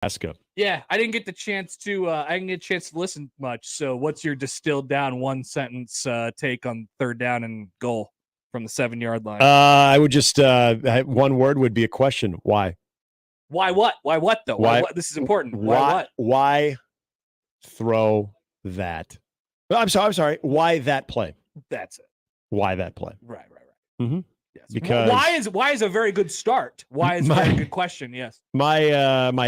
Nebraska. Yeah, I didn't get the chance to. I didn't get a chance to listen much. So, what's your distilled down one sentence take on third down and goal from the 7-yard line? I would just one word would be a question. Why? Why what? Why what though? Why what? This is important. Why what? Why throw that? I'm sorry. Why that play? That's it. Why that play? Right. Mm-hmm. Yes. Because why is a very good start? Why is a very good question? Yes. My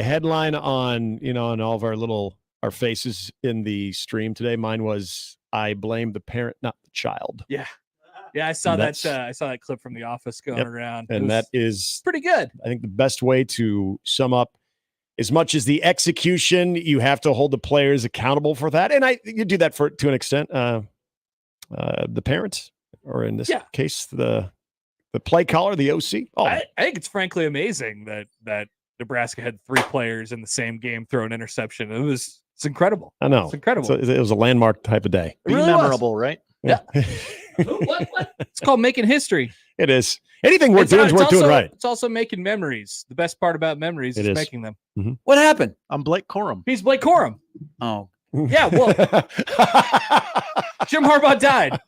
headline on on all of our faces in the stream today, mine was I blame the parent, not the child. Yeah. Yeah, I saw that. I saw that clip from The Office going around, and that is pretty good. I think the best way to sum up. As much as the execution, you have to hold the players accountable for that, and you do that to an extent. The parents, or in this case, the play caller, the OC. Oh, I think it's frankly amazing that Nebraska had 3 players in the same game throw an interception. It's incredible. I know it's incredible. It was a landmark type of day. It really memorable, right? Yeah. What? It's called making history. It is. Anything worth doing is worth doing right. It's also making memories. The best part about memories is making them. Mm-hmm. What happened? I'm Blake Corum. He's Blake Corum. Oh. Yeah, well, Jim Harbaugh died.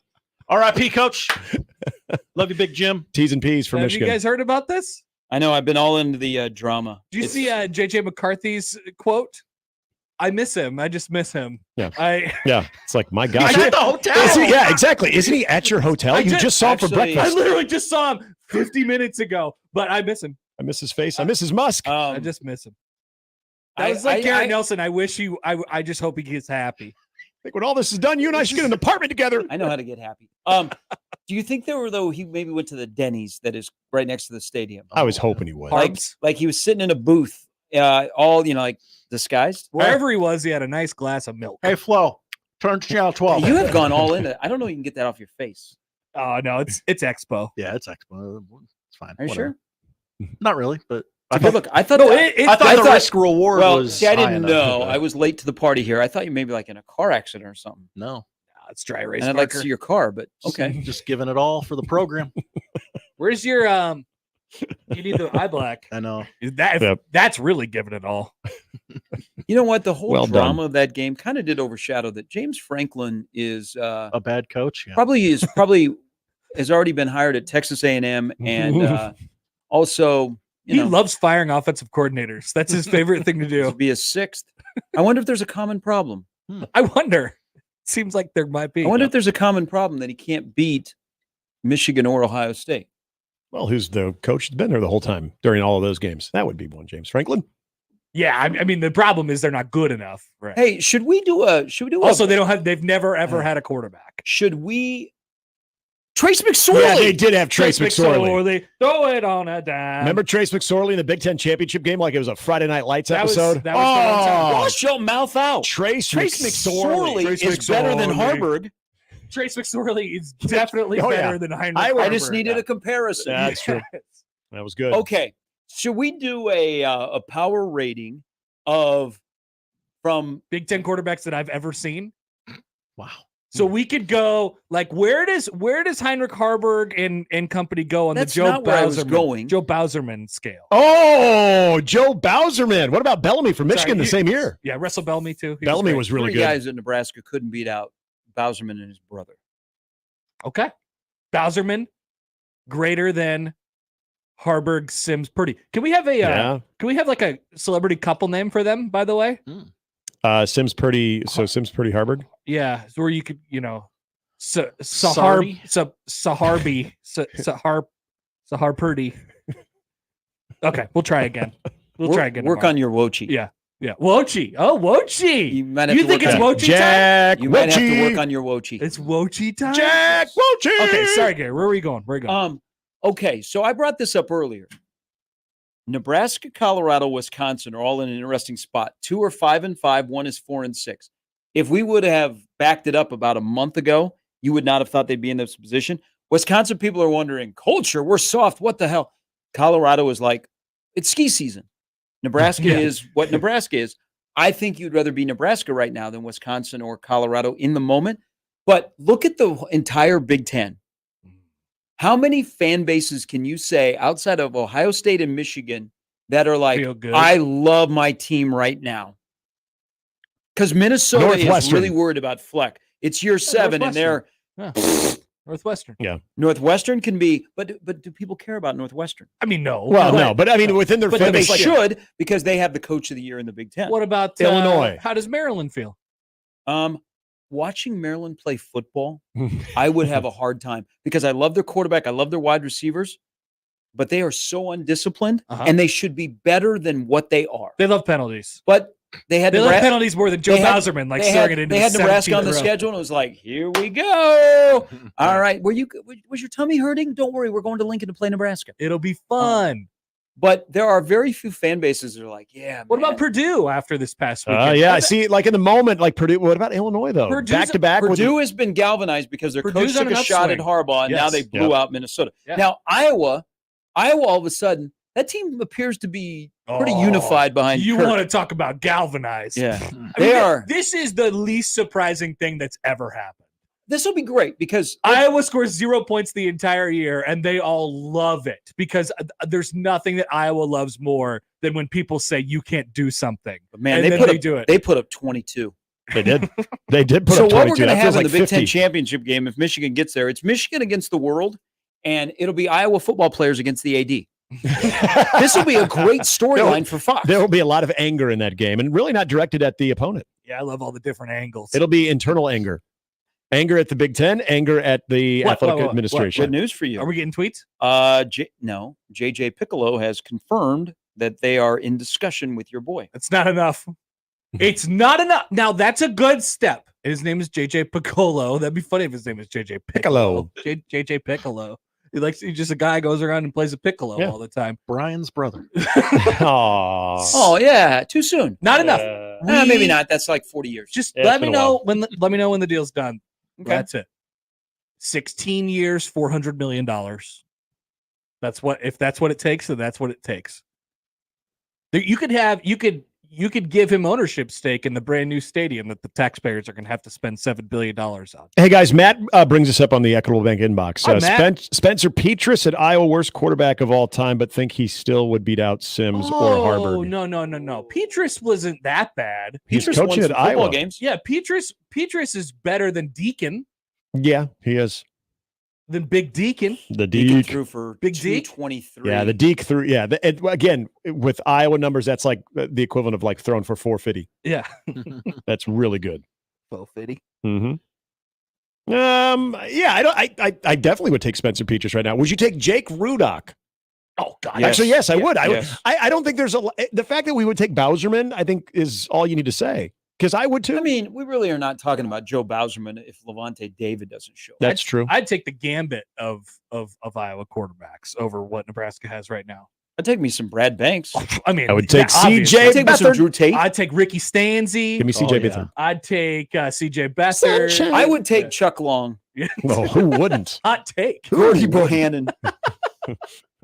R.I.P. Coach. Love you, Big Jim. T's and P's for Michigan. Have you guys heard about this? I know. I've been all into the drama. Do you see J.J. McCarthy's quote? I miss him. I just miss him. Yeah. It's like, my gosh. At the hotel. Yeah, exactly. Isn't he at your hotel? You just saw him for breakfast. I literally just saw him 50 minutes ago, but I miss him. I miss his face. I miss his musk. I just miss him. That was like Garrett Nelson. I wish I just hope he gets happy. I think when all this is done, you and I should get an apartment together. I know how to get happy. Do you think he maybe went to the Denny's that is right next to the stadium? I was hoping he would. Like he was sitting in a booth, all like disguised. Wherever he was, he had a nice glass of milk. Hey, Flo, turn to channel 12. You have gone all in it. I don't know if you can get that off your face. Oh no, it's Expo. Yeah, it's Expo. It's fine. Are you sure? Not really, but I thought the risk reward was. See, I didn't know. I was late to the party here. I thought you maybe like in a car accident or something. No, it's dry erase. And I'd like to see your car, but okay, just giving it all for the program. Where's your You need the eye black. I know that's really giving it all. You know what? The whole drama of that game kind of did overshadow that. James Franklin is a bad coach. Yeah. Probably has already been hired at Texas A&M, and also he loves firing offensive coordinators. That's his favorite thing to do. To be a 6th. I wonder if there's a common problem. I wonder. Seems like there might be. I wonder if there's a common problem that he can't beat Michigan or Ohio State. Well, who's the coach that's been there the whole time during all of those games? That would be one, James Franklin. Yeah, I mean the problem is they're not good enough. Right. Hey, should we do Also, they've never ever had a quarterback. Should we Trace McSorley? Yeah, they did have Trace McSorley. Throw it on a dime. Remember Trace McSorley in the Big Ten championship game like it was a Friday Night Lights episode? That was Wash your mouth out. Trace McSorley is better than Harburg. Trace McSorley is definitely better than Heinrich Harburg. I just needed a comparison. That's true. That was good. Okay. Should we do a power rating from Big Ten quarterbacks that I've ever seen? Wow. So we could go like where does Heinrich Harburg and company go on the Joe Bowserman scale? Oh, Joe Bowserman. What about Bellamy from Michigan the same year? Yeah, Russell Bellamy too. Bellamy was really good. 3 guys at Nebraska couldn't beat out Bowserman and his brother. Okay. Bowserman greater than Harburg, Sims, Purdy. Can we have like a celebrity couple name for them, by the way? Sims Purdy. So Sims Purdy Harburg. Yeah, where you could, Sahar Purdy. Okay, we'll try again. Work on your Wochi. Yeah. Wochi. Oh, Wochi. You think it's Wochi Jack time? You might have to work on your Wochi. It's Wochi time. Jack Wochi. Okay, sorry, Gary. Where are we going? Okay, so I brought this up earlier. Nebraska, Colorado, Wisconsin are all in an interesting spot. 2 are 5-5. 1 is 4-6. If we would have backed it up about a month ago, you would not have thought they'd be in this position. Wisconsin people are wondering, culture, we're soft. What the hell? Colorado is like, it's ski season. Nebraska is what Nebraska is. I think you'd rather be Nebraska right now than Wisconsin or Colorado in the moment. But look at the entire Big Ten. How many fan bases can you say outside of Ohio State and Michigan that are like, Feel good. I love my team right now. Because Minnesota is Northwestern. really worried about Fleck. It's year 7, and they're Northwestern. Yeah. Northwestern can be, but do people care about Northwestern? I mean, no. Well, no, but I mean, within their But fan they base, should, because they have the coach of the year in the Big Ten. What about Illinois? How does Maryland feel? Watching Maryland play football, I would have a hard time because I love their quarterback, I love their wide receivers, but they are so undisciplined, and they should be better than what they are. They love penalties. But they love penalties more than Joe Bauserman, like throwing it into They had the Nebraska on the 17th row. schedule, and it was like, here we go. All right, was your tummy hurting? Don't worry, we're going to Lincoln to play Nebraska. It'll be fun. But there are very few fan bases that are like, yeah. What about Purdue after this past weekend? yeah, see, like in the moment, like Purdue. What about Illinois though? Back to back. Purdue has been galvanized because their coach took a shot at Harbaugh, and now they blew out Minnesota. Yeah. Now Iowa, all of a sudden, that team appears to be pretty unified behind. You Kirk. want to talk about galvanized? Yeah, They are. This is the least surprising thing that's ever happened. This will be great because Iowa scores 0 points the entire year, and they all love it because there's nothing that Iowa loves more than when people say you can't do something. But man, and they do it. They put up 22. They did. They did put so up 22. what we're going to have in like the Big 50. Ten championship game, if Michigan gets there, it's Michigan against the world, and it'll be Iowa football players against the AD. This will be a great storyline for Fox. There will be a lot of anger in that game, and really not directed at the opponent. Yeah, I love all the different angles. It'll be internal anger. Anger at the Big Ten, anger at the athletic administration. What news for you? Are we getting tweets? No. JJ Piccolo has confirmed that they are in discussion with your boy. It's not enough. It's not enough. Now, that's a good step. His name is JJ Piccolo. That'd be funny if his name is JJ Piccolo. JJ Piccolo. He's just a guy who goes around and plays a piccolo all the time. Brian's brother. Oh yeah, too soon. Not enough. Maybe not. That's like 40 years. Just let me know when the deal's done. Okay. That's it. 16 years, $400 million. If that's what it takes, then that's what it takes. You could give him ownership stake in the brand new stadium that the taxpayers are going to have to spend $7 billion on. Hey guys, Matt brings us up on the Equitable Bank inbox. Matt. Spencer Petras at Iowa, worst quarterback of all time, but think he still would beat out Sims or Harvard. Oh, no. Petras wasn't that bad. He's Petras coaching won at some football Iowa. games. Yeah, Petras is better than Deacon, Yeah, he is. than Big Deacon. The Deacon Deke. threw for Big Deke? 223. Yeah, the Deke threw. Yeah, again, with Iowa numbers, that's like the equivalent of like throwing for 450. Yeah. That's really good. 450. Mm-hmm. Yeah, I definitely would take Spencer Petras right now. Would you take Jake Rudock? Oh God. Yes. Actually, yes, I would. Yes. I don't think there's the fact that we would take Bauserman, I think, is all you need to say. Because I would too. I mean, we really are not talking about Joe Bauserman if Levante David doesn't show. That's true. I'd take the gambit of Iowa quarterbacks over what Nebraska has right now. I'd take me some Brad Banks. I mean, I would take obviously. CJ I'd take me some Beathard. Drew Tate. I'd take Ricky Stanzi. Give me CJ Beathard. I'd take CJ Beathard. Sunshine. I would take Chuck Long. No, who wouldn't? Hot take. Gordy Bohannon.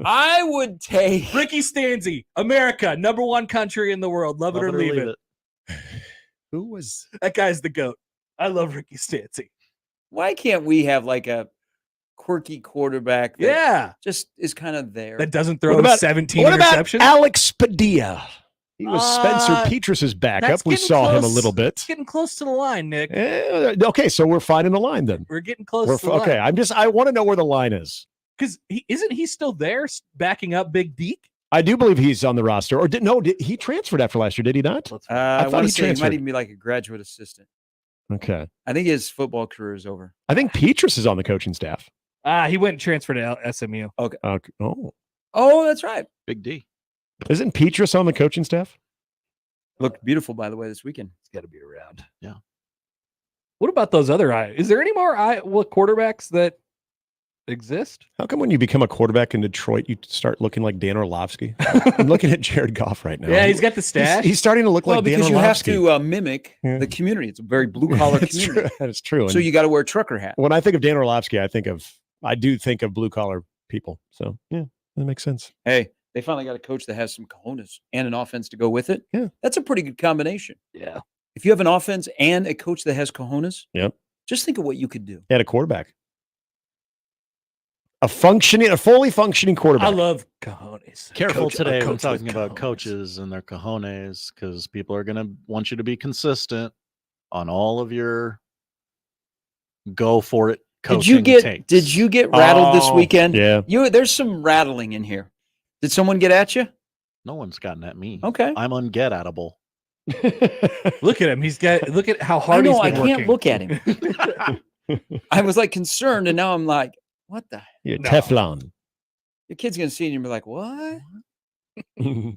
I would take Ricky Stanzi, America, #1 country in the world. Love it or leave it. Who was That guy's the GOAT. I love Ricky Stanzi. Why can't we have like a quirky quarterback that just is kind of there? That doesn't throw 17 interceptions. About Alex Padilla? He was Spencer Petras's backup. We saw him a little bit. Getting close to the line, Nick. Okay, so we're finding the line then. We're getting close to the line. Okay, I want to know where the line is. Because isn't he still there backing up Big Deke? I do believe he's on the roster. Or did he transferred after last year? Did he not? I thought want he to say he transferred. might even be like a graduate assistant. Okay. I think his football career is over. I think Petras is on the coaching staff. He went and transferred to SMU. Okay. Oh, that's right. Big D. Isn't Petras on the coaching staff? Looked beautiful, by the way, this weekend. It's got to be around. Yeah. What about those other Iowa? Is there any more Iowa quarterbacks that exist? How come when you become a quarterback in Detroit, you start looking like Dan Orlovsky? I'm looking at Jared Goff right now. Yeah, he's got the stash. He's starting to look like Dan because you have Orlovsky. to mimic the community. It's a very blue collar community. True. That is true. So you got to wear a trucker hat. When I think of Dan Orlovsky, I do think of blue collar people. So yeah, that makes sense. Hey, they finally got a coach that has some cojones and an offense to go with it. Yeah. That's a pretty good combination. Yeah. If you have an offense and a coach that has cojones, yep. Just think of what you could do. And a quarterback. A fully functioning quarterback. I love cojones. Careful Coach- a today when coach with talking about cojones. coaches and their cojones, because people are going to want you to be consistent on all of your go for it coaching takes. Did you get rattled this Oh, weekend? yeah. There's some rattling in here. Did someone get at you? No one's gotten at me. Okay. I'm unget-atable. Look at him. Look at how I hard know. he's I been can't working. look at him. I was like concerned, and now I'm like, what the? You're No. Teflon. Your kid's gonna see it and be like, what?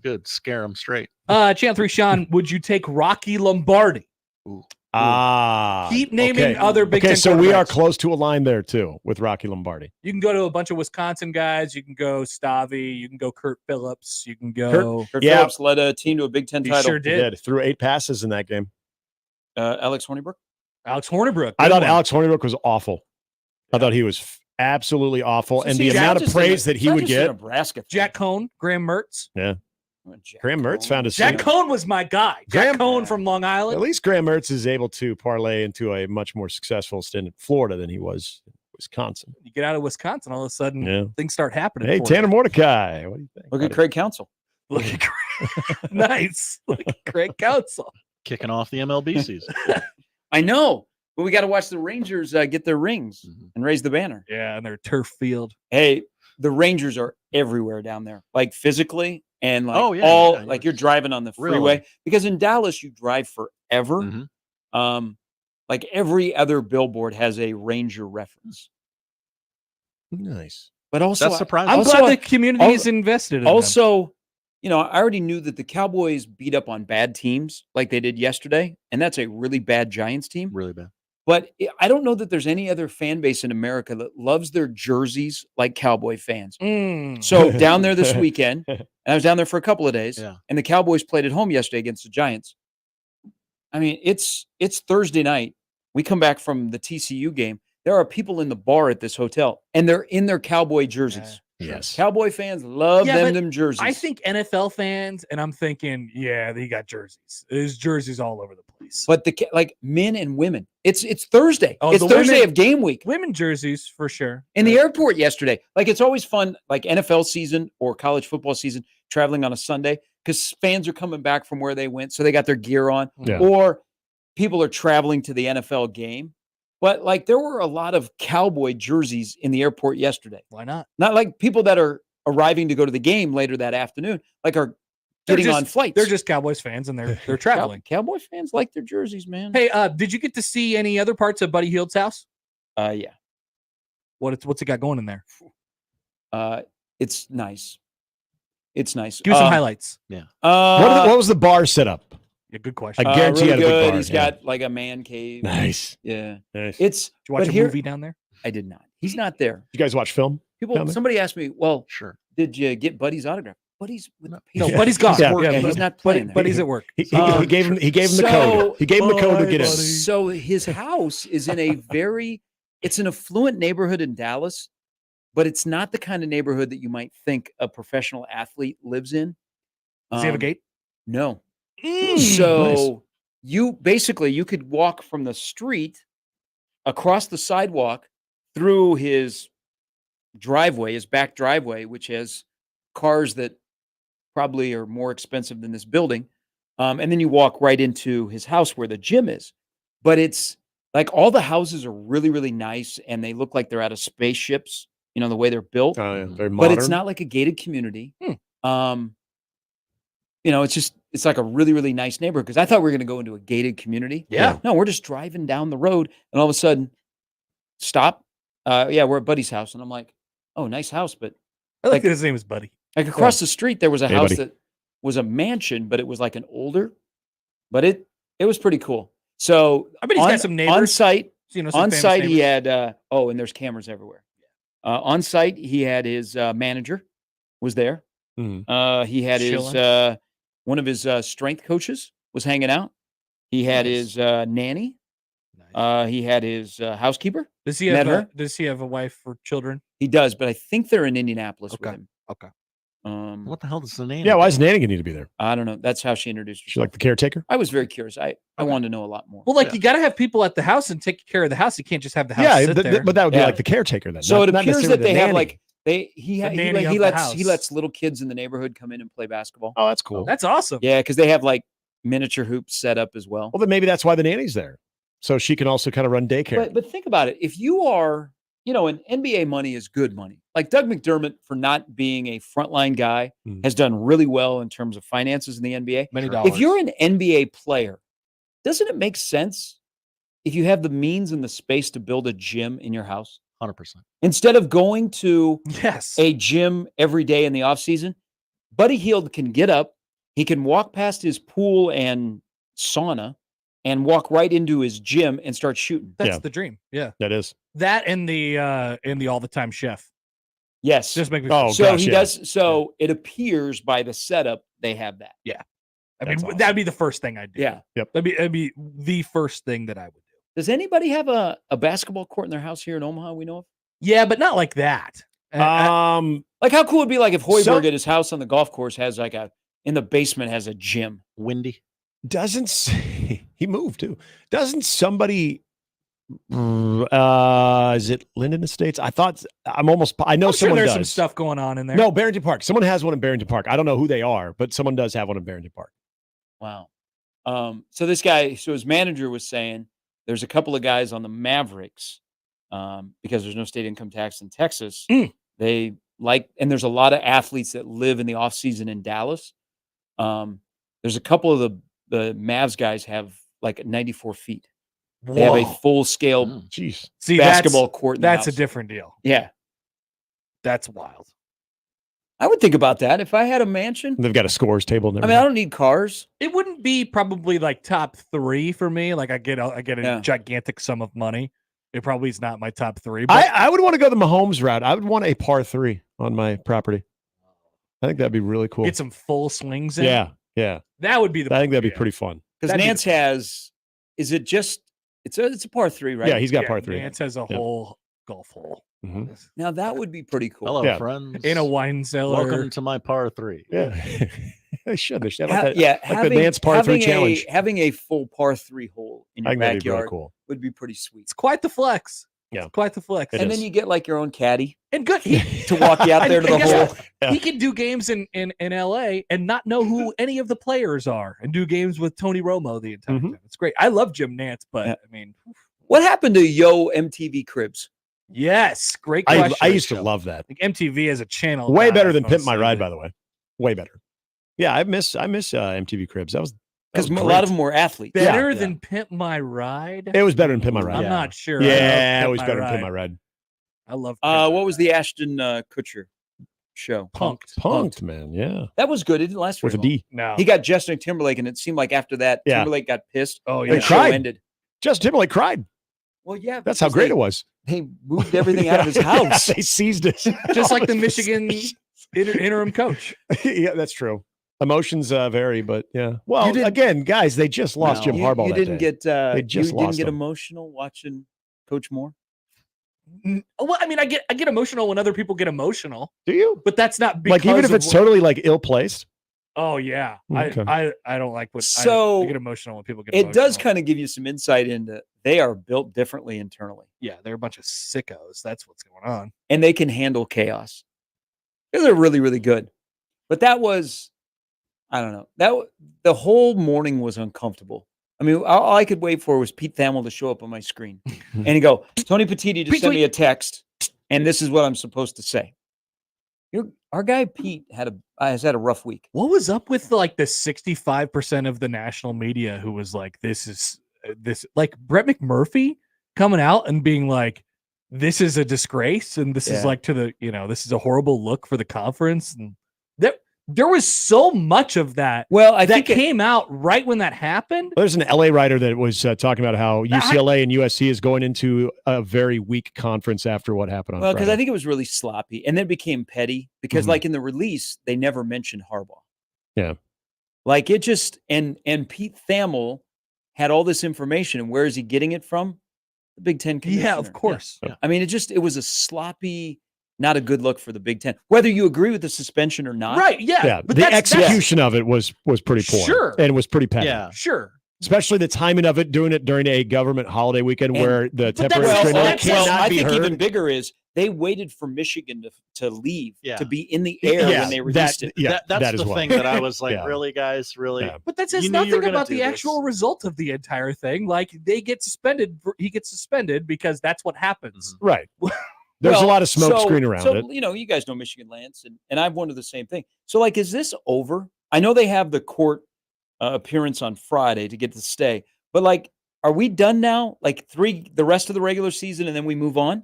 Good. Scare them straight. Channel 3, Sean, would you take Rocky Lombardi? Keep naming okay. other Big Ten so we are quarterbacks. close to a line there too with Rocky Lombardi. You can go to a bunch of Wisconsin guys. You can go Stavi. You can go Kurt Phillips. You can go. Kurt Yeah. Phillips led a team to a Big Ten He title. sure He did. threw 8 passes in that game. Alex Hornibrook. Alex Hornibrook. I good thought one. Alex Hornibrook was awful. I thought he was absolutely awful, So and see, the it's amount not of just praise a- that he it's not would just a get. Nebraska fan. Jack Cohn, Graham Mertz. Graham Mertz found his Jack seat. Cohn was my guy. Jack Cohn from Long At Island. least Graham Mertz is able to parlay into a much more successful stint in Florida than he was in Wisconsin. You get out of Wisconsin, all of a sudden Yeah. things start happening. Hey, for Tanner you. Mordecai. What do you think? Look at Craig Counsell. Look at Craig. Nice. Look at Craig Counsell. Kicking off the MLB season. I know, but we got to watch the Rangers get their rings and raise the banner. Yeah, and their turf field. Hey, the Rangers are everywhere down there, like physically and like yeah, you're driving on the freeway. Really? Because in Dallas you drive forever. Mhm. Like every other billboard has a Ranger reference. Nice. But also, That's surprising. I'm Also, glad the community is invested in them. also, I already knew that the Cowboys beat up on bad teams like they did yesterday, and that's a really bad Giants team. Really bad. But I don't know that there's any other fan base in America that loves their jerseys like Cowboy fans. So down there this weekend, and I was down there for a couple of days, Yeah. and the Cowboys played at home yesterday against the Giants. I mean, it's Thursday night. We come back from the TCU game. There are people in the bar at this hotel, and they're in their Cowboy jerseys. Yes. Cowboy fans love Yeah, but them jerseys. I think NFL fans, and I'm thinking, yeah, they got jerseys. There's jerseys all over the place. But like men and women, it's Thursday. Oh, It's the Thursday women- of game week. Women jerseys for sure. In the airport yesterday, like it's always fun, like NFL season or college football season, traveling on a Sunday because fans are coming back from where they went, so they got their gear on, Yeah. or people are traveling to the NFL game. But like there were a lot of Cowboy jerseys in the airport yesterday. Why not? Not like people that are arriving to go to the game later that afternoon, like are They're getting just- on flights. They're just Cowboys fans, and they're traveling. Cowboy fans like their jerseys, man. Hey, did you get to see any other parts of Buddy Hield's house? Yeah. What's it got going in there? It's nice. It's nice. Give me some highlights. What was the bar set up? Yeah, good question. I guarantee really you had a big good. bar, He's yeah. got like a man cave. Nice. Yeah. Nice. It's Did you watch but a here- movie down there? I did not. He's not there. You guys watch film? Down there? Somebody asked me, well, Sure. did you get Buddy's autograph? Buddy's with the No, Yeah. Buddy's gone. Yeah, yeah, he's not playing there. Buddy's at work. He gave him the code. He gave him the code to get in. So his house is in it's an affluent neighborhood in Dallas, but it's not the kind of neighborhood that you might think a professional athlete lives in. Does he have a gate? No. Mm, So you could walk from the street across the sidewalk through his driveway, his back driveway, which has cars that probably are more expensive than this building. And then you walk right into his house where the gym is. But it's like all the houses are really, really nice and they look like they're out of spaceships, the way they're built. Oh, yeah. Very But modern. it's not like a gated community. It's like a really, really nice neighborhood because I thought we were going to go into a gated community. Yeah. No, we're just driving down the road and all of a sudden, stop. We're at Buddy's house. And I'm like, oh, nice house. But I like that his name is Buddy. like across the street, there was a Hey, house buddy. that was a mansion, but it was like an older, but it was pretty cool. So I bet he's got some neighbors. on site. Some On famous site, he neighbors. had and there's cameras everywhere. On site, he had his manager was there. Mhm. He had his one of his strength coaches was hanging out. He had his nanny. Nice. He had his housekeeper. Does he met have her? Does he have a wife or children? He does, but I think they're in Indianapolis Okay. with him. Okay. What the hell does the name? Yeah, why does Nanny need to be there? I don't know. That's how she introduced herself. She like the caretaker? I was very curious. I wanted to know a lot more. Well, you got to have people at the house and take care of the house. You can't just have the house sit there. But that would be like the caretaker then. So it appears that they have nanny. he lets little kids in the neighborhood come in and play basketball. Oh, that's cool. That's awesome. Yeah, because they have like miniature hoops set up as well. Well, then maybe that's why the nanny's there, so she can also kind of run daycare. But think about it. If you are, and NBA money is good money. Like Doug McDermott, for not being a frontline guy, has done really well in terms of finances in the NBA. Many dollars. If you're an NBA player, doesn't it make sense if you have the means and the space to build a gym in your house? 100%. Instead of going to Yes. a gym every day in the offseason, Buddy Hield can get up, he can walk past his pool and sauna and walk right into his gym and start shooting. That's the dream. Yeah. That is. That and the all the time chef. Yes. Just make me does. So it appears by the setup they have that. Yeah. I mean, that'd be the first thing I'd do. Yeah. Yep. That'd be the first thing that I would do. Does anybody have a basketball court in their house here in Omaha we know of? Yeah, but not like that. Like how cool would it be like if Hoiberg at his house on the golf course has like in the basement has a gym? Windy. Doesn't say, he moved too. Doesn't somebody is it Linden Estates? I know someone there's does. some stuff going on in there. No, Barrington Park. Someone has one in Barrington Park. I don't know who they are, but someone does have one in Barrington Park. Wow. So his manager was saying there's a couple of guys on the Mavericks because there's no state income tax in Texas. They and there's a lot of athletes that live in the off season in Dallas. There's a couple of the Mavs guys have like 94 feet. Whoa. They have a full scale basketball court. That's a different deal. Yeah. That's wild. I would think about that if I had a mansion. They've got a scores table. I mean, I don't need cars. It wouldn't be probably like top 3 for me. Like I get a gigantic sum of money. It probably is not my top 3. But I would want to go the Mahomes route. I would want a par 3 on my property. I think that'd be really cool. Get some full swings in. Yeah. That would be I think that'd be pretty fun. Because Nance has, is it just, it's a par 3, right? Yeah, he's got par 3. Nance has a whole golf hole. Mm-hmm. Now that would be pretty cool. Hello, friends. In a wine cellar. Welcome to my par 3. Yeah. They should. They should. Like the Nance par 3 challenge. Having a full par 3 hole in your backyard would be pretty sweet. It's quite the flex. Yeah. It's quite the flex. And then you get like your own caddy. And good to walk you out there to the hole. Yeah. He can do games in LA and not know who any of the players are and do games with Tony Romo the entire time. It's great. I love Jim Nance, but I mean, what happened to Yo MTV Cribs? Yes, great question. I used to love that. Like MTV as a channel. Way better than Pimp My Ride, by the way. Way better. Yeah, I miss MTV Cribs. That was because a lot of them were athletes. Better than Pimp My Ride. It was better than Pimp My Ride. I'm not sure. Yeah, it was better than Pimp My Ride. I love. What was the Ashton Kutcher show? Punked, man. Yeah, that was good. It didn't last with very a D. No, he got Justin Timberlake, and it seemed like after that, Timberlake got pissed. Oh yeah, he cried. Ended. Justin Timberlake cried. Well, yeah, that's how great it was. They moved everything out of his house. They seized it, just like the Michigan interim coach. Yeah, that's true. Emotions vary, but yeah. Well, again, guys, they just lost Jim Harbaugh. You didn't get. They just you didn't get emotional watching Coach Moore. Well, I mean, I get emotional when other people get emotional. Do you? But that's not because like even if it's totally like ill placed. Oh yeah, okay. I don't like what. So I get emotional when people get. It does kind of give you some insight into they are built differently internally. Yeah, they're a bunch of sickos. That's what's going on, and they can handle chaos. They're really, really good. But that was, I don't know. The whole morning was uncomfortable. I mean, all I could wait for was Pete Thamel to show up on my screen and he'd go, Tony Petitti just sent me a text, and this is what I'm supposed to say. Our guy Pete has had a rough week. What was up with like the 65% of the national media who was like, this like Brett McMurphy coming out and being like, this is a disgrace, and this is like this is a horrible look for the conference, and there was so much of that. Well, I think came out right when that happened. There's an LA writer that was talking about how UCLA and USC is going into a very weak conference after what happened on Friday. Because I think it was really sloppy, and then it became petty because, like in the release, they never mentioned Harbaugh. Yeah, like it just and Pete Thamel had all this information, and where is he getting it from? The Big Ten commissioner. Yeah, of course. Yeah. I mean, it was a sloppy not a good look for the Big Ten, whether you agree with the suspension or not. Right? Yeah. But the execution of it was pretty poor. Sure. And was pretty petty. Yeah. Sure. Especially the timing of it, doing it during a government holiday weekend where the temporary that's- restraining order that's- cannot I be think heard. even bigger is they waited for Michigan to leave, Yeah. to be in the air Yeah, when they released it. Yeah, That's that as the well. thing that I was like, Yeah. really, guys, really. Yeah. But that says You knew you were nothing gonna about do the this. actual result of the entire thing. Like he gets suspended because that's what happens. Right. There's a lot of smoke screen around it. You know, you guys know Michigan Lance, and I've wondered the same thing. So, like, is this over? I know they have the court appearance on Friday to get to stay, but like, are we done now? Like the rest of the regular season, and then we move on?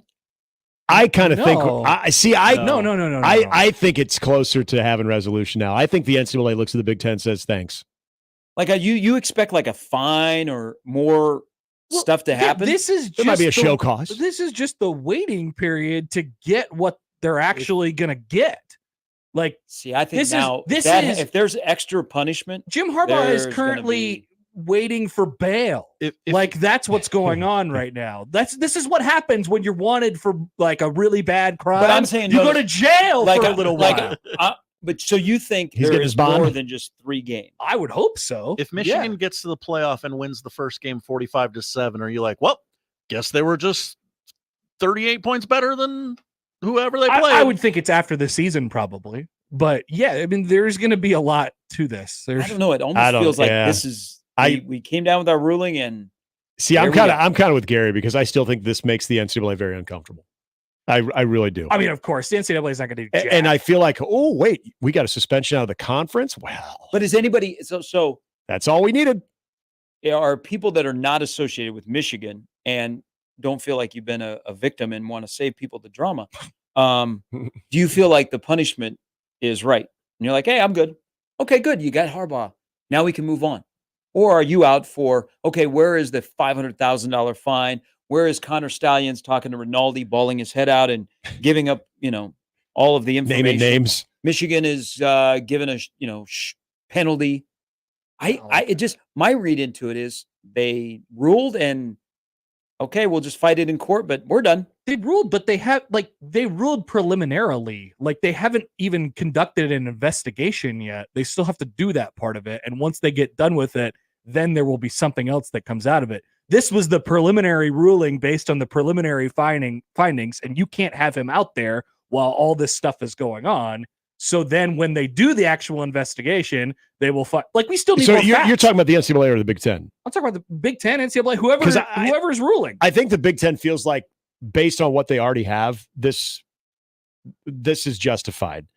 I kind of think. No. No. I think it's closer to having resolution now. I think the NCAA looks at the Big Ten and says thanks. Like, you expect like a fine or more stuff to happen? This is just There might be a show cause. This is just the waiting period to get what they're actually gonna get. Like, see, I think if there's extra punishment, Jim Harbaugh is there's currently waiting for bail. If Like, that's what's going on right now. This is what happens when you're wanted for like a really bad crime. But I'm saying you go to jail for a little while. But so you think He's there getting is his bond? more than just 3 games? I would hope so. If Michigan gets to the playoff and wins the first game 45-7, are you like, well, guess they were just 38 points better than whoever they played? I would think it's after the season probably. But yeah, I mean, there's going to be a lot to this. I don't know. It almost feels like this is we came down with our ruling and see. I'm kind of with Gary because I still think this makes the NCAA very uncomfortable. I really do. I mean, of course, the NCAA is not going to do jack. And I feel like, oh wait, we got a suspension out of the conference. Well, but is anybody so that's all we needed. Are people that are not associated with Michigan and don't feel like you've been a victim and want to save people the drama? Do you feel like the punishment is right? And you're like, hey, I'm good. Okay, good. You got Harbaugh. Now we can move on. Or are you out for, okay, where is the $500,000 fine? Where is Connor Stallions talking to Rinaldi, bawling his head out and giving up, all of the information? Naming names. Michigan is given a, penalty. My read into it is they ruled and okay, we'll just fight it in court, but we're done. They ruled, but they ruled preliminarily. Like, they haven't even conducted an investigation yet. They still have to do that part of it. And once they get done with it, then there will be something else that comes out of it. This was the preliminary ruling based on the preliminary findings, and you can't have him out there while all this stuff is going on. So then when they do the actual investigation, they will find, like, we still need more facts. You're talking about the NCAA or the Big Ten? I'm talking about the Big Ten, NCAA, whoever's ruling. I think the Big Ten feels like, based on what they already have, this is justified.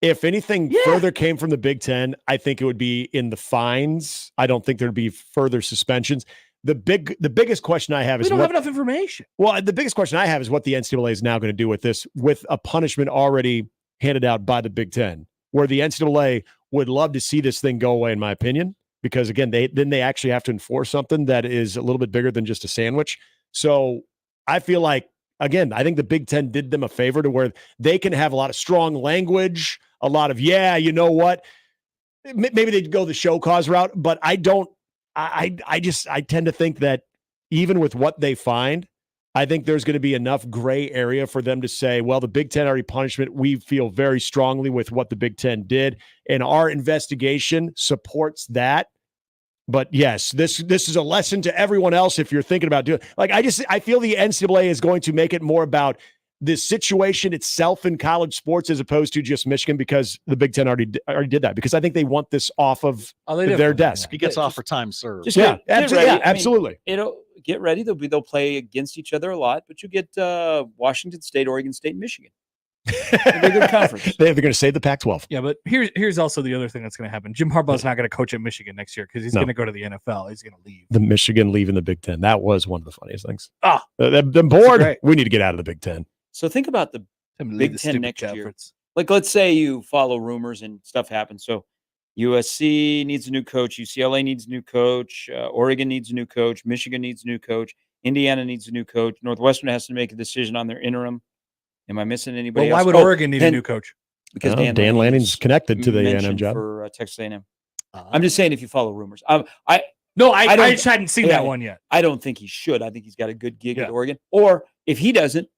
If anything further came from the Big Ten, I think it would be in the fines. I don't think there'd be further suspensions. The biggest question I have is we don't have enough information. Well, the biggest question I have is what the NCAA is now going to do with this, with a punishment already handed out by the Big Ten, where the NCAA would love to see this thing go away, in my opinion, because again, they actually have to enforce something that is a little bit bigger than just a sandwich. So I feel like, again, I think the Big Ten did them a favor to where they can have a lot of strong language, a lot of, you know what, maybe they'd go the show cause route, but I tend to think that even with what they find, I think there's going to be enough gray area for them to say, well, the Big Ten already punishment. We feel very strongly with what the Big Ten did, and our investigation supports that. But yes, this is a lesson to everyone else if you're thinking about doing. Like, I feel the NCAA is going to make it more about the situation itself in college sports as opposed to just Michigan, because the Big Ten already did that. Because I think they want this off of their desk. He gets off for time served. Absolutely. It'll get ready. They'll play against each other a lot, but you get Washington State, Oregon State, and Michigan. It'll be a good conference. They're going to save the Pac-12. Yeah, but here's also the other thing that's going to happen. Jim Harbaugh's not going to coach at Michigan next year because he's going to go to the NFL. He's going to leave. The Michigan leaving the Big Ten. That was one of the funniest things. Them bored. We need to get out of the Big Ten. So think about the Big Ten next year. Like, let's say you follow rumors and stuff happens. So USC needs a new coach. UCLA needs a new coach. Oregon needs a new coach. Michigan needs a new coach. Indiana needs a new coach. Northwestern has to make a decision on their interim. Am I missing anybody else? Why would Oregon need a new coach? Because Dan Lanning's connected to the A&M job for Texas A&M. I'm just saying, if you follow rumors, I just hadn't seen that one yet. I don't think he should. I think he's got a good gig at Oregon. Or if he doesn't,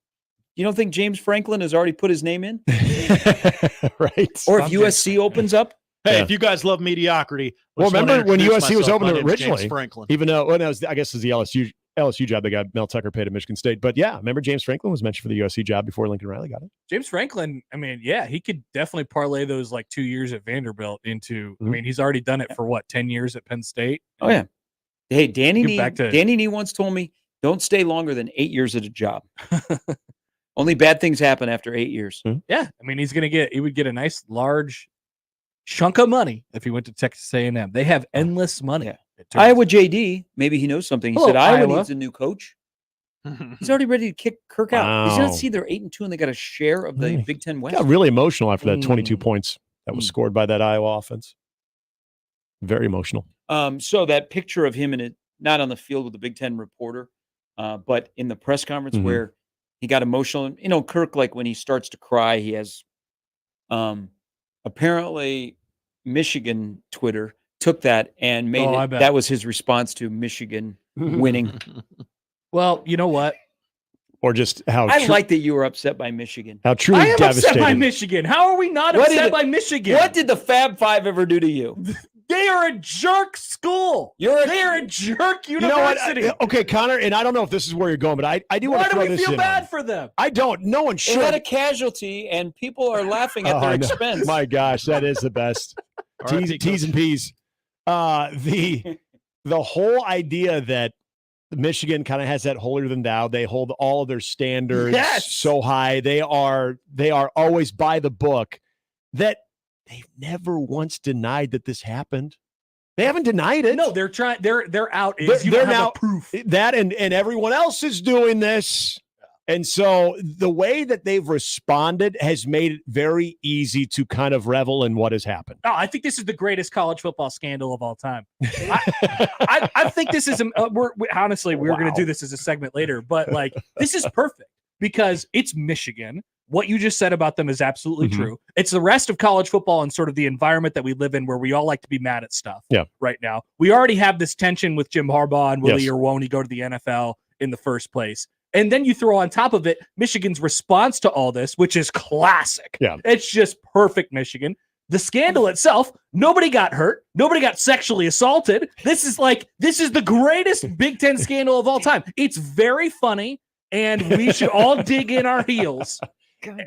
You don't think James Franklin has already put his name in? Right. Or if USC opens up? Hey, Yeah. if you guys love mediocrity, Well, just wanna remember when introduce USC was myself. open My name's originally? James Franklin. Even though, well, no, I guess it's the LSU job that got Mel Tucker paid at Michigan State. But yeah, remember James Franklin was mentioned for the USC job before Lincoln Riley got it. James Franklin, I mean, yeah, he could definitely parlay those like 2 years at Vanderbilt into. I mean, he's already done it for what, 10 years at Penn State? Oh yeah. Hey, Danny Get Nee once told me, don't stay longer than 8 years at a job. Only bad things happen after 8 years. Yeah, I mean, he would get a nice large chunk of money if he went to Texas A&M. They have endless money. Yeah. it turns Iowa JD, maybe he knows something. He Hello, said Iowa Iowa. needs a new coach. He's already ready to kick Kirk out. Did you not see they're 8-2 and they got a share of the Big Ten West? Got really emotional after that 22 Mm. points that was scored by that Iowa offense. Very emotional. So that picture of him in it, not on the field with the Big Ten reporter, but in the press conference where he got emotional. You know, Kirk, like when he starts to cry, he has apparently Michigan Twitter took that and made I it. bet. That was his response to Michigan winning. Well, you know what? Or just how I like that you were upset by Michigan. how I truly am devastating. upset by Michigan. How are we not What did upset it- by Michigan? What did the Fab Five ever do to you? They are a jerk school. They are a jerk You know what? university. Okay, Connor, and I don't know if this is where you're going, but I do want Why to do throw we this feel in bad on. for them? I don't. No one They should. had a casualty, and people are laughing at Oh, their I know. expense. My gosh, that is the best. T's and P's. The whole idea that Michigan kind of has that holier than thou. They hold all of their standards so high. They are always by the book. That they've never once denied that this happened. They haven't denied it. No, they're trying. They're out. They're now proof. that and everyone else is doing this. And so the way that they've responded has made it very easy to kind of revel in what has happened. Oh, I think this is the greatest college football scandal of all time. I think this is honestly, we're going to do this as a segment later, but like this is perfect because it's Michigan. What you just said about them is absolutely true. It's the rest of college football and sort of the environment that we live in where we all like to be mad at stuff. Yeah. Right now, we already have this tension with Jim Harbaugh and will he Yes. or won't he go to the NFL in the first place. And then you throw on top of it Michigan's response to all this, which is classic. Yeah. It's just perfect Michigan. The scandal itself, nobody got hurt. Nobody got sexually assaulted. This is the greatest Big Ten scandal of all time. It's very funny, and we should all dig in our heels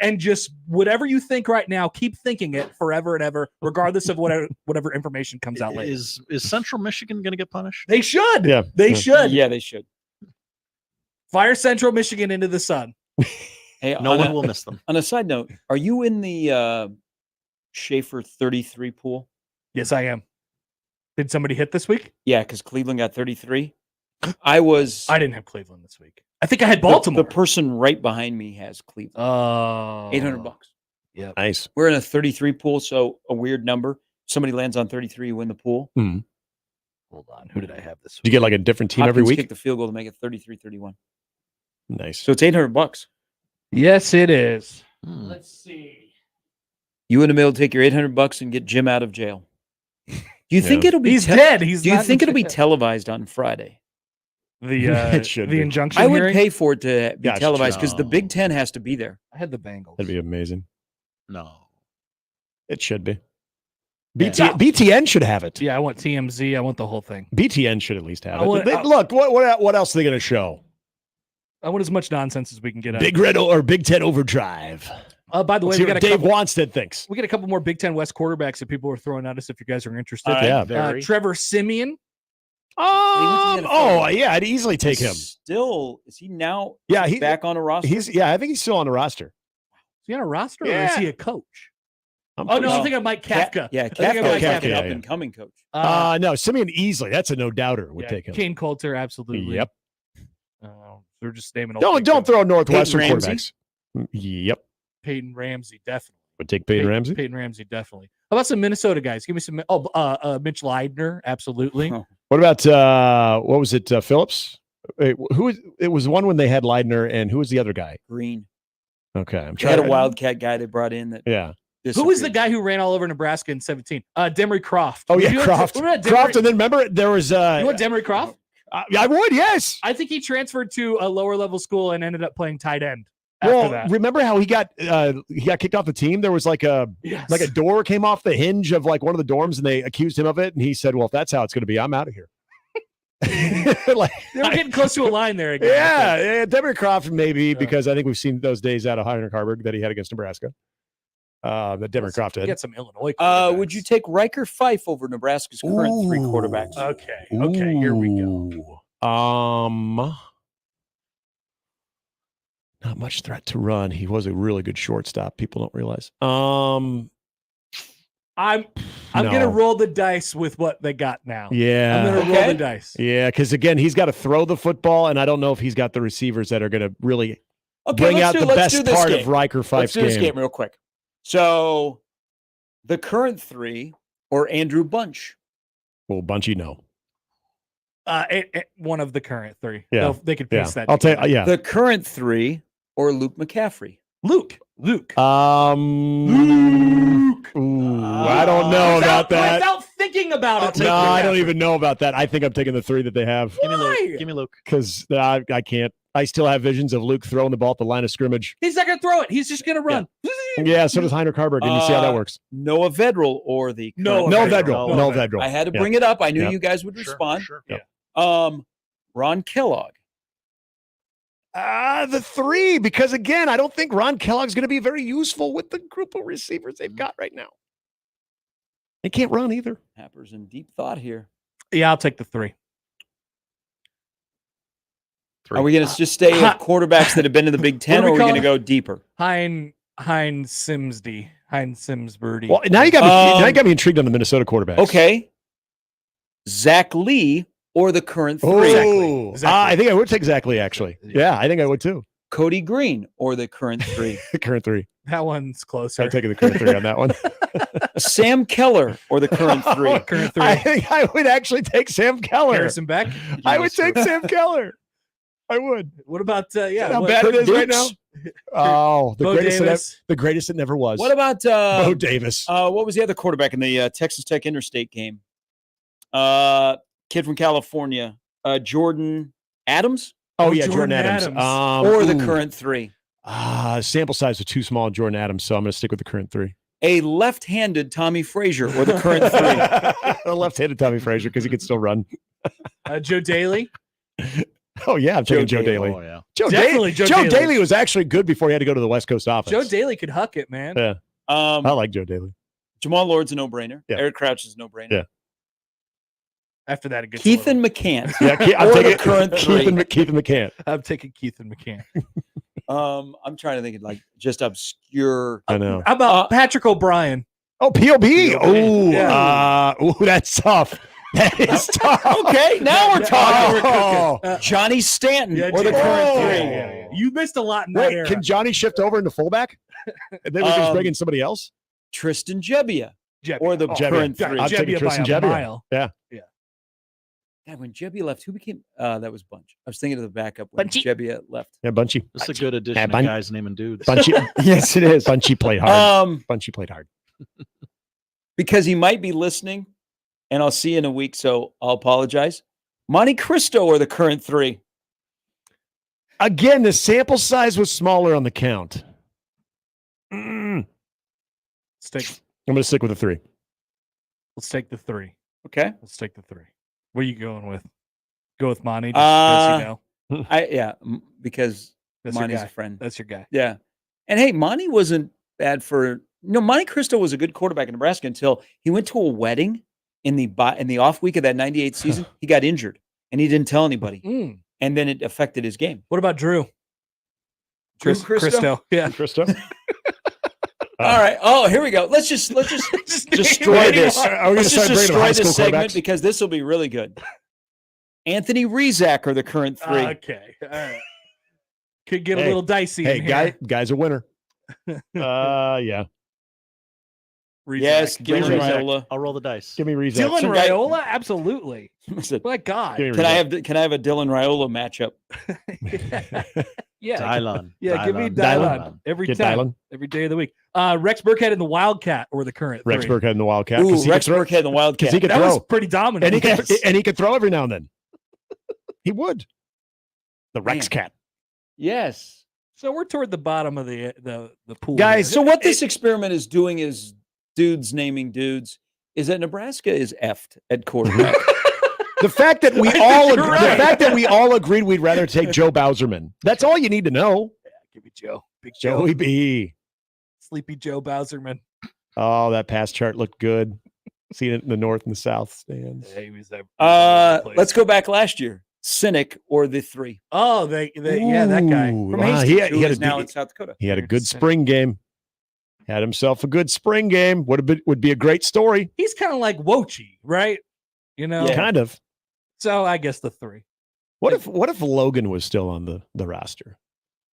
and just whatever you think right now, keep thinking it forever and ever, regardless of whatever information comes out later. Is Central Michigan going to get punished? They should. Yeah. They should. Yeah, they should. Fire Central Michigan into the sun. Hey, No one will miss them. On a side note, are you in the Schaefer 33 pool? Yes, I am. Did somebody hit this week? Yeah, because Cleveland got 33. I didn't have Cleveland this week. I think I had Baltimore. The person right behind me has Cleveland. Oh, $800. Yeah. Nice. We're in a 33 pool, so a weird number. Somebody lands on 33, you win the pool. Hold on. Who did I have this You week? get like a different team every Hopkins week. kicked the field goal to make it 33-31. Nice. So it's $800. Yes, it is. Let's see. You and Emil take your $800 and get Jim out of jail. Do you think Yeah. it'll be? He's dead. He's Do you not think in it'll be jail. televised on Friday? It should The be. injunction I would hearing? pay for it to be Gosh, televised because the no. Big Ten has to be there. I had the Bengals. That'd be amazing. No. It should be. Yeah. BTN should have it. Yeah, I want TMZ. I want the whole thing. BTN should at least have I it. want- Look, what else are they going to show? I want as much nonsense as we can get out. Big Red or Big Ten Overdrive. By the way, Let's we hear got what a Dave couple. Wanstead thinks. We got a couple more Big Ten West quarterbacks that people are throwing at us. If you guys are interested, All right. Yeah. Very. Trevor Simeon. Yeah, I'd easily take him. Still, is he now? Yeah, he's back on a roster. I think he's still on the roster. Is he on a roster or Yeah. is he a coach? I'm Oh pretty no, I'm sure. thinking of Mike Kafka. Yeah, I think of Mike Kafka, Kafka, yeah, up yeah. and coming coach. No, Simeon easily. That's a no doubter. Would yeah, take him. Kane Coulter, absolutely. Yep. They're just naming. all Don't Big Ten. throw Northwestern Peyton Ramsey? quarterbacks. Yep. Peyton Ramsey, definitely. Would take Peyton Ramsey. Peyton Ramsey, definitely. How about some Minnesota guys? Give me some. Mitch Leidner, absolutely. Oh. What about what was it? Phillips. Wait, it was one when they had Leidner, and who was the other guy? Green. Okay, I'm They had trying. a Wildcat guy they brought in that. Yeah. Who was the disappeared. guy who ran all over Nebraska in 17? Demery Croft. Oh Would yeah, you- Croft. would you want Croft, Demery- and then remember there was. you want Demery Croft? I would, yes. I think he transferred to a lower level school and ended up playing tight end. after that. remember how he got kicked off the team? There was like a door came off the hinge of like one of the dorms, and they accused him of it. And he said, "Well, if that's how it's going to be, I'm out of here." Like, they were getting close to a line there again. Yeah, Demery Croft maybe because I think we've seen those days out of Heinrich Harburg that he had against Nebraska. That Demery Croft did. Get some Illinois. Would you take Riker Fife over Nebraska's current 3 quarterbacks? Okay, here we go. Not much threat to run. He was a really good shortstop. People don't realize. I'm gonna roll the dice with what they got now. Yeah, I'm gonna roll the dice. Yeah, because again, he's got to throw the football, and I don't know if he's got the receivers that are going to really bring out the best part of Riker Fife's game. Let's do this game real quick. So, the current 3 or Andrew Bunch? Well, Bunchy, no. One of the current 3. Yeah, they could piece that. I'll tell you. Yeah, the current 3 or Luke McCaffrey? Luke. Luke. I don't know about that. Without thinking about it. No, I don't even know about that. I think I'm taking the 3 that they have. Give me Luke. Because I can't. I still have visions of Luke throwing the ball at the line of scrimmage. He's not going to throw it. He's just going to run. Yeah, so does Heinrich Harburg, and you see how that works. Noah Vedral or the Noah Vedral. I had to bring it up. I knew you guys would respond. Sure. Yeah. Ron Kellogg. The 3, because again, I don't think Ron Kellogg's going to be very useful with the group of receivers they've got right now. They can't run either. Happer's in deep thought here. Yeah, I'll take the 3. Are we going to just stay at quarterbacks that have been to the Big Ten, or are we going to go deeper? Hein Simsbirdie. Well, now you got me intrigued on the Minnesota quarterbacks. Okay. Zach Lee or the current 3? Exactly. I think I would take Zach Lee, actually. Yeah, I think I would too. Cody Green or the current 3? The current 3. That one's closer. I'm taking the current 3 on that one. Sam Keller or the current 3? Current 3. I think I would actually take Sam Keller. Harrison Beck? I would take Sam Keller. I would. What about how bad it is right now? Oh, the greatest it never was. What about Bo Davis? What was the other quarterback in the Texas Tech Interstate game? Kid from California, Jordan Adams. Oh yeah, Jordan Adams. Or the current 3. Sample size was too small, Jordan Adams. So I'm going to stick with the current 3. A left-handed Tommy Frazier or the current 3. A left-handed Tommy Frazier because he could still run. Joe Daly. Oh yeah, I'm taking Joe Daly. Oh yeah, Joe Daly. Daly was actually good before he had to go to the West Coast offense. Joe Daly could huck it, man. Yeah, I like Joe Daly. Jamal Lord's a no-brainer. Yeah. Eric Crouch is a no-brainer. Yeah. After that, it gets Keith and McCann. Yeah, I'm taking the current 3. Keith and McCann. I'm taking Keith and McCann. I'm trying to think of like just obscure. I know. How about Patrick O'Brien? Oh, POB. Oh, yeah. That's tough. That is tough. Okay, now we're talking. Oh. Johnny Stanton or the Oh. current 3. Yeah. You missed a lot in that era. Can Johnny shift over into fullback? And then we just bring in somebody else? Tristan Jebbia or the current 3. I'm taking Tristan Jebbia. Yeah. God, when Jebbia left, who became? That was Bunch. I was thinking of the backup when Jebbia left. Yeah, Bunchy. This is a good addition of guys naming dudes. Bunchy. Yes, it is. Bunchy played hard. Bunchy played hard. Because he might be listening, and I'll see you in a week, so I'll apologize. Monte Cristo or the current 3? Again, the sample size was smaller on the count. I'm going to stick with the 3. Let's take the 3. Okay. Let's take the 3. What are you going with? Go with Monty, just because you know. Because That's Monty's your guy. a friend. That's your guy. Yeah. And hey, Monty wasn't bad for Monte Cristo was a good quarterback in Nebraska until he went to a wedding in the off week of that 98 season. He got injured and he didn't tell anybody. And then it affected his game. What about Drew? Cristo? Yeah. Cristo. All right. Oh, here we go. Let's just destroy this. Let's just destroy this segment because this will be really good. Anthony Rizak are the current 3. Okay. All right. Could get a little dicey. Hey, in here. guy's a winner. Yeah. Rizak. Yes, Dylan Raiola. I'll roll the dice. Give me Rizak. Dylan Raiola? Absolutely. Listen, my God. Can I have a Dylan Raiola matchup? Yeah. Dylon. Yeah, give me Dylon. Every time. Dylon. Every day of the week. Rex Burkhead and the Wildcat or the current 3. Rex Burkhead and the Wildcat. Ooh, Rex Burkhead and the Wildcat. He could that throw. was pretty dominant. And he could throw every now and then. He would. The Rex Cat. Yes. So we're toward the bottom of the pool, Guys, here. So what this experiment is doing is dudes naming dudes is that Nebraska is effed at quarterback. The fact that we all agreed we'd rather take Joe Bowserman. That's all you need to know. Yeah, give me Joe, Big Joe, Joey B. Sleepy Joe Bowserman. Oh, that pass chart looked good. Seeing it in the north and the south stands. Yeah, he was there. Let's go back last year. Cynic or the 3. Oh, yeah, that guy Ooh, From wow, Hastings, who he had is a now good- in South Dakota. He had a good spring game. Had himself a good spring game. Would be a great story. He's kind of like Wochi, right? You know, Yeah. Kind of. So I guess the 3. What if Logan was still on the roster?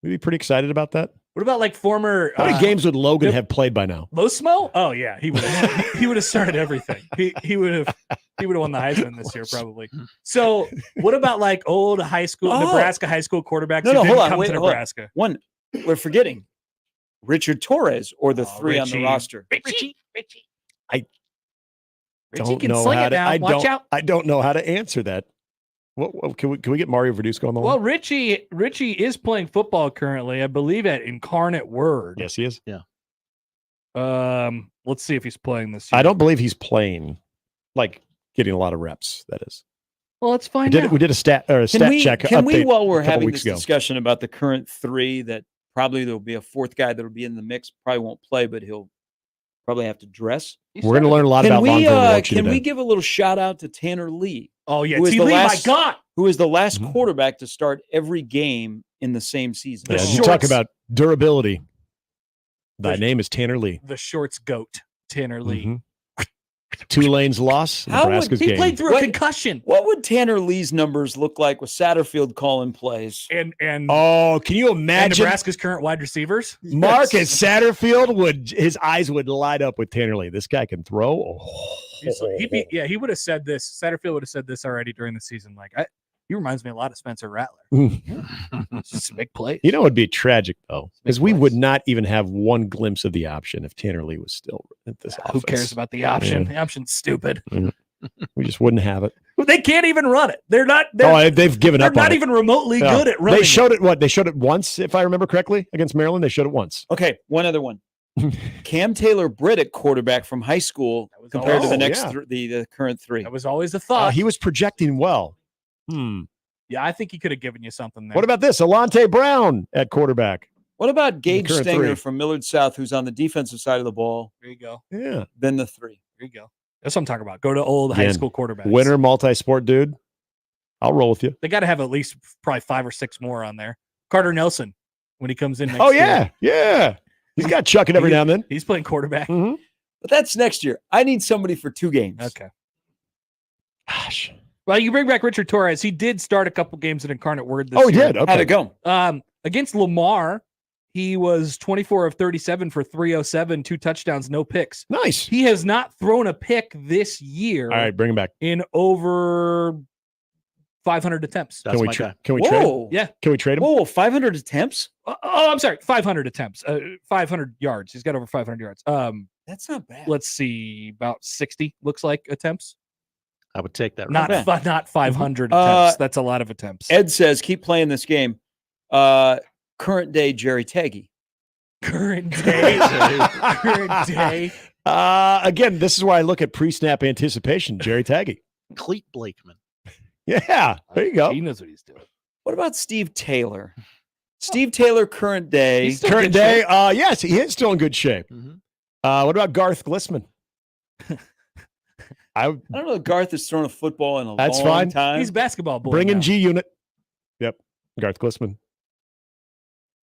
We'd be pretty excited about that. What about like former? How many games would Logan yep. have played by now? Losmo? Oh yeah, he would have started everything. He would have won the Heisman this year probably. So what about like old high school Nebraska high school quarterbacks No, who hold didn't on, come wait, to hold on. Nebraska? One, we're forgetting Richard Torres or the 3 on the Richie. roster. Richie. I Richie don't can know sling how it to. now. Watch out. I don't know how to answer that. What can we get Mario Verduzco on the Well, line? Richie is playing football currently, I believe, at Incarnate Word. Yes, he is. Let's see if he's playing this year. I don't believe he's playing, like getting a lot of reps. That is. Well, let's find We out. did a stat check. Can we update while we're a couple having weeks this ago. discussion about the current 3 that probably there'll be a 4th guy that'll be in the mix, probably won't play, but he'll probably have to dress. We're going to learn a lot about Von Vermeersch Can today. we give a little shout out to Tanner Lee, Oh yeah, who is T. the Lee, last- my God. who is the last Mhm. quarterback to start every game in the same season? The Yeah, you shorts. talk about durability. Thy The- name is Tanner Lee. The shorts goat, Tanner Lee. Mhm. Tulane's loss. How would Nebraska's He game. played through a What- concussion. What would Tanner Lee's numbers look like with Satterfield calling plays? And Oh, can you and imagine? Nebraska's current wide receivers. Marcus Satterfield his eyes would light up with Tanner Lee. This guy can throw. Oh. He would have said this. Satterfield would have said this already during the season. Like, he reminds me a lot of Spencer Rattler. Just big plays. You know, it'd be tragic though, because Big we would plays. not even have one glimpse of the option if Tanner Lee was still at this Who offense. cares about the option? The option's stupid. We just wouldn't have it. They can't even run it. They're not. They're, They've given they're up on not it. even remotely Yeah. good at running. They showed it. What they showed it once, if I remember correctly, against Maryland. They showed it once. Okay, one other one. Cam Taylor Britt at quarterback from high school That was compared to the always- next yeah. the current 3. That was always a thought. He was projecting well. Yeah, I think he could have given you something there. What about this? Alante Brown at quarterback. What about Gage current Stenger 3. from Millard South, who's on the defensive side of the ball? There you go. Yeah. Then the 3. There you go. That's what I'm talking about. Go to old high Again, school quarterbacks. Winner, multi-sport dude. I'll roll with you. They got to have at least probably 5 or 6 more on there. Carter Nelson, when he comes in next Oh year, yeah. He's got to chuck it every now and then. he's playing quarterback. Mhm. But that's next year. I need somebody for 2 games. Okay. Gosh. Well, you bring back Richard Torres. He did start a couple games at Incarnate Word this Oh, he year. did. Okay. How'd it go? Against Lamar, he was 24 of 37 for 307, 2 touchdowns, no picks. Nice. He has not thrown a pick this year All right, bring him back. in over 500 attempts. That's Can we my guy. Can we trade? Him? Whoa. Yeah. Can we trade him? Whoa, 500 attempts? I'm sorry, 500 attempts, 500 yards. He's got over 500 yards. That's not bad. Let's see, about 60 looks like attempts. I would take that. Not bad. not 500 Uh, attempts. That's a lot of attempts. Ed says, keep playing this game. Current day Jerry Taggy. Current day. Current day. Again, this is why I look at pre-snap anticipation. Jerry Taggy. Cleat Blakeman. Yeah, there you go. He knows what he's doing. What about Steve Taylor? Steve Taylor, current day. He's still Current good shape. day. Yes, he is still in good shape. Mhm. What about Garth Glissman? I I don't know if Garth has thrown a football in a That's long fine. time. He's a basketball boy. bring in now. G Unit. Yep, Garth Glissman.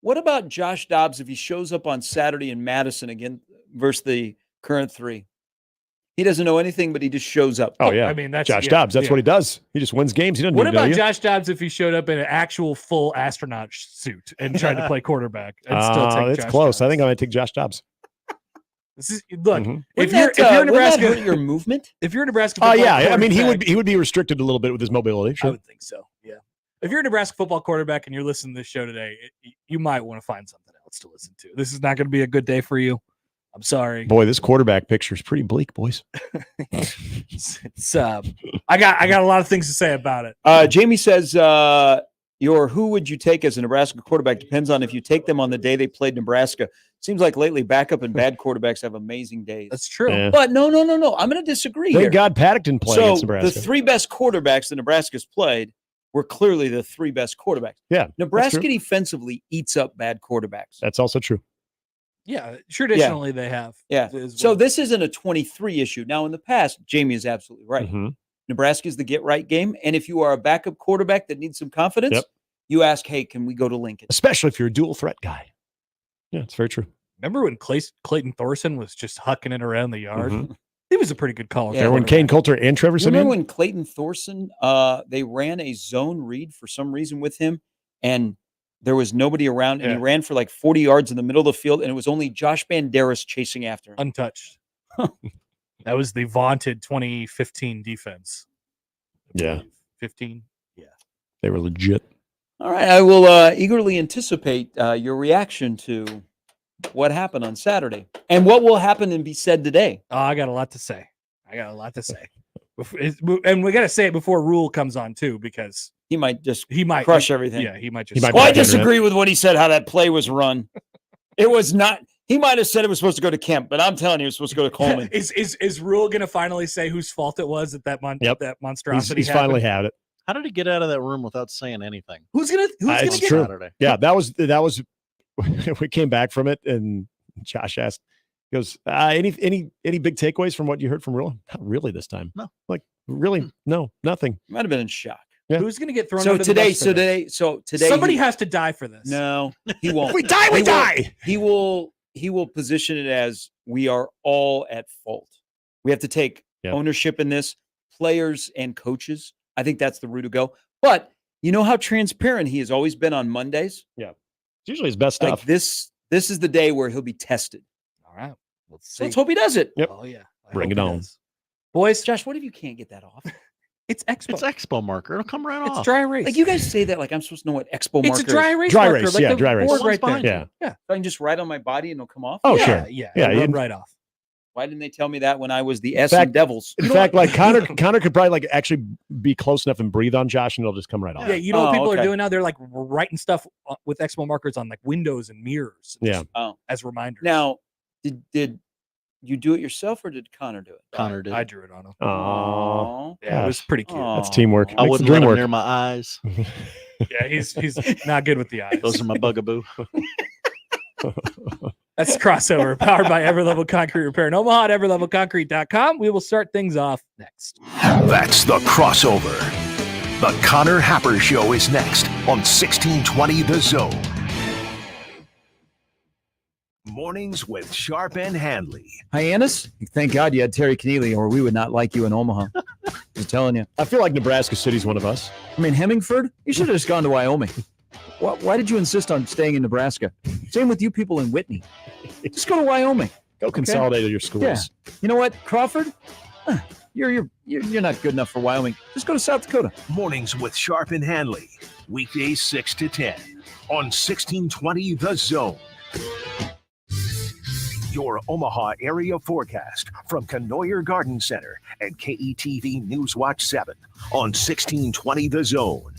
What about Josh Dobbs if he shows up on Saturday in Madison again versus the current 3? He doesn't know anything, but he just shows up. Oh yeah, I mean, that's Josh yeah, Dobbs. That's yeah. what he does. He just wins games. He doesn't. What need to know about you. Josh Dobbs if he showed up in an actual full astronaut suit and tried to play quarterback? I'd still take It's Josh close. I Dobbs. think I might take Josh Dobbs. This is look. Mhm. If Wouldn't you're that, if you're wouldn't that Nebraska, hurt your movement? if you're a Nebraska, Oh football yeah, I mean he quarterback- would be restricted a little bit with his mobility. I Sure. would think so. Yeah. If you're a Nebraska football quarterback and you're listening to this show today, you might want to find something else to listen to. This is not going to be a good day for you. I'm sorry. Boy, this quarterback picture is pretty bleak, boys. It's I got a lot of things to say about it. Jamie says, your who would you take as a Nebraska quarterback depends on if you take them on the day they played Nebraska. Seems like lately backup and bad quarterbacks have amazing days. That's true. Yeah. But no. I'm going to disagree here. Thank God Paddock didn't play against So Nebraska. the three best quarterbacks that Nebraska's played were clearly the three best quarterbacks. Yeah, Nebraska defensively eats up bad quarterbacks. that's also true. Yeah, traditionally they have. Yeah. as So well. this isn't a 23 issue. Now, in the past, Jamie is absolutely right. Mhm. Nebraska's the get-right game. And if you are a backup quarterback that needs some confidence, Yep. you ask, hey, can we go to Lincoln? Especially if you're a dual threat guy. Yeah, it's very true. Remember when Clayton Thorson was just hucking it around the yard? Mhm. He was a pretty good call. Yeah. Remember when Kane Coulter and Trevor You remember Siemian? when Clayton Thorson, they ran a zone read for some reason with him, and there was nobody around, and he ran for like 40 yards in the middle of the field, and it was only Josh Banderas chasing after him. Untouched. That was the vaunted 2015 defense. I Yeah. believe. 15. They were legit. All right, I will eagerly anticipate your reaction to what happened on Saturday and what will happen and be said today. Oh, I got a lot to say. And we got to say it before Rhule comes on too, because He might just he might crush everything. Yeah, he might just. might Well, I break the internet. disagree with what he said, how that play was run. It was not. He might have said it was supposed to go to Kemp, but I'm telling you, it was supposed to go to Coleman. Is Rhule gonna finally say whose fault it was that Yep. that monstrosity? He's finally had it. How did he get out of that room without saying anything? Who's gonna It's get true. Saturday. Yeah, that was we came back from it, and Josh asked, he goes, any big takeaways from what you heard from Rhule? Not really this time. No. Like really, no, nothing. He might have been in shock. Yeah. Who's gonna get thrown? So under the today, bus for this? today, somebody he- has to die for this. No, he won't. We die, we He will- die. He will position it as we are all at fault. We have to take ownership in this, players and coaches. I think that's the route to go. But you know how transparent he has always been on Mondays? It's usually his best Like stuff. this is the day where he'll be tested. All right. Let's So see. let's hope he does it. Yep. Oh yeah. I Bring hope it he on. does. Boys, Josh, what if you can't get that off? it's Expo. It's Expo marker. It'll come right It's off. dry erase. Like you guys say that like I'm supposed to know what Expo marker It's a dry is. erase. Dry marker, erase, like yeah, the dry erase. board The one's right there. behind Yeah. So I can just write on my body and it'll come off. Oh, yeah, sure. Yeah. Yeah, It'll rub you- right off. Why didn't they tell me that when I was the S fact- and Devils? In fact, like Connor could probably like actually be close enough and breathe on Josh, and it'll just come right off. Yeah, you know what Oh, people okay. are doing now? They're like writing stuff with Expo markers on like windows and mirrors. Yeah. just Oh. as reminders. Now, did you do it yourself or did Connor do it? Connor did. I drew it on him. Oh, Aw. Yeah, it was gosh. pretty cute. Aw. That's teamwork. I Makes wouldn't the let dream him work. near my eyes. Yeah, he's not good with the eyes. Those are my bugaboo. That's crossover powered by Everlevel Concrete Repair in Omaha at everlevelconcrete.com. We will start things off next. That's the crossover. The Connor Happer Show is next on 1620 The Zone. Mornings with Sharp and Handley. Hyannis? Thank God you had Terry Keneally, or we would not like you in Omaha. Just telling you. I feel like Nebraska City's one of us. I mean, Hemingford? You should have just gone to Wyoming. Why did you insist on staying in Nebraska? Same with you people in Whitney. Just go to Wyoming. Go consolidate your schools. Yeah. You know what, Crawford? You're not good enough for Wyoming. Just go to South Dakota. Mornings with Sharp and Handley. Weekdays 6 to 10 on 1620 The Zone. Your Omaha area forecast from Canoyer Garden Center and KETV Newswatch 7 on 1620 The Zone.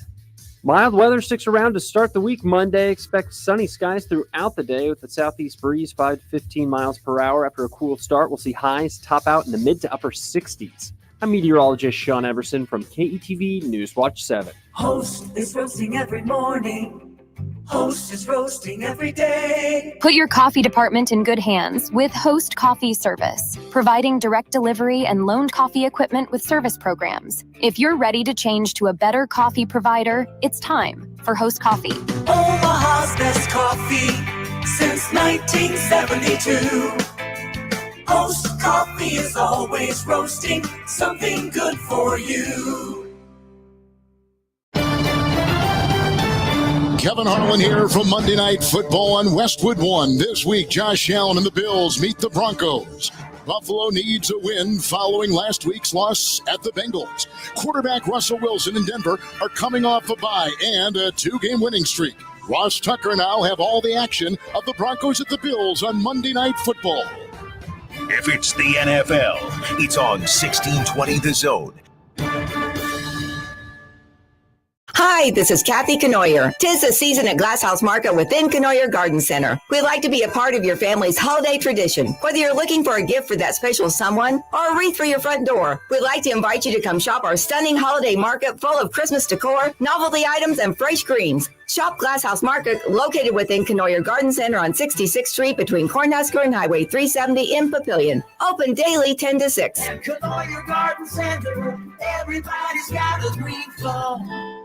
Mild weather sticks around to start the week. Monday, expect sunny skies throughout the day with the southeast breeze 5 to 15 miles per hour. After a cool start, we'll see highs top out in the mid to upper 60s. I'm meteorologist Sean Everson from KETV Newswatch 7. Host is roasting every morning. Host is roasting every day. Put your coffee department in good hands with Host Coffee Service, providing direct delivery and loaned coffee equipment with service programs. If you're ready to change to a better coffee provider, it's time for Host Coffee. Omaha's best coffee since 1972. Host Coffee is always roasting something good for you. Kevin Harlan here from Monday Night Football on Westwood One. This week, Josh Allen and the Bills meet the Broncos. Buffalo needs a win following last week's loss at the Bengals. Quarterback Russell Wilson and Denver are coming off a bye and a 2-game winning streak. Ross Tucker now have all the action of the Broncos at the Bills on Monday Night Football. If it's the NFL, it's on 1620 The Zone. Hi, Hi, this is Kathy Canoyer. 'Tis the season at Glasshouse Market within Canoyer Garden Center. We'd like to be a part of your family's holiday tradition. Whether you're looking for a gift for that special someone or a wreath for your front door, we'd like to invite you to come shop our stunning holiday market full of Christmas decor, novelty items, and fresh greens. Shop Glasshouse Market, located within Canoyer Garden Center on 66th Street between Cornhusker and Highway 370 in Papillion. Open daily 10 to 6. At Canoyer Garden Center, everybody's got a green thumb.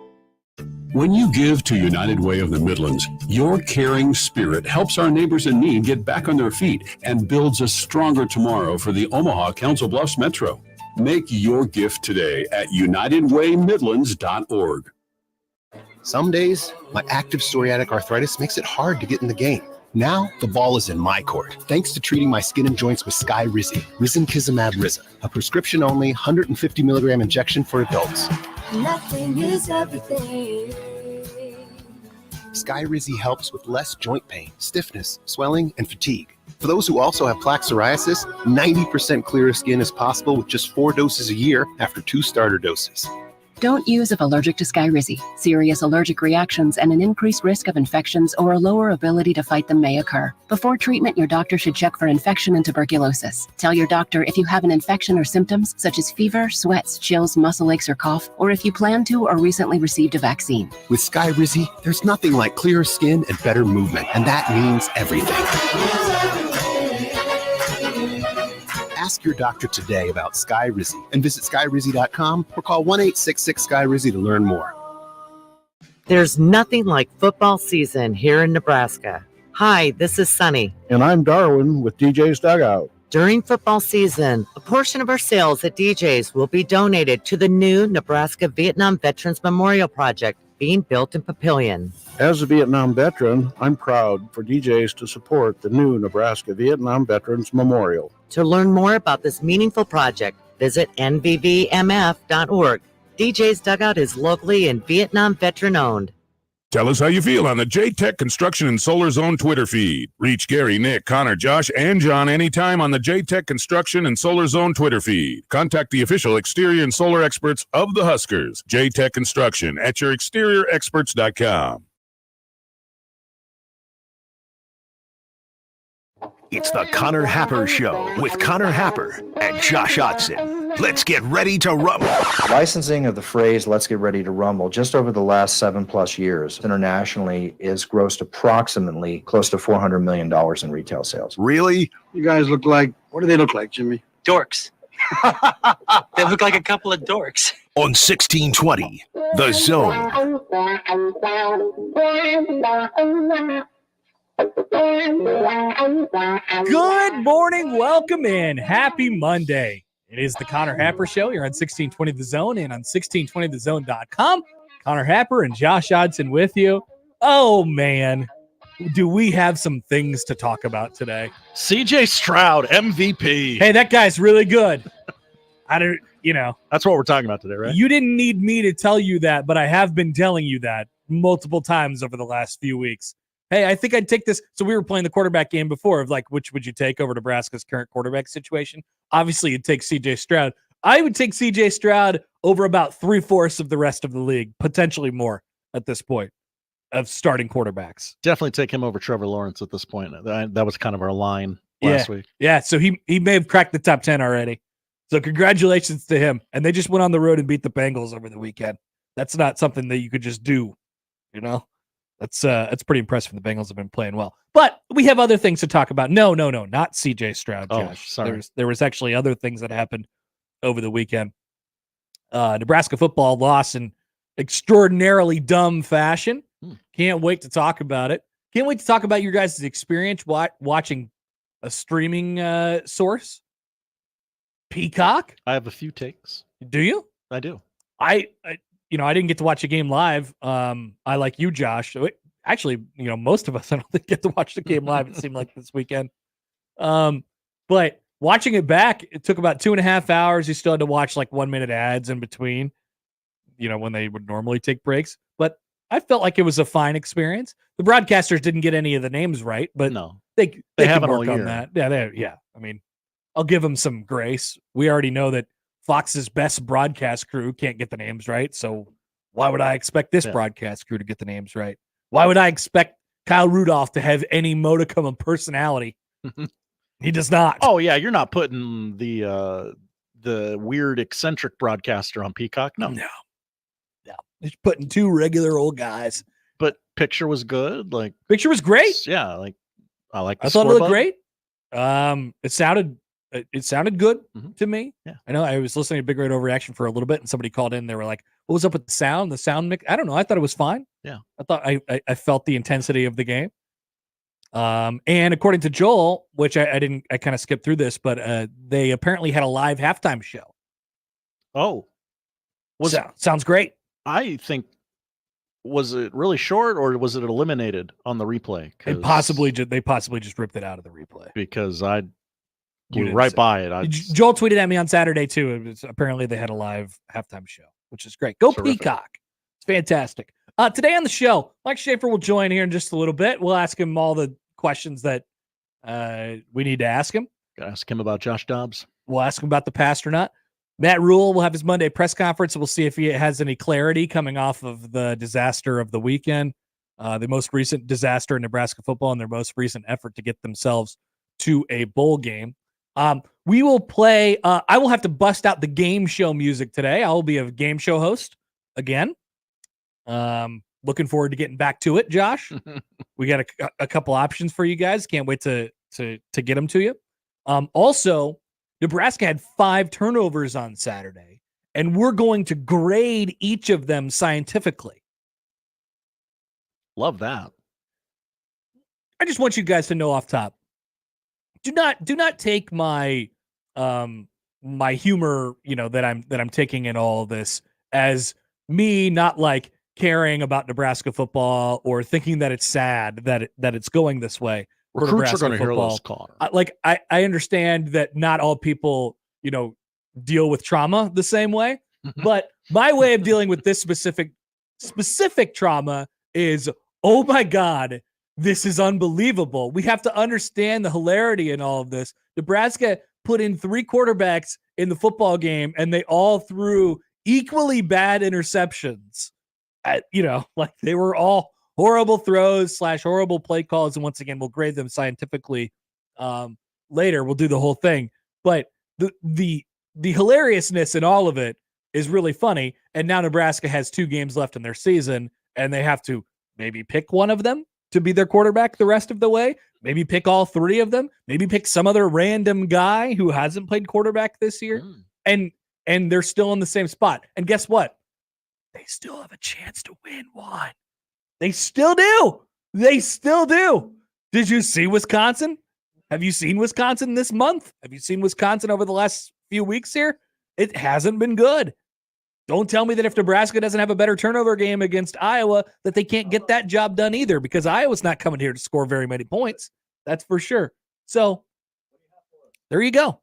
When you give to United Way of the Midlands, your caring spirit helps our neighbors in need get back on their feet and builds a stronger tomorrow for the Omaha Council Bluffs Metro. Make your gift today at unitedwaymidlands.org. Some days, my active psoriatic arthritis makes it hard to get in the game. Now, the ball is in my court, thanks to treating my skin and joints with Skyrizi, Risankizumab Riza, a prescription-only 150 milligram injection for adults. Nothing is everything. Skyrizi helps with less joint pain, stiffness, swelling, and fatigue. For those who also have plaque psoriasis, 90% clearer skin is possible with just 4 doses a year after 2 starter doses. Don't use if allergic to Skyrizi. Serious allergic reactions and an increased risk of infections or a lower ability to fight them may occur. Before treatment, your doctor should check for infection and tuberculosis. Tell your doctor if you have an infection or symptoms such as fever, sweats, chills, muscle aches, or cough, or if you plan to or recently received a vaccine. With Skyrizi, there's nothing like clearer skin and better movement, and that means everything. Ask your doctor today about Skyrizi and visit skyrizi.com or call 1-866-SKYRIZI to learn more. There's nothing like football season here in Nebraska. Hi, this is Sunny. And I'm Darwin with DJ's Dugout. During football season, a portion of our sales at DJ's will be donated to the new Nebraska Vietnam Veterans Memorial Project being built in Papillion. As a Vietnam veteran, I'm proud for DJ's to support the new Nebraska Vietnam Veterans Memorial. To learn more about this meaningful project, visit nvvmf.org. DJ's Dugout is locally and Vietnam veteran owned. Tell us how you feel on the J-Tech Construction and Solar Zone Twitter feed. Reach Gary, Nick, Connor, Josh, and John anytime on the J-Tech Construction and Solar Zone Twitter feed. Contact the official exterior and solar experts of the Huskers. J-Tech Construction at yourexteriorexperts.com. It's the Connor Happer Show with Connor Happer and Josh Otson. Let's get ready to rumble. Licensing of the phrase "let's get ready to rumble" just over the last 7+ years internationally is grossed approximately close to $400 million in retail sales. Really? You guys look like, what do they look like, Jimmy? Dorks. They look like a couple of dorks. On 1620, The Zone. Good morning. Welcome in. Happy Monday. It is the Connor Happer Show. You're on 1620 The Zone and on 1620thezone.com. Connor Happer and Josh Odson with you. Oh, man. Do we have some things to talk about today? CJ Stroud, MVP. Hey, that guy's really good. That's what we're talking about today, right? You didn't need me to tell you that, but I have been telling you that multiple times over the last few weeks. Hey, I think I'd take this. So we were playing the quarterback game before of like, which would you take over Nebraska's current quarterback situation? Obviously, you'd take CJ Stroud. I would take CJ Stroud over about 3/4 of the rest of the league, potentially more at this point of starting quarterbacks. Definitely take him over Trevor Lawrence at this point. That was kind of our line last week. Yeah, so he may have cracked the top 10 already. So congratulations to him. And they just went on the road and beat the Bengals over the weekend. That's not something that you could just do, you know? That's pretty impressive. The Bengals have been playing well. But we have other things to talk about. No, not CJ Stroud, Josh. Oh, sorry. There was actually other things that happened over the weekend. Nebraska football lost in extraordinarily dumb fashion. Can't wait to talk about it. Can't wait to talk about your guys' experience watching a streaming source. Peacock? I have a few takes. Do you? I do. I didn't get to watch a game live. I like you, Josh. Actually, most of us I don't think get to watch the game live. It seemed like this weekend. But watching it back, it took about 2.5 hours. You still had to watch like 1 minute ads in between, when they would normally take breaks. But I felt like it was a fine experience. The broadcasters didn't get any of the names right, but no, they haven't work on that. Yeah. I mean, I'll give them some grace. We already know that Fox's best broadcast crew can't get the names right, so Why would I expect this broadcast crew to get the names right? Why would I expect Kyle Rudolph to have any modicum of personality? He does not. Oh yeah, you're not putting the weird eccentric broadcaster on Peacock. No. He's putting two regular old guys. But picture was good. Like picture was great. Yeah, like I like. I thought it looked great. It sounded good to me. Yeah. I know I was listening to Big Red Overreaction for a little bit, and somebody called in. They were like, "What was up with the sound? The sound mix?" I don't know. I thought it was fine. Yeah. I thought I felt the intensity of the game. And according to Joel, which I kind of skipped through this, but they apparently had a live halftime show. Oh, sounds great. I think, was it really short or was it eliminated on the replay? They possibly just ripped it out of the replay Because I You blew didn't right say- by it. Joel tweeted at me on Saturday too. It was, apparently they had a live halftime show, which is great. Go Terrific. Peacock. It's fantastic. Today on the show, Mike Schaefer will join here in just a little bit. We'll ask him all the questions that we need to ask him. Gotta ask him about Josh Dobbs. We'll ask him about the past or not. Matt Rhule will have his Monday press conference. We'll see if he has any clarity coming off of the disaster of the weekend, the most recent disaster in Nebraska football and their most recent effort to get themselves to a bowl game. We will play. I will have to bust out the game show music today. I will be a game show host again. Looking forward to getting back to it, Josh. We got a couple options for you guys. Can't wait to get them to you. Also, Nebraska had 5 turnovers on Saturday, and we're going to grade each of them scientifically. Love that. I just want you guys to know off top. Do not take my my humor, that I'm taking in all of this as me not like caring about Nebraska football or thinking that it's sad that it's going this way. for Recruits are Nebraska going to hear football. this, Connor. I understand that not all people, deal with trauma the same way, but my way of dealing with this specific trauma is, oh my God, this is unbelievable. We have to understand the hilarity in all of this. Nebraska put in 3 quarterbacks in the football game, and they all threw equally bad interceptions. They were all horrible throws / horrible play calls. And once again, we'll grade them scientifically later. We'll do the whole thing. But the hilariousness in all of it is really funny. And now Nebraska has 2 games left in their season, and they have to maybe pick one of them to be their quarterback the rest of the way. Maybe pick all 3 of them. Maybe pick some other random guy who hasn't played quarterback this year. And they're still in the same spot. And guess what? They still have a chance to win one. They still do. They still do. Did you see Wisconsin? Have you seen Wisconsin this month? Have you seen Wisconsin over the last few weeks here? It hasn't been good. Don't tell me that if Nebraska doesn't have a better turnover game against Iowa, that they can't get that job done either, because Iowa's not coming here to score very many points. That's for sure. So there you go.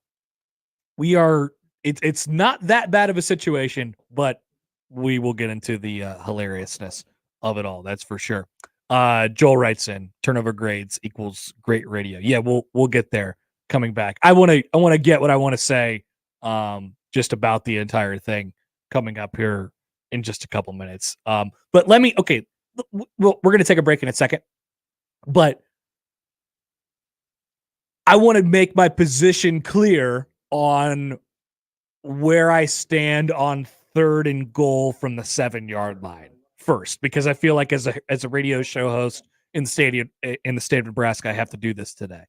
It's not that bad of a situation, but we will get into the hilariousness of it all. That's for sure. Joel writes in, turnover grades equals great radio. Yeah, we'll get there coming back. I want to get what I want to say just about the entire thing coming up here in just a couple minutes. But we're going to take a break in a second, but I want to make my position clear on where I stand on 3rd and goal from the 7-yard line first, because I feel like as a radio show host in the state of Nebraska, I have to do this today.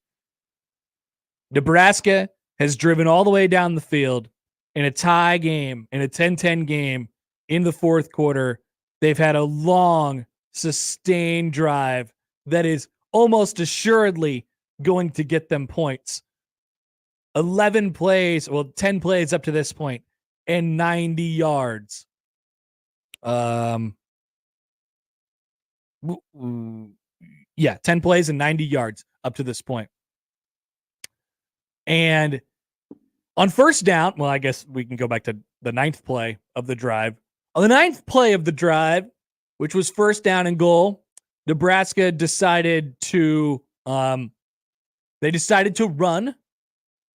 Nebraska has driven all the way down the field in a tie game, in a 10-10 game in the 4th quarter. They've had a long, sustained drive that is almost assuredly going to get them points. 10 plays up to this point, and 90 yards. 10 plays and 90 yards up to this point. And on first down, well, I guess we can go back to the 9th play of the drive. On the 9th play of the drive, which was first down and goal, Nebraska decided to run,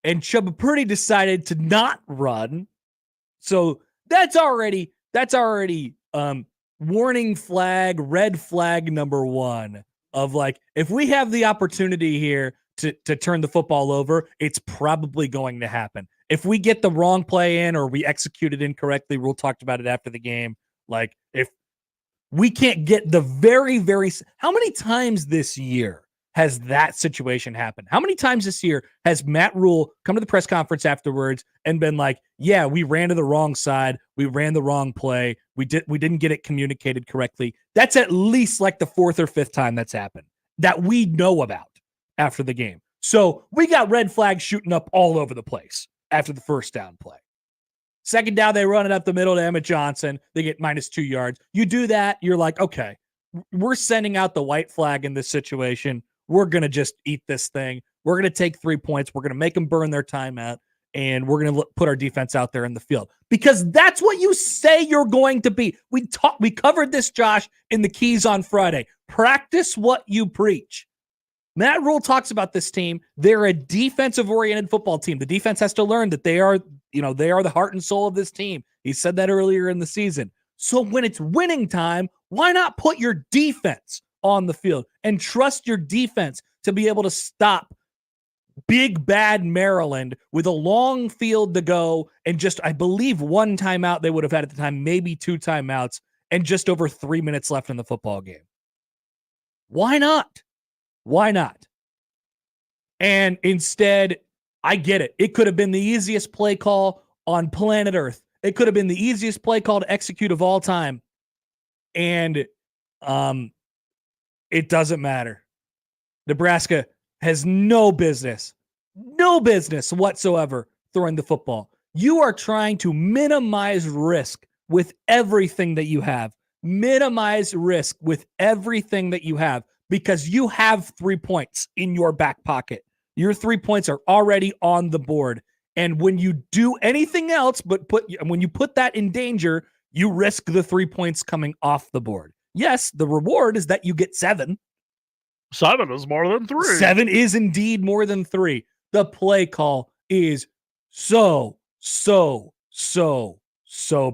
and Chubba Purdy decided to not run. So that's already warning flag, red flag number one of like, if we have the opportunity here to turn the football over, it's probably going to happen. If we get the wrong play in or we execute it incorrectly, Rhule talked about it after the game. Like, if we can't get the how many times this year has that situation happened? How many times this year has Matt Rhule come to the press conference afterwards and been like, yeah, we ran to the wrong side. We ran the wrong play. We didn't get it communicated correctly. That's at least like the fourth or fifth time that's happened that we know about after the game. So we got red flags shooting up all over the place after the first down play. Second down, they run it up the middle to Emmett Johnson. They get -2 yards. You do that, you're like, okay, we're sending out the white flag in this situation. We're going to just eat this thing. We're going to take 3 points. We're going to make them burn their timeout, and we're going to put our defense out there in the field because that's what you say you're going to be. We covered this, Josh, in the Keys on Friday. Practice what you preach. Matt Rhule talks about this team. They're a defensive-oriented football team. The defense has to learn that they are the heart and soul of this team. He said that earlier in the season. So when it's winning time, why not put your defense on the field and trust your defense to be able to stop big bad Maryland with a long field to go and just, I believe, 1 timeout they would have had at the time, maybe 2 timeouts, and just over 3 minutes left in the football game. Why not? Why not? And instead, I get it. It could have been the easiest play call on planet Earth. It could have been the easiest play call to execute of all time. And it doesn't matter. Nebraska has no business whatsoever throwing the football. You are trying to minimize risk with everything that you have. Minimize risk with everything that you have because you have 3 points in your back pocket. Your 3 points are already on the board. And when you do anything else when you put that in danger, you risk the 3 points coming off the board. Yes, the reward is that you get 7. 7 is more than 3. 7 is indeed more than 3. The play call is so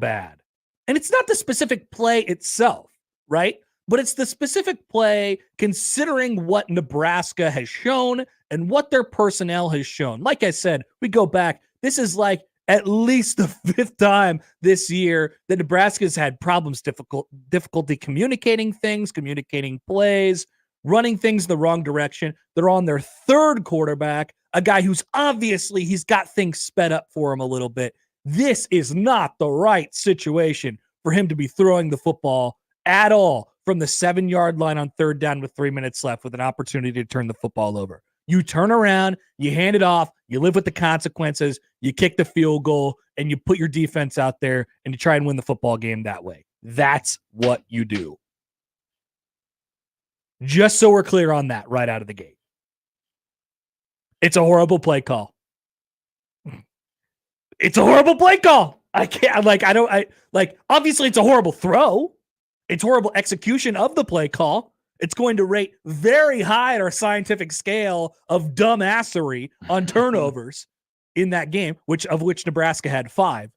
bad. And it's not the specific play itself, right? But it's the specific play considering what Nebraska has shown and what their personnel has shown. Like I said, we go back. This is like at least the 5th time this year that Nebraska's had problems, difficulty communicating things, communicating plays, running things the wrong direction. They're on their 3rd quarterback, a guy who's obviously he's got things sped up for him a little bit. This is not the right situation for him to be throwing the football at all from the 7-yard line on 3rd down with 3 minutes left with an opportunity to turn the football over. You turn around, you hand it off, you live with the consequences, you kick the field goal, and you put your defense out there and you try and win the football game that way. That's what you do. Just so we're clear on that right out of the gate. It's a horrible play call. It's a horrible play call. Obviously it's a horrible throw. It's horrible execution of the play call. It's going to rate very high at our scientific scale of dumbassery on turnovers in that game, of which Nebraska had 5.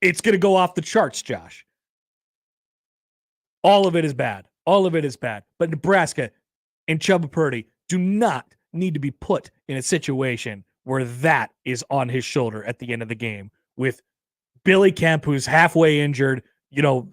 It's going to go off the charts, Josh. All of it is bad. All of it is bad. But Nebraska and Chubba Purdy do not need to be put in a situation where that is on his shoulder at the end of the game with Billy Kemp, who's halfway injured,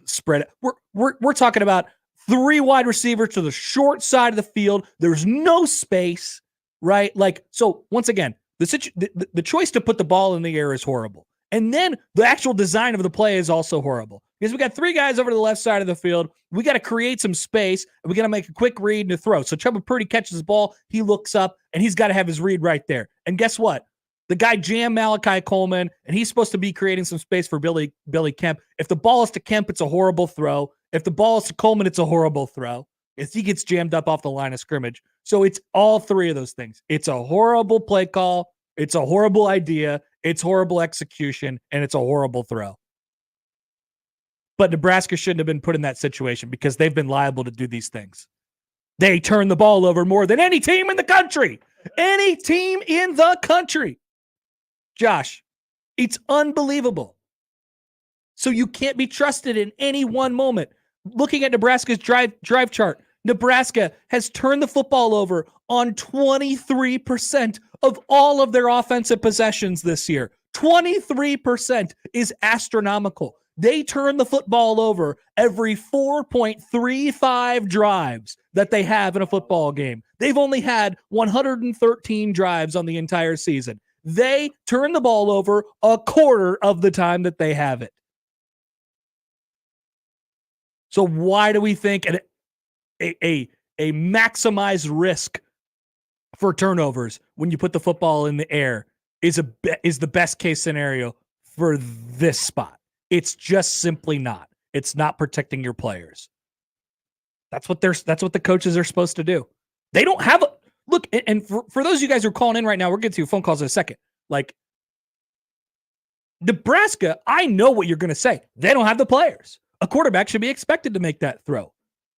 spread. We're talking about 3 wide receivers to the short side of the field. There's no space, right? So once again, the choice to put the ball in the air is horrible. And then the actual design of the play is also horrible because we got 3 guys over to the left side of the field. We got to create some space and we got to make a quick read and a throw. So Chubba Purdy catches the ball. He looks up and he's got to have his read right there. And guess what? The guy jammed Malachi Coleman, and he's supposed to be creating some space for Billy Kemp. If the ball is to Kemp, it's a horrible throw. If the ball is to Coleman, it's a horrible throw. If he gets jammed up off the line of scrimmage. So it's all 3 of those things. It's a horrible play call. It's a horrible idea. It's horrible execution, and it's a horrible throw. But Nebraska shouldn't have been put in that situation because they've been liable to do these things. They turn the ball over more than any team in the country. Any team in the country. Josh, it's unbelievable. So you can't be trusted in any one moment. Looking at Nebraska's drive chart, Nebraska has turned the football over on 23% of all of their offensive possessions this year. 23% is astronomical. They turn the football over every 4.35 drives that they have in a football game. They've only had 113 drives on the entire season. They turn the ball over a quarter of the time that they have it. So why do we think a maximized risk for turnovers when you put the football in the air is the best case scenario for this spot? It's just simply not. It's not protecting your players. That's what the coaches are supposed to do. They don't have a look. And for those of you guys who are calling in right now, we're getting to your phone calls in a second. Like Nebraska, I know what you're going to say. They don't have the players. A quarterback should be expected to make that throw.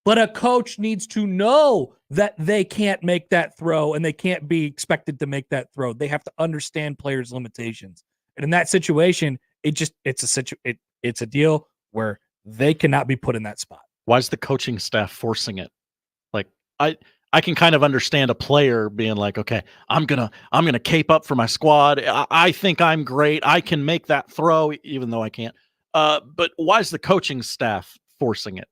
But a coach needs to know that they can't make that throw and they can't be expected to make that throw. They have to understand players' limitations. And in that situation, it's a deal where they cannot be put in that spot. Why is the coaching staff forcing it? Like I can kind of understand a player being like, okay, I'm gonna cape up for my squad. I think I'm great. I can make that throw, even though I can't. But why is the coaching staff forcing it